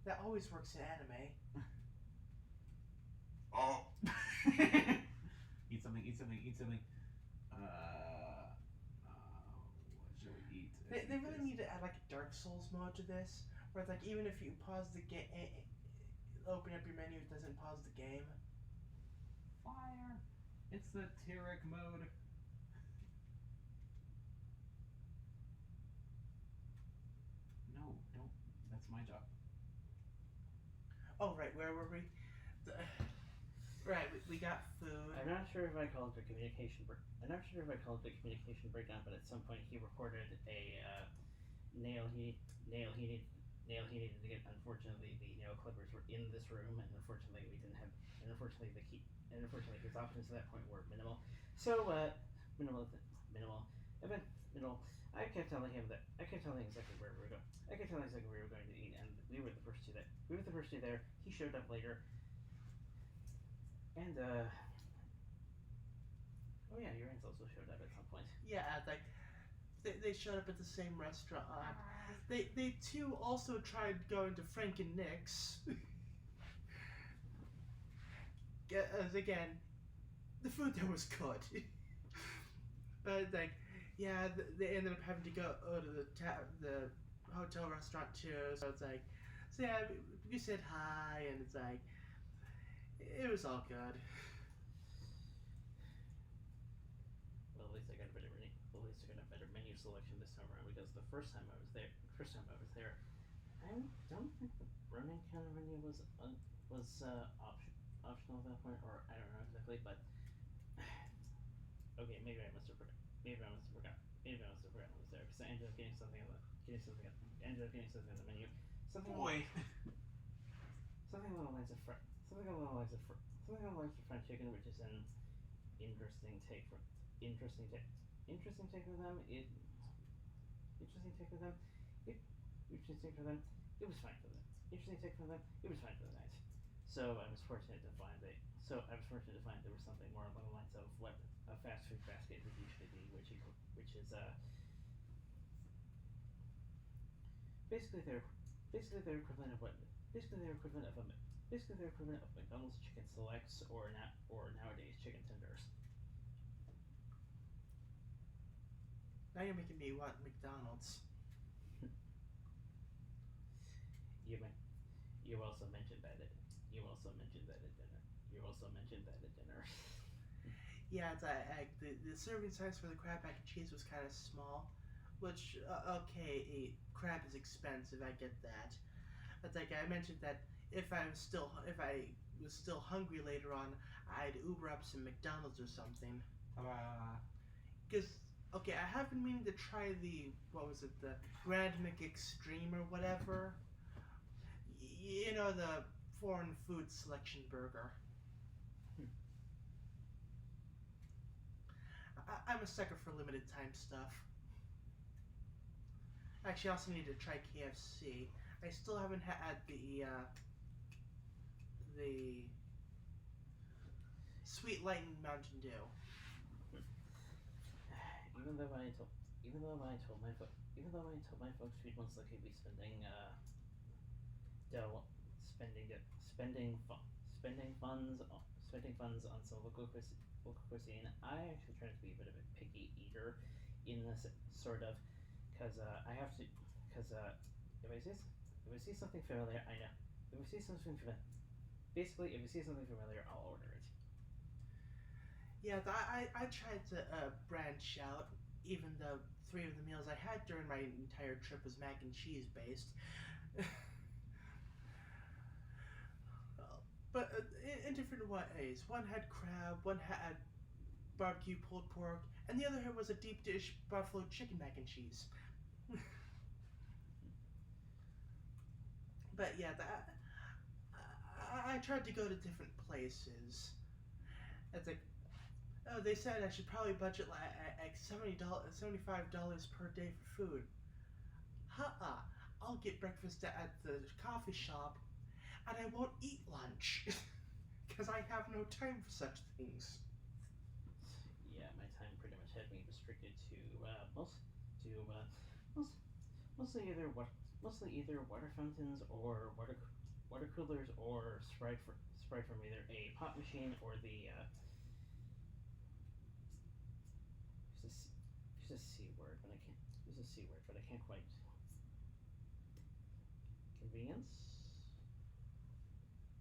That always works in anime. Oh. Eat something. They really need to add like a Dark Souls mode to this, where it's like even if you pause the game, open up your menu, it doesn't pause the game. Fire! It's the Tyrek mode. No, don't. That's my job. Oh right, where were we? Right, we got food. I'm not sure if I called it a communication breakdown, but at some point he reported a nail he needed to get. Unfortunately, the nail clippers were in this room, and unfortunately we didn't have. And unfortunately the key. And unfortunately his options at that point were minimal. So minimal. I kept telling him that. I kept telling exactly where we were going. I kept telling exactly where we were going to eat, and we were the first two there. He showed up later. And oh yeah, your aunts also showed up at some point. Yeah, like they showed up at the same restaurant. They too also tried going to Frank and Nick's. Again, the food there was good, but like yeah, they ended up having to go to the hotel restaurant too. So it's like, so yeah, we said hi, and it's like it was all good. Well, at least I got a better menu selection this time around, because the first time I was there, I don't think the BronyCon menu was optional at that point, or I don't know exactly, but okay, maybe I must have forgotten it was there, because I ended up getting something on the menu, something Boy. something along the lines of fried chicken, which is an interesting take for them. It was fine for the night. So I was fortunate to find there was something more along the lines of what a fast food basket would usually be, which is basically their equivalent of McDonald's chicken selects, or nowadays chicken tenders. Now you're making me want McDonald's. You also mentioned that at dinner. Yeah, it's the serving size for the crab mac and cheese was kind of small, which okay, crab is expensive, I get that. But like I mentioned that if I was still hungry later on, I'd Uber up some McDonald's or something. Because okay, I have been meaning to try the Grand McExtreme or whatever. You know, the foreign food selection burger. I'm a sucker for limited time stuff. Actually, I also need to try KFC. I still haven't had the Sweet Lightning Mountain Dew. Even though I told my folks we'd most likely be spending funds on some local cuisine, I actually try to be a bit of a picky eater in this sort of, because I have to, because if I see something familiar, I know. If we see something familiar, I'll order it. Yeah, I tried to branch out, even though 3 of the meals I had during my entire trip was mac and cheese based. But in different ways. One had crab, one had barbecue pulled pork, and the other was a deep dish buffalo chicken mac and cheese. But yeah, I tried to go to different places. It's like, oh, they said I should probably budget like $75 per day for food. I'll get breakfast at the coffee shop, and I won't eat lunch, because I have no time for such things. Yeah, my time pretty much had me restricted to mostly either water fountains or water coolers, or Sprite from either a pop machine or the there's a C word, but I can't. There's a C word, but I can't quite. Convenience?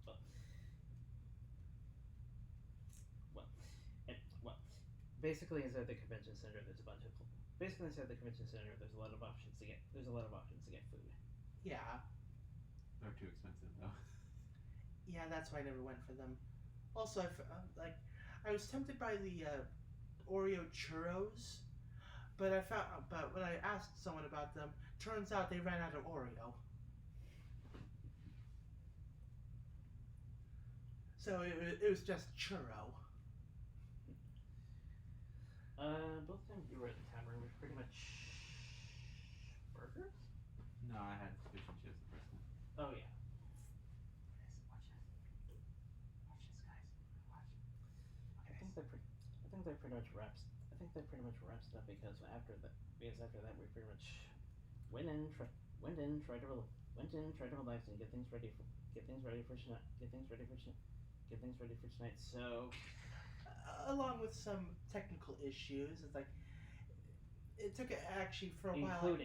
Well, well, basically inside the convention center, there's a bunch of. Basically inside the convention center, there's a lot of options to get. There's a lot of options to get food. Yeah. They're too expensive though. Yeah, that's why I never went for them. Also, I was tempted by the Oreo churros, but when I asked someone about them, turns out they ran out of Oreo. So it was just churro. Both times you were at the tavern was pretty much burgers. No, I had fish and chips the first time. Oh yeah. Watch this. Watch this, guys. Watch. I think that pretty much wraps. I think that pretty much wraps it up because after that we pretty much went in, tried to relax and get things ready for tonight. So, along with some technical issues, it's like it took actually for a while.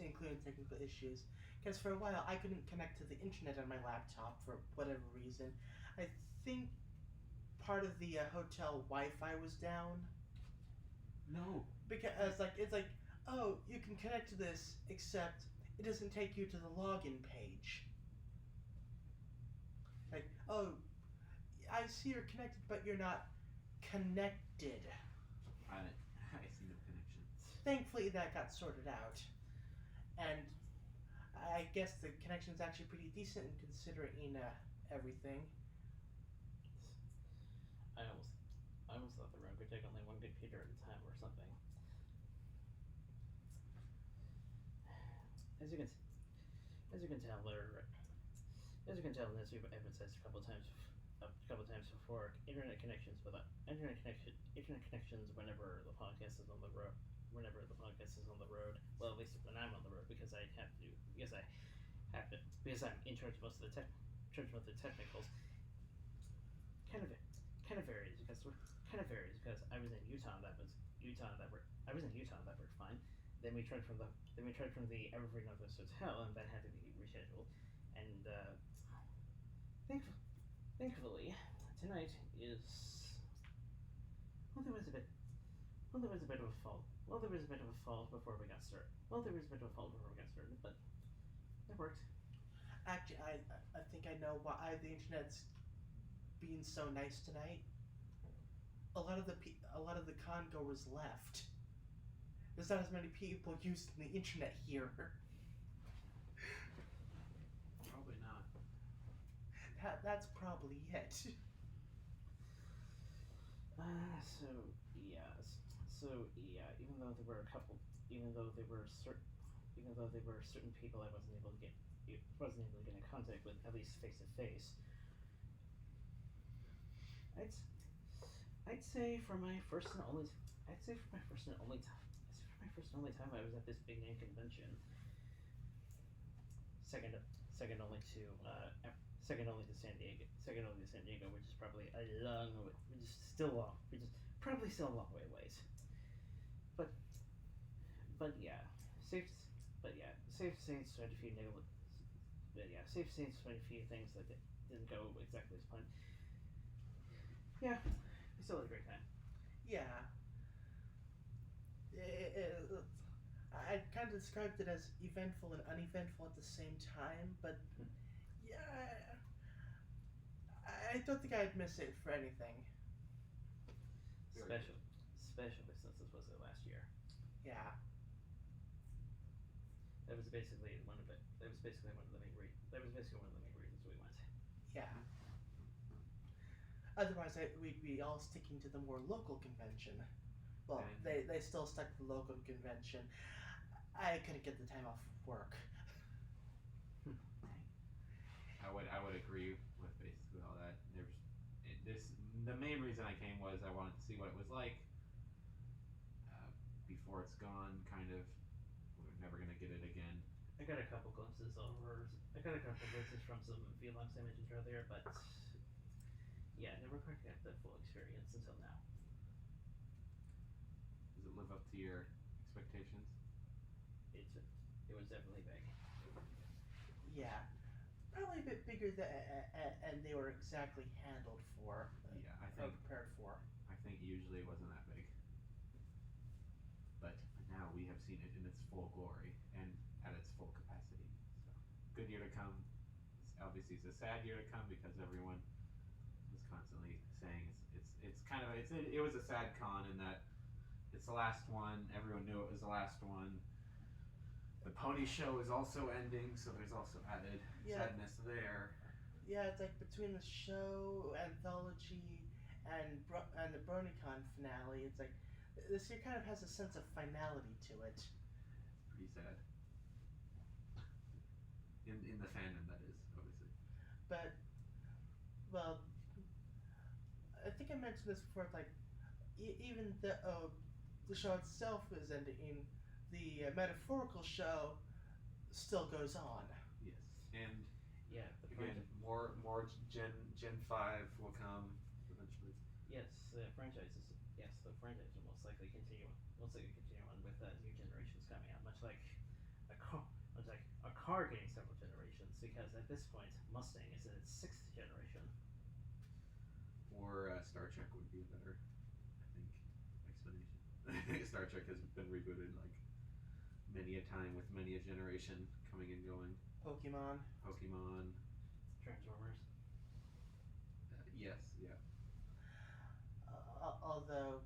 Including technical issues. Because for a while I couldn't connect to the internet on my laptop for whatever reason. I think part of the hotel Wi-Fi was down. No. Because it's like, oh, you can connect to this, except it doesn't take you to the login page. Like, oh, I see you're connected, but you're not connected. I see no connection. Thankfully, that got sorted out, and I guess the connection's actually pretty decent considering everything. I almost thought the room could take only one computer at a time or something. As you can tell, as we've emphasized a couple times before, internet connections whenever the podcast is on the road. Well, at least when I'm on the road, because I'm in charge of most of the technicals. Kind of varies because I was in Utah. That worked fine. Then we tried from the Evergreen Northwest Hotel, and that had to be rescheduled. And thankfully, tonight is there was a bit of a fault. There was a bit of a fault before we got started. But it worked. Actually, I think I know why the internet's being so nice tonight. A lot of the con goers left. There's not as many people using the internet here. Probably not. That's probably it. Even though there were certain people I wasn't able to get in contact with, at least face to face. I'd say for my first and only time I was at this big name convention. Second only to San Diego, which is probably probably still a long way away. Safe to say it's quite a few things that didn't go exactly as planned. Yeah, we still had a great time. Yeah. I kind of described it as eventful and uneventful at the same time, but yeah, I don't think I'd miss it for anything. Especially since this was the last year. Yeah. That was basically one of the main reasons we went. Yeah. Otherwise, we'd be all sticking to the more local convention. Well, they still stuck to the local convention. I couldn't get the time off work. I would agree with basically all that. The main reason I came was I wanted to see what it was like before it's gone. Kind of, we're never gonna get it again. I got a couple glimpses from some vlogs I mentioned earlier, but yeah, never quite got the full experience until now. Does it live up to your expectations? It was definitely big. Yeah, probably a bit bigger than and they were exactly handled for. Yeah, I Or think prepared for. usually it wasn't that big. But now we have seen it in its full glory and at its full capacity. So good year to come. Obviously it's a sad year to come because everyone was constantly saying it was a sad con in that it's the last one. Everyone knew it was the last one. The pony show is also ending, so there's also added sadness there. Yeah, it's like between the show, Anthology, and the BronyCon finale, it's like this year kind of has a sense of finality to it. It's pretty sad. In the fandom, that is, obviously. But, well, I think I mentioned this before, like, even the show itself is ending, the metaphorical show still goes on. Yes, and yeah, again, more Gen 5 will come eventually. Yes, the franchise will most likely continue on with new generations coming out, much like a car getting several generations, because at this point Mustang is in its 6th generation. Or Star Trek would be a better, I think, explanation. Star Trek has been rebooted like many a time with many a generation coming and going. Pokemon. Transformers. Yes, yeah. Although,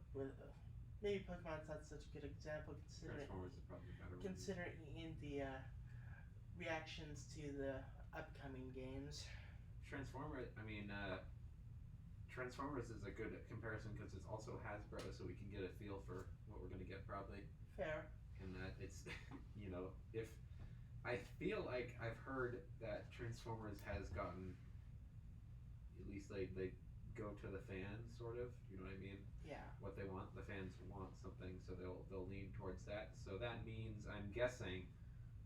maybe Pokemon's not such a good example considering Transformers is probably better. Considering in the reactions to the upcoming games. Transformers is a good comparison because it's also Hasbro, so we can get a feel for what we're going to get probably. Fair. And that it's, if I feel like I've heard that Transformers has gotten, at least they go to the fans, sort of. You know what I mean? Yeah. What they want, the fans want something, so they'll lean towards that. So that means I'm guessing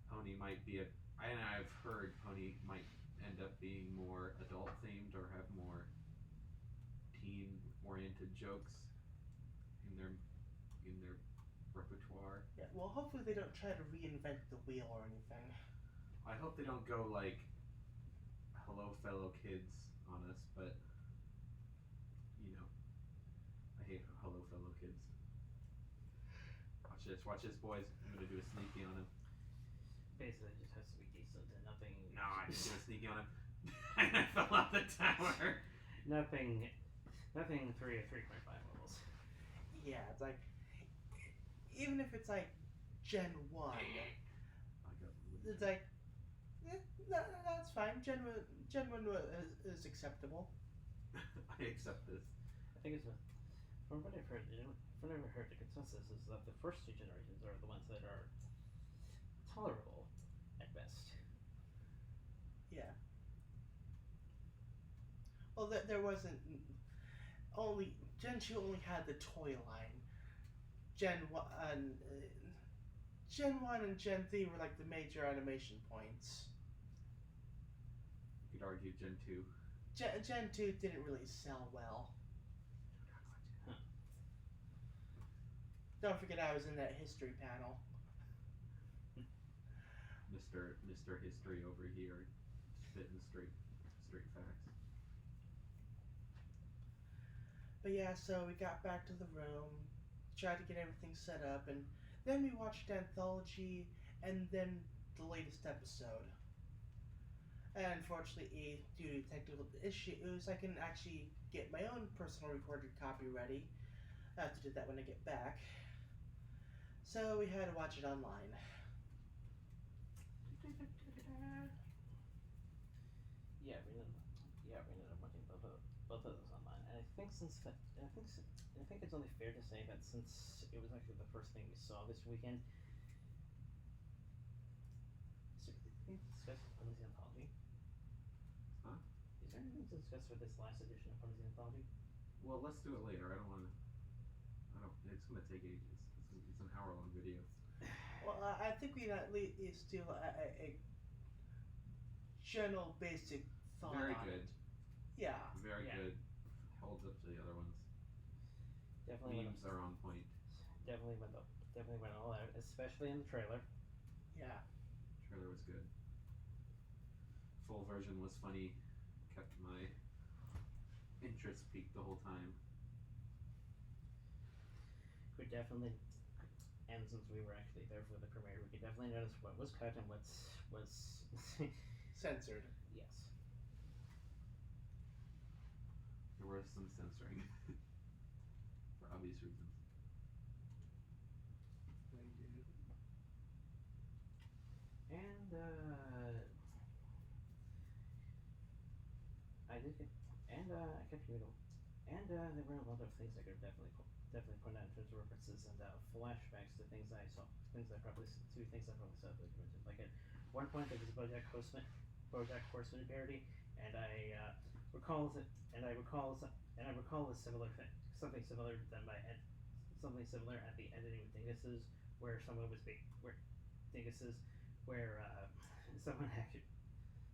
Pony might be I've heard Pony might end up being more adult themed or have more teen oriented jokes in their repertoire. Yeah. Well, hopefully they don't try to reinvent the wheel or anything. I hope they don't go like Hello Fellow Kids on us, but I hate Hello Fellow Kids. Watch this, boys. I'm gonna do a sneaky on him. Basically, it just has to be decent and nothing. No, I didn't do a sneaky on him. I fell off the tower. Nothing 3 or 3.5 levels. Yeah, it's like, even if it's like Gen 1, it's like, that's fine. Gen 1 is acceptable. I accept this. I think from what I've heard, the consensus is that the first 2 generations are the ones that are tolerable at best. Yeah. Well, there wasn't only Gen 2 only had the toy line. Gen 1 and Gen 3 were like the major animation points. You could argue Gen 2. Gen 2 didn't really sell well. Huh. Don't forget I was in that history panel. Mr. History over here, spitting straight facts. But yeah, so we got back to the room, tried to get everything set up, and then we watched Anthology, and then the latest episode. And unfortunately, due to technical issues, I can actually get my own personal recorded copy ready. I have to do that when I get back. So we had to watch it online. Yeah, we ended up watching both of those online, and I think it's only fair to say that since it was actually the first thing we saw this weekend. Is there anything to discuss with Ponies Anthology? Huh? Is there anything to discuss for this last edition of Ponies Anthology? Well, let's do it later. It's gonna take ages. It's an hour-long video. Well, I think we at least do a general basic thought Very on good. it. Yeah. Very good. Holds up to the other ones. Definitely. Memes are on point. Definitely went all out, especially in the trailer. Yeah. trailer was good. Full version was funny, kept my interest peaked the whole time. We definitely, and since we were actually there for the premiere, we could definitely notice what was cut and what was Censored. Yes. There was some censoring for obvious reasons. And I did get, and I kept reading, and there were a lot of things I could definitely point out in terms of references and flashbacks to things I saw, things I probably saw. Like at one point there was a BoJack Horseman parody, and I recall a similar thing, something similar at the editing with Dingus's, where someone was where Dingus's, where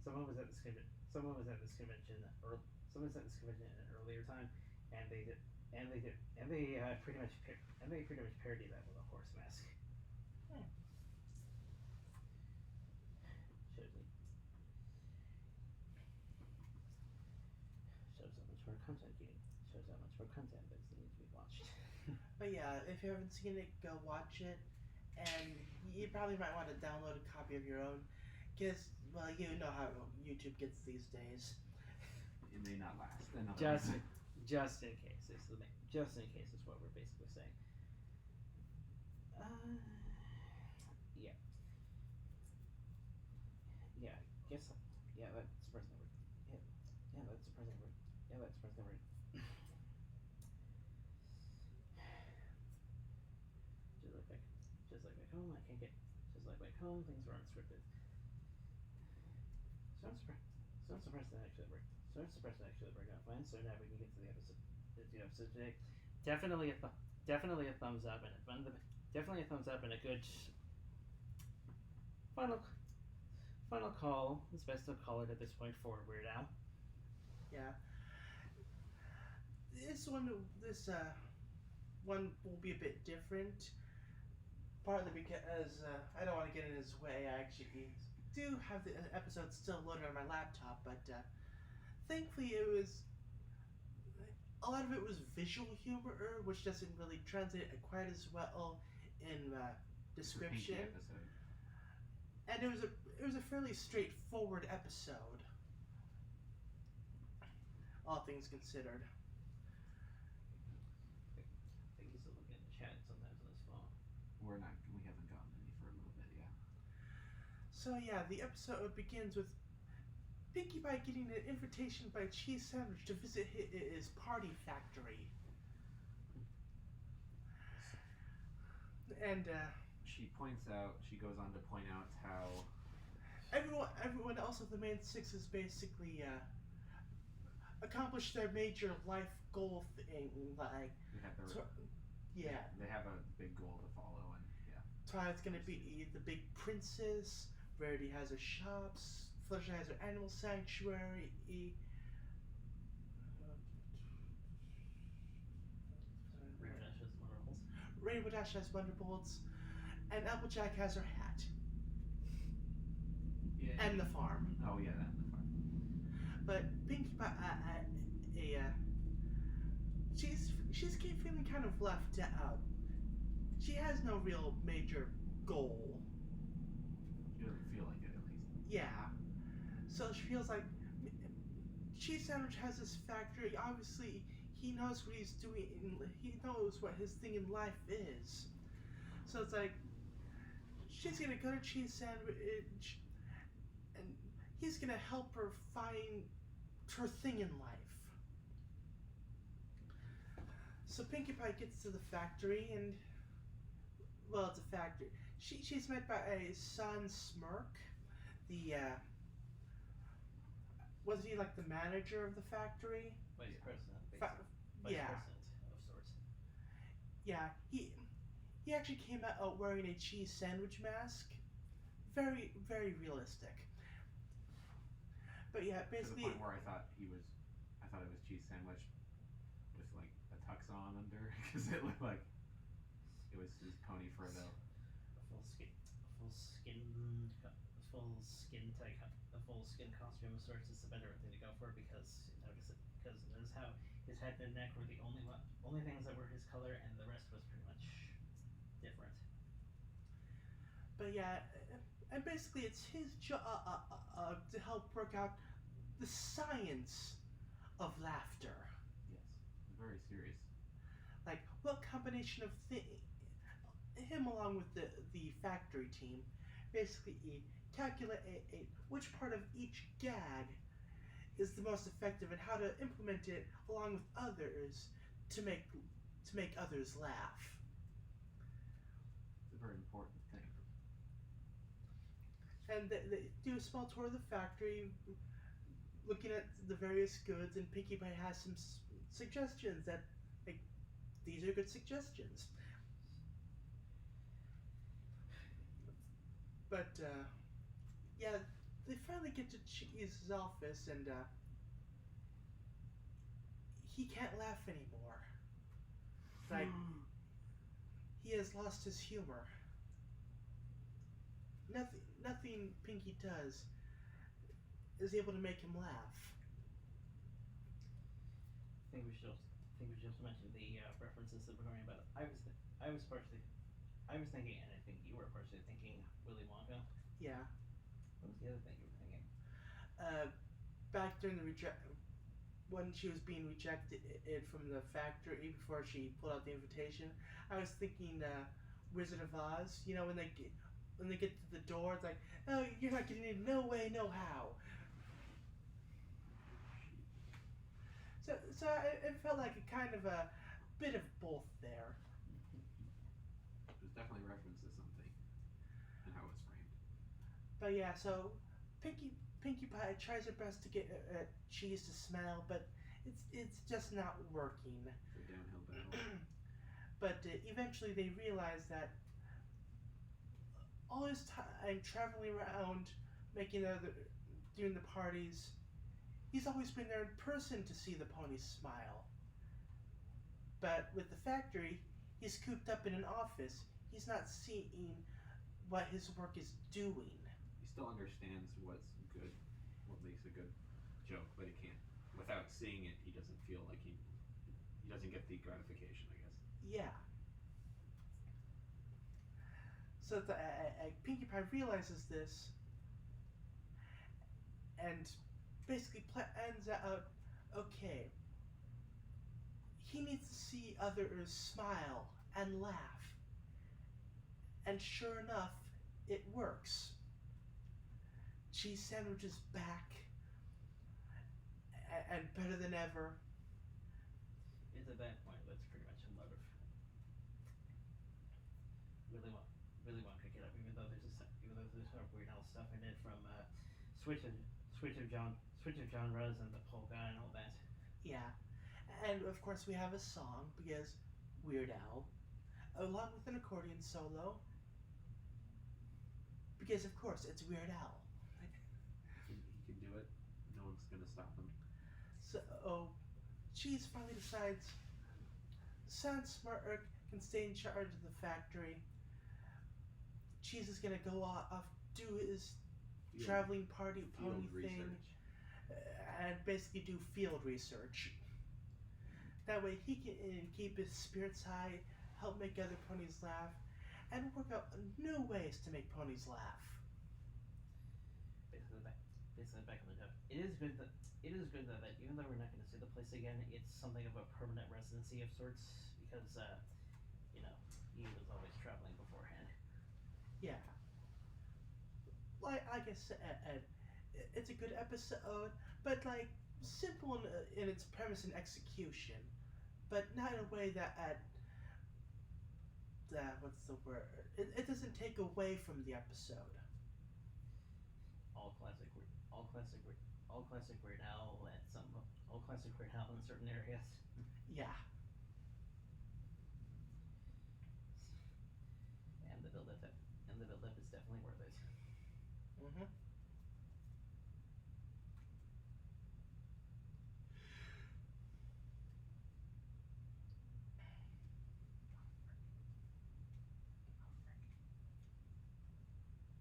someone was at this convention at an earlier time, and they pretty much parodied that with a horse mask. Shows how much more content that's needing to be watched. But yeah, if you haven't seen it, go watch it, and you probably might want to download a copy of your own, because, well, you know how YouTube gets these days. It may not last. Just in case is what we're basically saying. Yeah. Yeah, guess. Yeah, that's surprising word. Yeah, that's surprising word. Just like back home, I can't get. Just like back home, things were unscripted. So I'm surprised that actually worked. Out fine. So now we can get to the episode. Today. Definitely a thumbs up and a good final call. It's best to call it at this point for Weird Al. Yeah. This one will be a bit different. Partly because I don't want to get in his way. I actually do have the episode still loaded on my laptop, but thankfully a lot of it was visual humor, which doesn't really translate quite as well in description. And it was a fairly straightforward episode, all things considered. I think he's still looking at the chat sometimes on his phone. We haven't gotten any for a little bit, yeah. So yeah, the episode begins with Pinkie Pie getting an invitation by Cheese Sandwich to visit his party factory. And she goes on to point out how everyone else of the main six has basically accomplished their major life goal thing, like they have a big goal to follow, and yeah. Twilight's gonna be the big princess. Rarity has her shops. Fluttershy has her animal sanctuary. Rainbow Dash has Wonderbolts, and Applejack has her hat. Yeah. And the farm. Oh yeah, and the farm. But Pinkie Pie, she's feeling kind of left out. She has no real major goal. She doesn't feel like it, at least. Yeah. So she feels like Cheese Sandwich has this factory. Obviously, he knows what he's doing. He knows what his thing in life is. So it's like she's gonna go to Cheese Sandwich, and he's gonna help her find her thing in life. So Pinkie Pie gets to the factory, and well, it's a factory. She's met by a son Smirk, wasn't he like the manager of the factory? Vice president. Vice president of sorts. Yeah, he actually came out wearing a cheese sandwich mask. Very, very realistic. But yeah, basically. To the point where I thought it was cheese sandwich with like a tux on under, because it looked like it was his pony Frodo. A full a full skin costume of sorts is the better thing to go for because notice how his head and neck were the only things that were his color and the rest was pretty much different. But yeah, and basically it's his job to help work out the science of laughter. Yes, very serious. Like what combination of him along with the factory team basically calculate which part of each gag is the most effective and how to implement it along with others to make others laugh. It's a very important thing. And they do a small tour of the factory, looking at the various goods, and Pinkie Pie has some suggestions that, like, these are good suggestions. But, yeah, they finally get to Cheese's office, and, he can't laugh anymore. Like, he has lost his humor. Nothing Pinkie does is able to make him laugh. I think we should also mention the references that we're going about. I was thinking, and I think you were partially thinking Willy Wonka. Yeah. What was the other thing you were thinking? Back during when she was being rejected from the factory before she pulled out the invitation, I was thinking Wizard of Oz. You know, when they get to the door, it's like, oh, you're not getting in, no way, no how. So it felt like a kind of a bit of both there. It definitely references something and how it's framed. But yeah, so Pinkie Pie tries her best to get Cheese to smile, but it's just not working. It's a downhill battle. But eventually they realize that all his time traveling around, doing the parties, he's always been there in person to see the ponies smile. But with the factory, he's cooped up in an office. He's not seeing what his work is doing. He still understands what's good, what makes a good joke, but he can't. Without seeing it, he doesn't feel like he doesn't get the gratification, I guess. Yeah. So Pinkie Pie realizes this and basically ends out, okay, he needs to see others smile and laugh. And sure enough, it works. Cheese Sandwich is back and better than ever. It's at that point that's pretty much a lot of Willy Wonka get up, even though there's sort of Weird Al stuff in it from Switch of Genres and the polka and all that. Yeah, and of course we have a song because Weird Al, along with an accordion solo, because of course it's Weird Al. He can do it. No one's gonna stop him. So Cheese finally decides Sans Smartwork can stay in charge of the factory. Cheese is gonna go off, do his traveling party pony thing, and basically do field research. That way he can keep his spirits high, help make other ponies laugh, and work out new ways to make ponies laugh. Basically back on the job. It is good that even though we're not going to see the place again, it's something of a permanent residency of sorts because he was always traveling beforehand. Yeah. Like I said, it's a good episode, but like simple in its premise and execution, but not in a way that what's the word? It doesn't take away from the episode. All classic Weird Al in certain areas. Yeah. And the build up is definitely worth it. Mhm.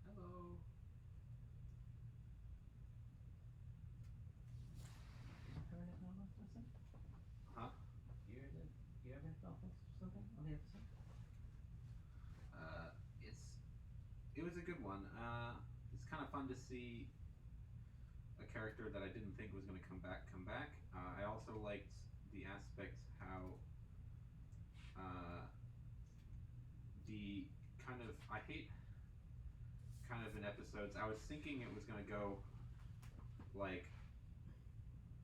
Hello. to see a character that I didn't think was going to come back. I also liked the aspect how the kind of I hate kind of in episodes. I was thinking it was going to go like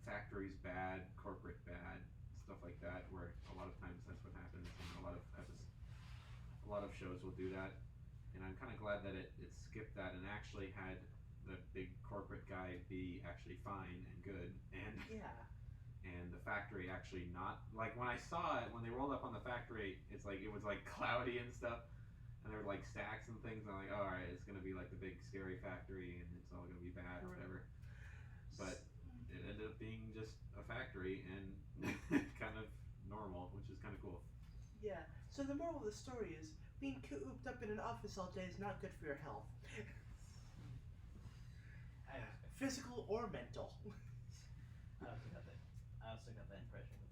factories bad, corporate bad, stuff like that. Where a lot of times that's what happens, and a lot of shows will do that. And I'm kind of glad that it skipped that and actually had the big corporate guy be actually fine and good, and Yeah. and the factory actually not like when I saw it when they rolled up on the factory, it's like it was like cloudy and stuff, and there were like stacks and things. And I'm like, oh, all right, it's gonna be like the big scary factory, and it's all gonna be bad or whatever. But it ended up being just a factory and kind of normal, which is kind of cool. Yeah. So the moral of the story is being cooped up in an office all day is not good for your health. Physical or mental. I also got that. I also got that impression with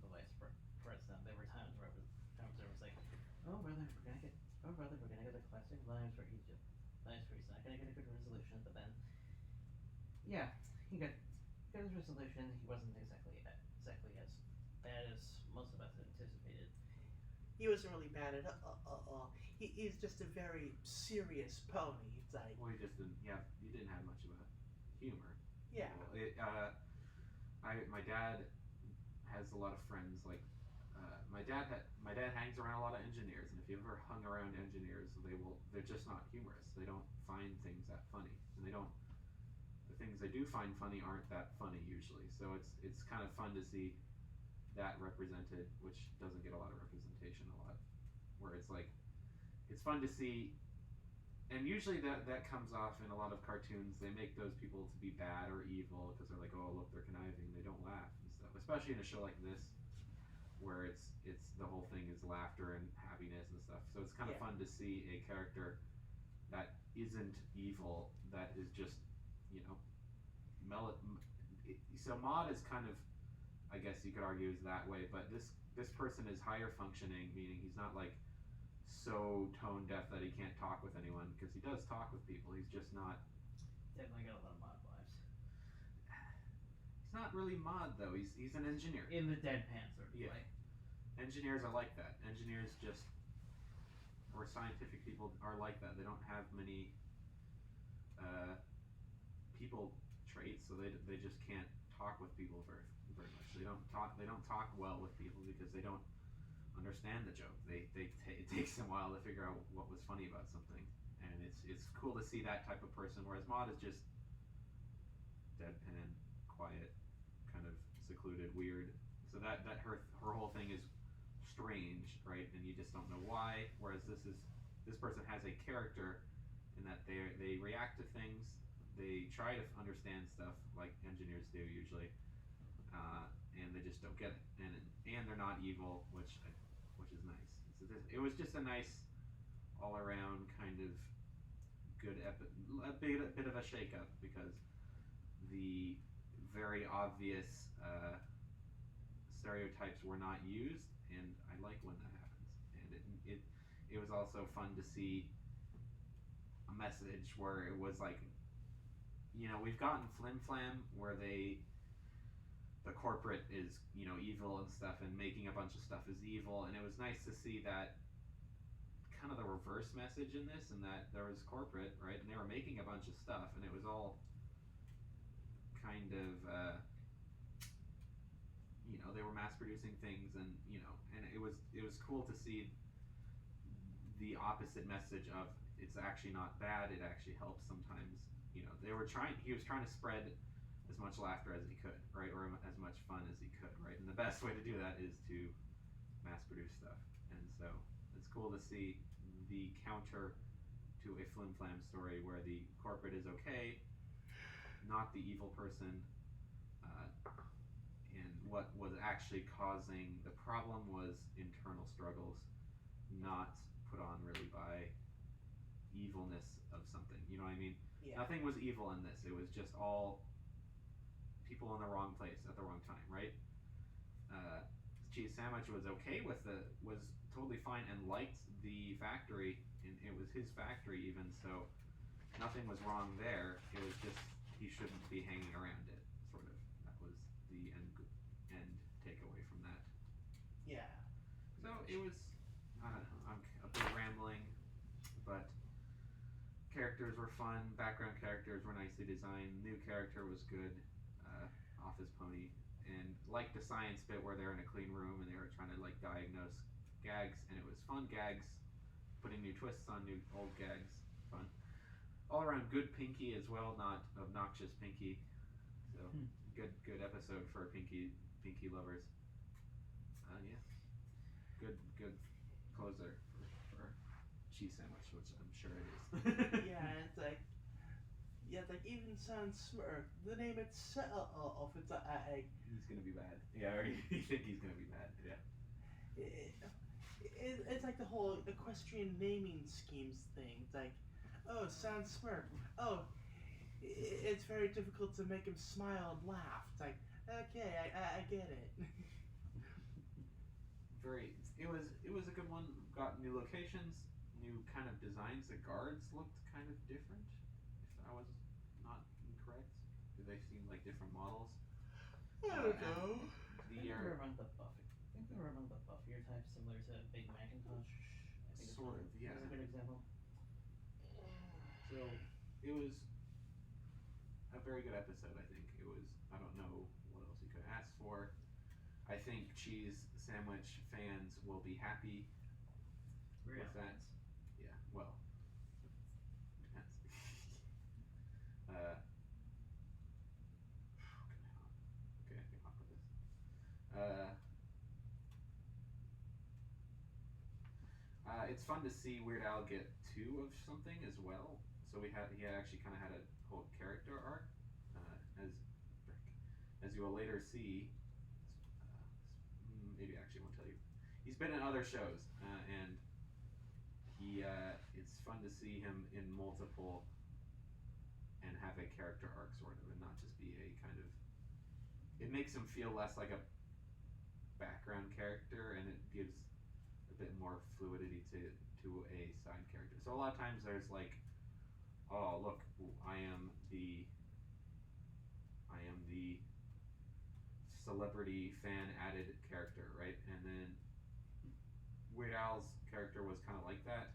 the vice president. There were times where it was like, oh brother, we're gonna get a classic lives for Egypt. Lives where he's not gonna get a good resolution, but then, yeah, he got his resolution. He wasn't exactly as bad as most of us anticipated. He wasn't really bad at all. He's just a very serious pony. It's like, Well, he just didn't. Yeah, he didn't have much of a humor. yeah. Well, my dad has a lot of friends. Like, my dad hangs around a lot of engineers, and if you've ever hung around engineers, they're just not humorous. They don't find things that funny, and the things they do find funny aren't that funny usually. So it's kind of fun to see that represented, which doesn't get a lot of representation a lot. Where it's like, it's fun to see. And usually that comes off in a lot of cartoons. They make those people to be bad or evil because they're like, oh look, they're conniving. They don't laugh and stuff. Especially in a show like this, where it's the whole thing is laughter and happiness and stuff. So it's kind of Yeah. fun to see a character that isn't evil, that is just, you know, so Maud is kind of, I guess you could argue, is that way. But this person is higher functioning, meaning he's not like so tone deaf that he can't talk with anyone, because he does talk with people. He's just not. Definitely got a lot of mod vibes. He's not really mod though. He's an engineer. In the deadpan sort of Yeah. way. Engineers are like that. Engineers just, or scientific people are like that. They don't have many people traits, so they just can't talk with people very much. They don't talk well with people because they don't understand the joke. It takes them a while to figure out what was funny about something, and it's cool to see that type of person. Whereas Maud is just deadpan, quiet, kind of secluded, weird. So that her whole thing is strange, right? And you just don't know why. Whereas this person has a character in that they react to things. They try to understand stuff like engineers do usually, and they just don't get it. And they're not evil, which is nice. So it was just a nice, all around kind of good a bit of a shake up, because the very obvious stereotypes were not used, and I like when that happens. And it was also fun to see a message where it was like, you know, we've gotten Flim Flam where the corporate is, you know, evil and stuff, and making a bunch of stuff is evil, and it was nice to see that kind of the reverse message in this, and that there was corporate, right, and they were making a bunch of stuff, and it was all kind of you know, they were mass producing things, and you know, and it was cool to see the opposite message of, it's actually not bad, it actually helps sometimes. You know, he was trying to spread as much laughter as he could, right, or as much fun as he could, right, and the best way to do that is to mass produce stuff. And so it's cool to see the counter to a Flim Flam story where the corporate is okay, not the evil person, and what was actually causing the problem was internal struggles, not put on really by evilness of something. You know what I mean? Yeah. Nothing was evil in this. It was just all people in the wrong place at the wrong time, right? Cheese Sandwich was okay with was totally fine and liked the factory, and it was his factory even, so nothing was wrong there. It was just he shouldn't be hanging around it. Sort of. That was the end takeaway from that. Yeah. So it was. I don't know. I'm a bit rambling, but characters were fun. Background characters were nicely designed. New character was good. Office Pony, and like the science bit where they're in a clean room and they were trying to like diagnose gags, and it was fun gags, putting new twists on new old gags. Fun. All around good Pinky as well, not obnoxious Pinky. So good episode for Pinky lovers. Yeah. Good closer for cheese sandwich, which I'm sure it is. Yeah, it's like even sounds smart. The name itself, it's he's gonna be bad. Yeah, or you think he's gonna be bad. Yeah. It's like the whole equestrian naming schemes thing. It's like, oh, sounds smart. Oh, it's very difficult to make him smile and laugh. It's like, okay, I get it. It was a good one. Got new locations, new kind of designs. The guards looked kind of different, if I was not incorrect. They seemed like different models. I don't know. I think they were among the buffier type, similar to Big Macintosh. I think Sort of, yeah. That's a good example. So it was a very good episode. I think it was. I don't know what else you could ask for. I think cheese sandwich fans will be happy with that. Yeah, well, depends. Okay, I can offer this. It's fun to see Weird Al get 2 of something as well. So he actually kind of had a whole character arc, as you will later see. Maybe I actually won't tell you. He's been in other shows, and it's fun to see him in multiple and have a character arc sort of, and not just be a kind of. It makes him feel less like a background character, and it gives a bit more fluidity to a side character. So a lot of times there's like, oh look, I am the celebrity fan added character, right? And then Weird Al's character was kind of like that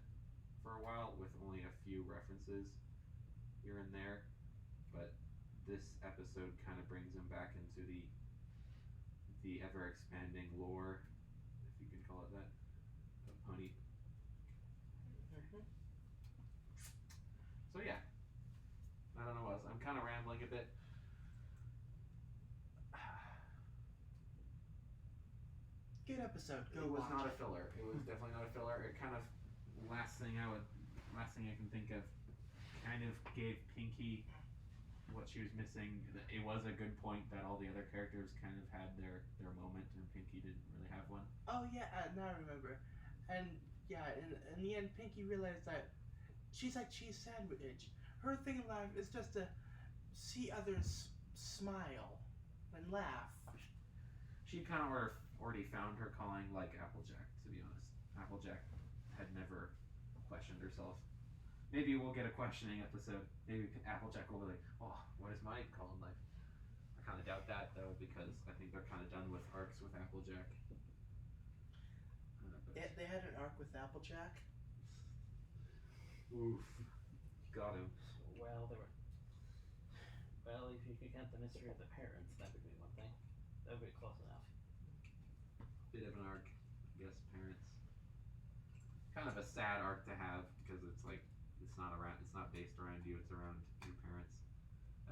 for a while, with only a few references here and there. But this episode kind of brings him back into the ever expanding lore, if you can call it that, of Pony. So yeah, I don't know what else. I'm kind of rambling a bit. Good episode. It was not a filler. It was definitely not a filler. It kind of last thing I can think of, kind of gave Pinky what she was missing. It was a good point that all the other characters kind of had their moment, and Pinky didn't really have one. Oh yeah, now I remember. And yeah, in the end, Pinky realized that she's like cheese sandwich. Her thing in life is just to see others smile and laugh. She kind of already found her calling, like Applejack, to be honest. Applejack had never questioned herself. Maybe we'll get a questioning episode. Maybe Applejack will be like, oh, what is my call in life? I kind of doubt that, though, because I think they're kind of done with arcs with Applejack. They had an arc with Applejack? Oof. Got him. Well, if you could count the mystery of the parents, that would be one thing. That would be close enough. Bit of an arc, I guess, parents. Kind of a sad arc to have, because it's like, it's not based around you, it's around your parents.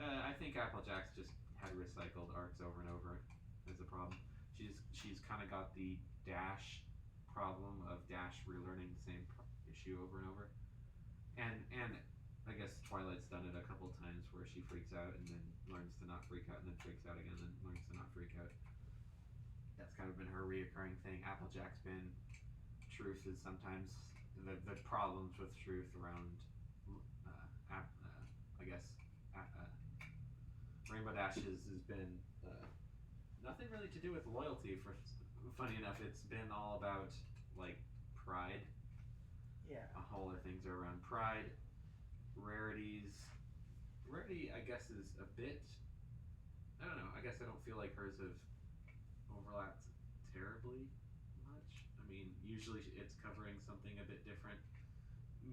I think Applejack's just had recycled arcs over and over as a problem. She's kind of got the Dash problem of Dash relearning the same issue over and over. And I guess Twilight's done it a couple times where she freaks out and then learns to not freak out, and then freaks out again and then learns to not freak out. That's kind of been her reoccurring thing. Applejack's been. Truth is sometimes the problems with Truth around, I guess, Rainbow Dash has been nothing really to do with loyalty. Funny enough, it's been all about like pride. Yeah. All their things are around pride, Rarity, I guess, is a bit. I don't know. I guess I don't feel like hers have overlapped terribly much. I mean, usually it's covering something a bit different.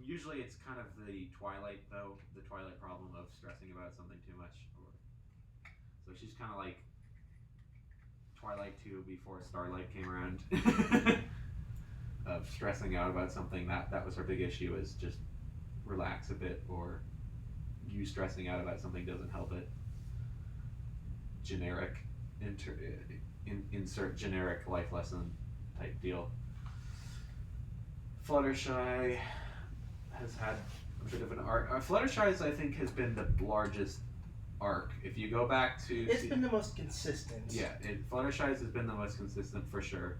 Usually it's kind of the Twilight, though, the Twilight problem of stressing about something too much. So she's kind of like Twilight 2 before Starlight came around. Of stressing out about something, that was her big issue, is just relax a bit, or you stressing out about something doesn't help it. Generic, insert generic life lesson type deal. Fluttershy has had a bit of an arc. Fluttershy's, I think, has been the largest arc. If you go back to... It's been the most consistent. Yeah, Fluttershy's has been the most consistent for sure.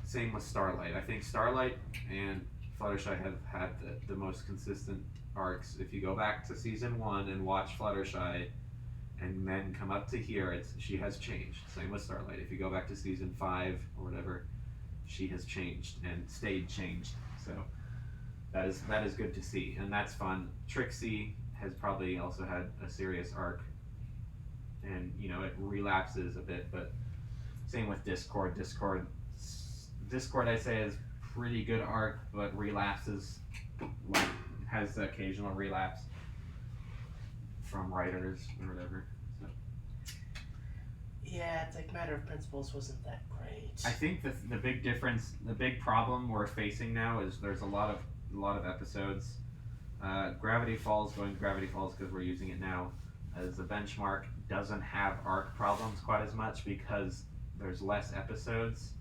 Same with Starlight. I think Starlight and Fluttershy have had the most consistent arcs. If you go back to season 1 and watch Fluttershy, and then come up to here, she has changed. Same with Starlight. If you go back to season 5 or whatever, she has changed and stayed changed. So that is good to see, and that's fun. Trixie has probably also had a serious arc, and it relapses a bit, but same with Discord. Discord, I say, is pretty good arc, but relapses, has the occasional relapse from writers or whatever. So. Yeah, it's like Matter of Principles wasn't that great. I think the big difference, the big problem we're facing now is there's a lot of episodes. Gravity Falls, going to Gravity Falls because we're using it now as a benchmark, doesn't have arc problems quite as much because there's less episodes.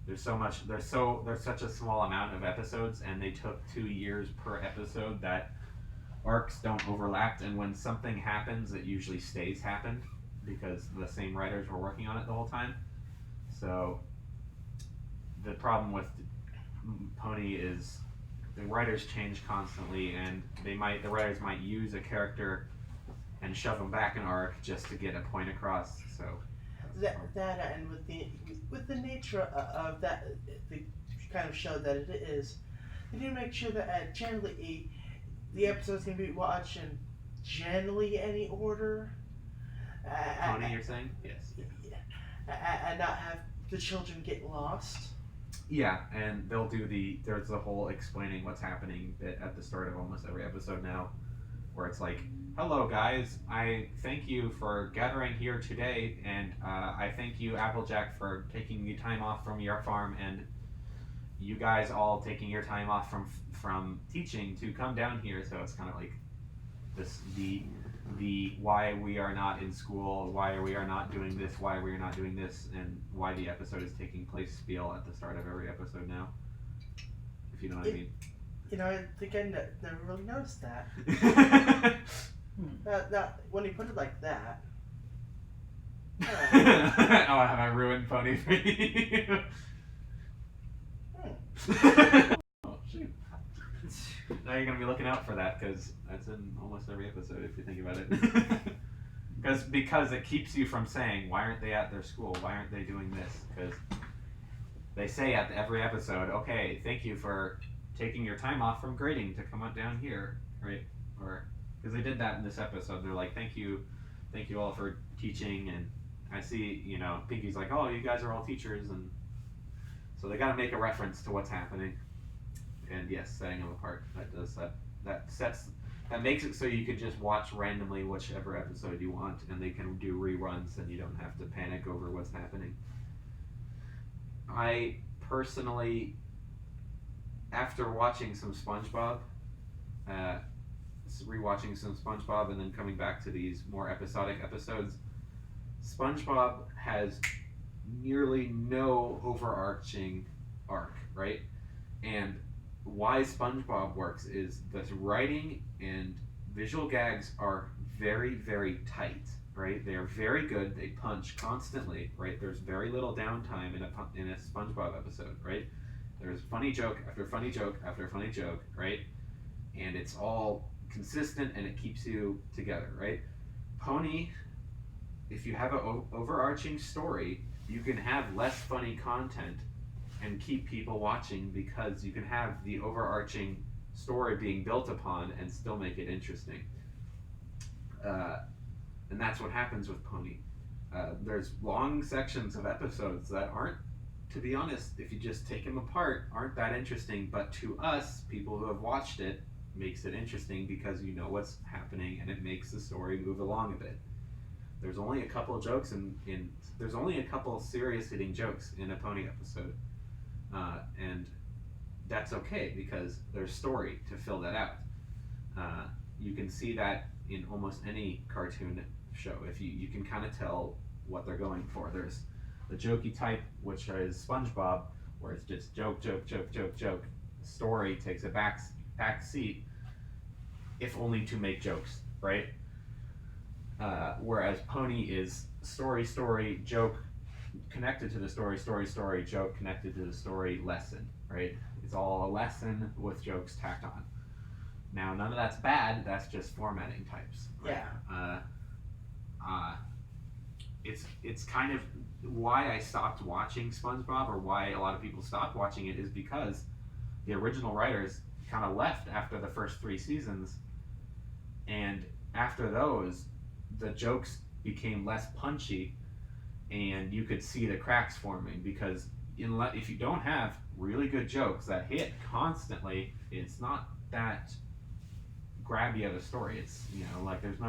There's such a small amount of episodes, and they took 2 years per episode that arcs don't overlap, and when something happens, it usually stays happened because the same writers were working on it the whole time. So the problem with Pony is the writers change constantly, and the writers might use a character and shove them back an arc just to get a point across. So that and with the nature of that, the kind of show that it is, they need to make sure that generally the episodes can be watched in generally any order. Pony, you're saying? Yes. And not have the children get lost. Yeah, and they'll do there's the whole explaining what's happening bit at the start of almost every episode now, where it's like, hello guys, I thank you for gathering here today, and I thank you, Applejack, for taking the time off from your farm, and you guys all taking your time off from teaching to come down here. So it's kind of like this, the why we are not in school, why we are not doing this, why we are not doing this, and why the episode is taking place spiel at the start of every episode now, if you know what I mean. I think I never really noticed that. That when you put it like that. Oh, have I ruined Pony for you? Oh, shoot. Now you're going to be looking out for that, because that's in almost every episode if you think about it. Because it keeps you from saying, why aren't they at their school? Why aren't they doing this? Because they say at every episode, okay, thank you for taking your time off from grading to come on down here, right? Or because they did that in this episode. They're like, thank you all for teaching, and I see, Pinky's like, oh, you guys are all teachers, and so they got to make a reference to what's happening. And yes, setting them apart. That makes it so you could just watch randomly whichever episode you want, and they can do reruns, and you don't have to panic over what's happening. I personally, after watching some SpongeBob, rewatching some SpongeBob and then coming back to these more episodic episodes, SpongeBob has nearly no overarching arc, right? And why SpongeBob works is that writing and visual gags are very, very tight, right? They are very good. They punch constantly, right? There's very little downtime in a SpongeBob episode, right? There's funny joke after funny joke after funny joke, right? And it's all consistent, and it keeps you together, right? Pony, if you have an overarching story, you can have less funny content and keep people watching because you can have the overarching story being built upon and still make it interesting. And that's what happens with Pony. There's long sections of episodes that aren't, to be honest, if you just take them apart, aren't that interesting. But to us, people who have watched it, makes it interesting because you know what's happening and it makes the story move along a bit. There's only a couple of jokes there's only a couple of serious hitting jokes in a Pony episode, and that's okay because there's story to fill that out. You can see that in almost any cartoon show. If you can kind of tell what they're going for. There's the jokey type, which is SpongeBob, where it's just joke, joke, joke, joke, joke. The story takes a back seat, if only to make jokes, right? Whereas Pony is story, story, joke, connected to the story, story, story, joke, connected to the story, lesson, right? It's all a lesson with jokes tacked on. Now, none of that's bad, that's just formatting types. Right? Yeah. It's kind of why I stopped watching SpongeBob, or why a lot of people stopped watching it, is because the original writers kind of left after the first 3 seasons, and after those, the jokes became less punchy, and you could see the cracks forming, because if you don't have really good jokes that hit constantly, it's not that grabby of a story. It's, you know, like there's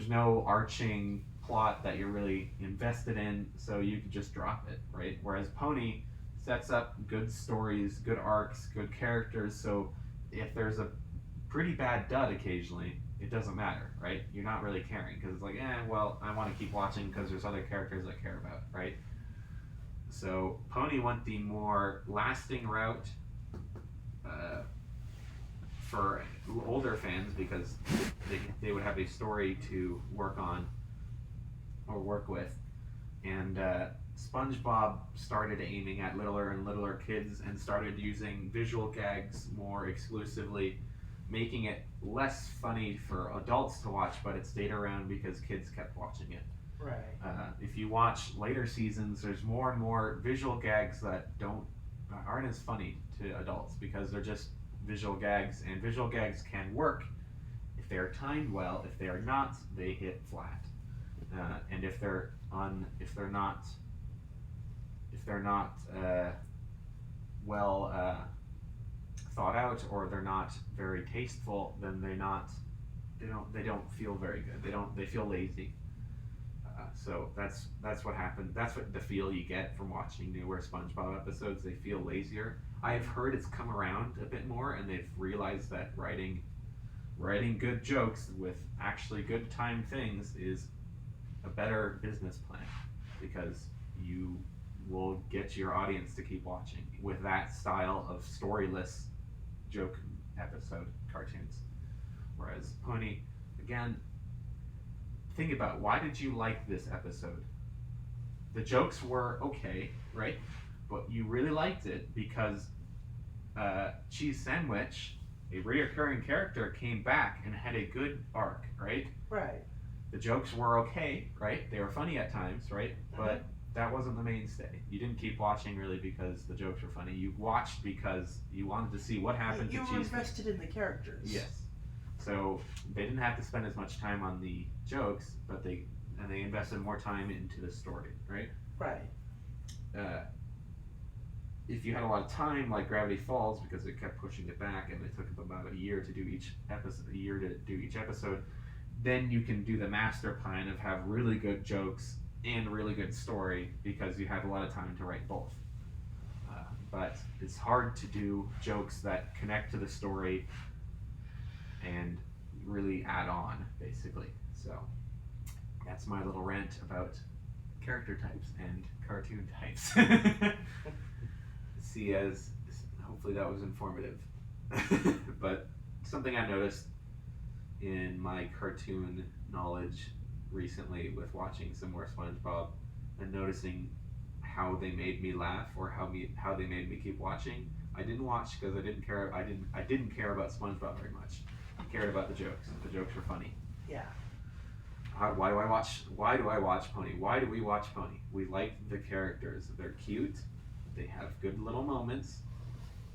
no arching plot that you're really invested in, so you could just drop it, right? Whereas Pony sets up good stories, good arcs, good characters, so if there's a pretty bad dud occasionally, it doesn't matter, right? You're not really caring, because it's like, well, I want to keep watching because there's other characters I care about, right? So Pony went the more lasting route for older fans, because they would have a story to work on or work with, and SpongeBob started aiming at littler and littler kids and started using visual gags more exclusively, making it less funny for adults to watch, but it stayed around because kids kept watching it. Right. If you watch later seasons, there's more and more visual gags that aren't as funny to adults, because they're just visual gags, and visual gags can work if they are timed well. If they are not, they hit flat. And if they're not well thought out, or they're not very tasteful, then they don't feel very good. They feel lazy. So that's what happened. That's what the feel you get from watching newer SpongeBob episodes. They feel lazier. I've heard it's come around a bit more, and they've realized that writing good jokes with actually good timed things is a better business plan, because you will get your audience to keep watching with that style of storyless joke episode cartoons. Whereas Pony, again, think about, why did you like this episode? The jokes were okay, right? But you really liked it because Cheese Sandwich, a reoccurring character, came back and had a good arc, right? Right. The jokes were okay, right? They were funny at times, right? But that wasn't the mainstay. You didn't keep watching really because the jokes were funny. You watched because you wanted to see what happened to Cheese. You were invested in the characters. Yes. So they didn't have to spend as much time on the jokes, but they invested more time into the story, right? Right. If you had a lot of time, like Gravity Falls, because it kept pushing it back, and it took about a year to do each episode, then you can do the master plan of have really good jokes and really good story, because you have a lot of time to write both. But it's hard to do jokes that connect to the story and really add on, basically. So that's my little rant about character types and cartoon types. See, as hopefully that was informative. But something I noticed in my cartoon knowledge recently, with watching some more SpongeBob and noticing how they made me laugh, or how they made me keep watching. I didn't watch because I didn't care about SpongeBob very much. I cared about the jokes. The jokes were funny. Yeah. Why do I watch Pony? Why do we watch Pony? We like the characters. They're cute. They have good little moments.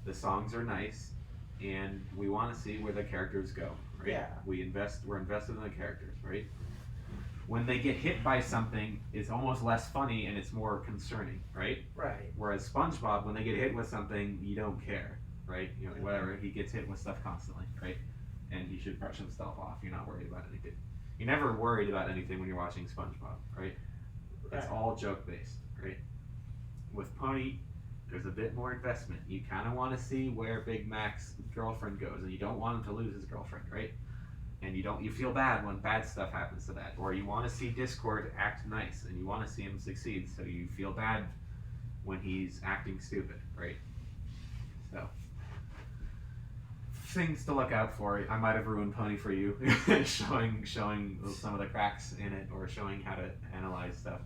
The songs are nice. and we want to see where the characters go, right? Yeah. We're invested in the characters, right? When they get hit by something, it's almost less funny and it's more concerning, right? Right. Whereas SpongeBob, when they get hit with something, you don't care, right? You know, whatever, he gets hit with stuff constantly, right? And he should brush himself off. You're not worried about anything. You're never worried about anything when you're watching SpongeBob, right? It's all joke based, right? With Pony, there's a bit more investment. You kind of want to see where Big Mac's girlfriend goes, and you don't want him to lose his girlfriend, right? And you feel bad when bad stuff happens to that, or you want to see Discord act nice, and you want to see him succeed, so you feel bad when he's acting stupid, right? So things to look out for. I might have ruined Pony for you, showing some of the cracks in it, or showing how to analyze stuff.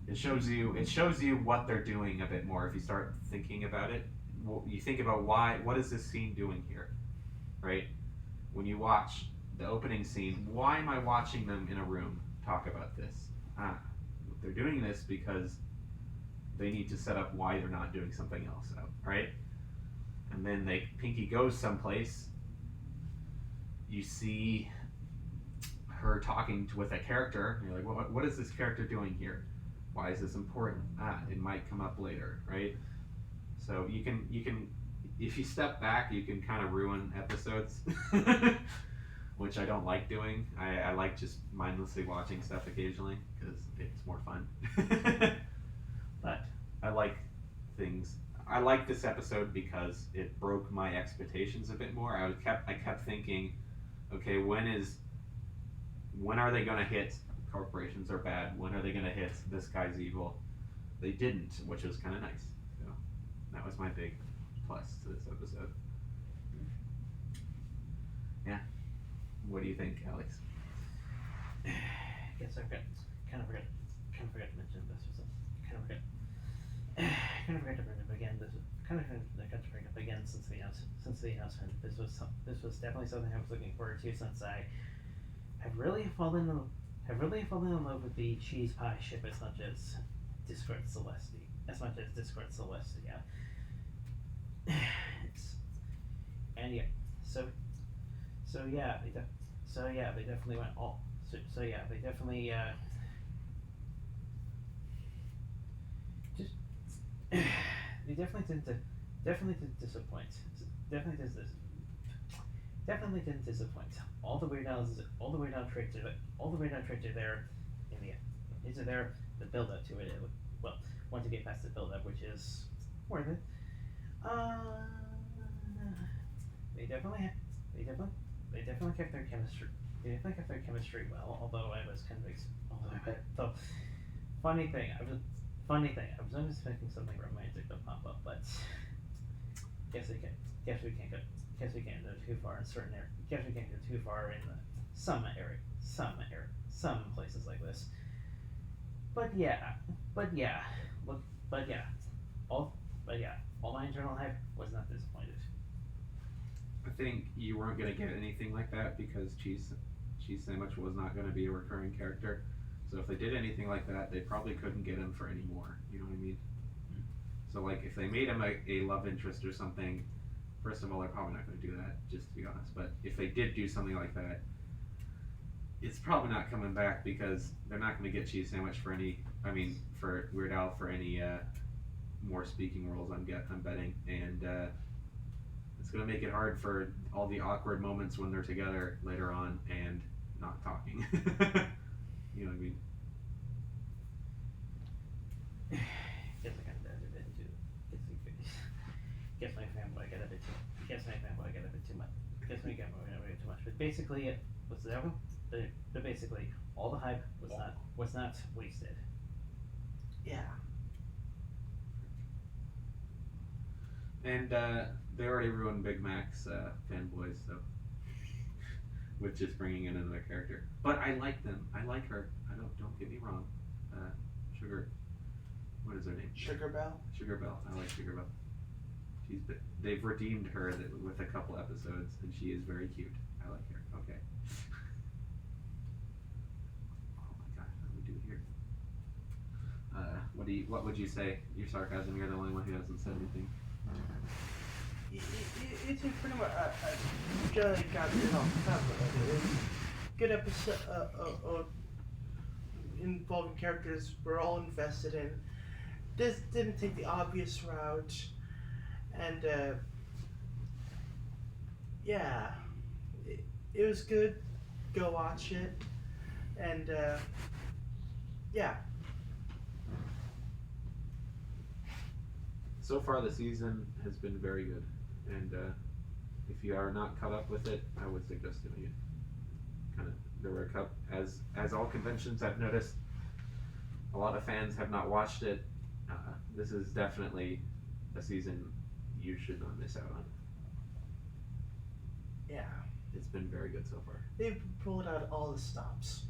It shows you what they're doing a bit more if you start thinking about it. You think about what is this scene doing here, right? When you watch the opening scene, why am I watching them in a room talk about this? They're doing this because they need to set up why they're not doing something else out, right? And then Pinky goes someplace. You see her talking with a character, and you're like, what is this character doing here? Why is this important? It might come up later, right? So you can, if you step back, you can kind of ruin episodes, which I don't like doing. I like just mindlessly watching stuff occasionally because it's more fun. But I like things. I like this episode because it broke my expectations a bit more. I kept thinking, okay, when are they gonna hit corporations are bad? When are they gonna hit this guy's evil? They didn't, which was kind of nice. So that was my big plus to this episode. Yeah. What do you think, Alex? Yes, I've got kind of forgot to mention this was kind of forgot to bring up again. This was kind of forgot to bring up again since the announcement. This was definitely something I was looking forward to since I have really fallen in love with the cheese pie ship as much as Discord Celestia. They definitely went all. They definitely just they definitely didn't disappoint. Definitely didn't disappoint. All the Weird Al tricks are there in the end. These are there. The build up to it. Well, once you get past the build up, which is worth it. They definitely kept their chemistry. They definitely kept their chemistry well. Although I was convinced. Funny thing. I was only expecting something romantic to pop up, but guess we can't go too far in certain areas. Guess we can't go too far in some places like this. But all my internal hype was not disappointed. I think you weren't going to get anything like that because Cheese Sandwich was not going to be a recurring character. So if they did anything like that, they probably couldn't get him for any more. You know what I mean? Mm-hmm. So like if they made him a love interest or something, first of all, they're probably not going to do that, just to be honest. But if they did do something like that, it's probably not coming back because they're not going to get Cheese Sandwich for Weird Al for any more speaking roles. I'm betting, and it's going to make it hard for all the awkward moments when they're together later on and not talking. You know what I mean? Guess I kind of dived a bit into. Guess my fanboy got a bit too much. Guess my fanboy got a bit too much. But basically, it was there. But basically, all the hype was not wasted. Yeah. And they already ruined Big Mac's fanboys, so with just bringing in another character. But I like them. I like her. Don't get me wrong. Sugar. What is her name? Sugar Belle. Sugar Belle. I like Sugar Belle. They've redeemed her with a couple episodes, and she is very cute. I like her. Okay. Oh my gosh, what do we do here? What would you say? Your sarcasm. You're the only one who hasn't said anything. It's pretty much generally got it all covered. It's good episode involving characters we're all invested in. This didn't take the obvious route, and yeah, it was good. Go watch it, and yeah. So far, the season has been very good, and if you are not caught up with it, I would suggest doing it. Kind of, there were a couple, as all conventions I've noticed, a lot of fans have not watched it. This is definitely a season you should not miss out on. Yeah. It's been very good so far. They've pulled out all the stops.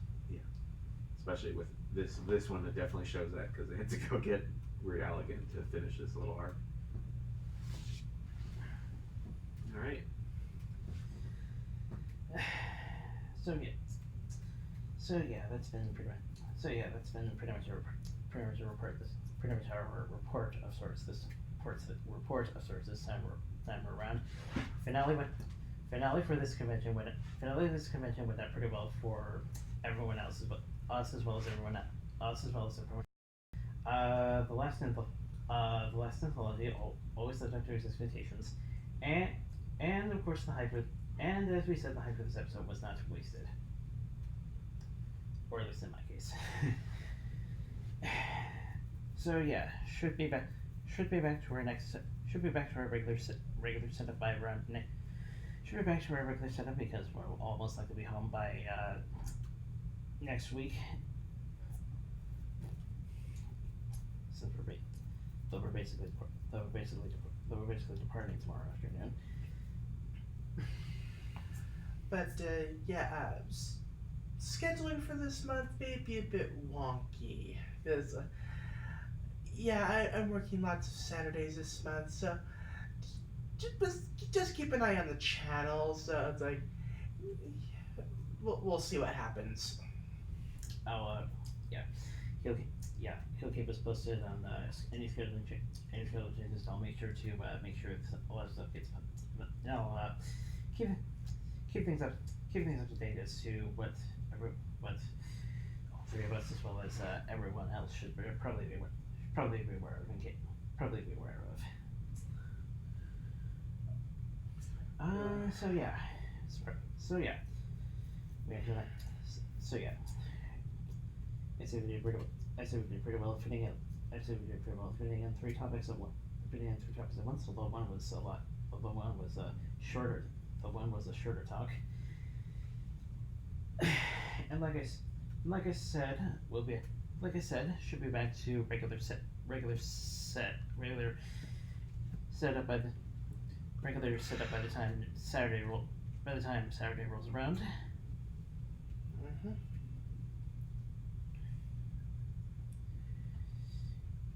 Especially with this one, it definitely shows that because they had to go get Weird Al again to finish this little arc. All right. So that's been pretty much our report. Pretty much our report of sorts. This time around. Finale for this convention went out pretty well for everyone else, but us as well as everyone. The last anthology always lived up to its expectations, and of course the hype as we said, the hype of this episode was not wasted, or at least in my case. So yeah, should be back to our regular setup by around. Should be back to our regular setup because we're almost likely to be home by next week. Since we're basically departing tomorrow afternoon. But scheduling for this month may be a bit wonky because I'm working lots of Saturdays this month, so just keep an eye on the channel. So it's like we'll see what happens. He'll keep us posted on any scheduling changes. I'll make sure a lot of stuff gets. Keep things up to date as to what all three of us as well as everyone else should probably be aware of. I say we did pretty well fitting in three topics at once. Although one was shorter. The one was a shorter talk. And like I said, should be back to regular setup by the time Saturday rolls around. Mm-hmm.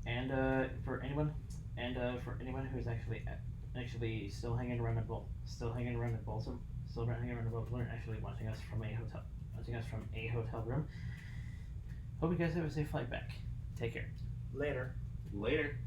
And for anyone who's actually still hanging around at Baltimore, actually watching us from a hotel room. Hope you guys have a safe flight back. Take care. Later. Later.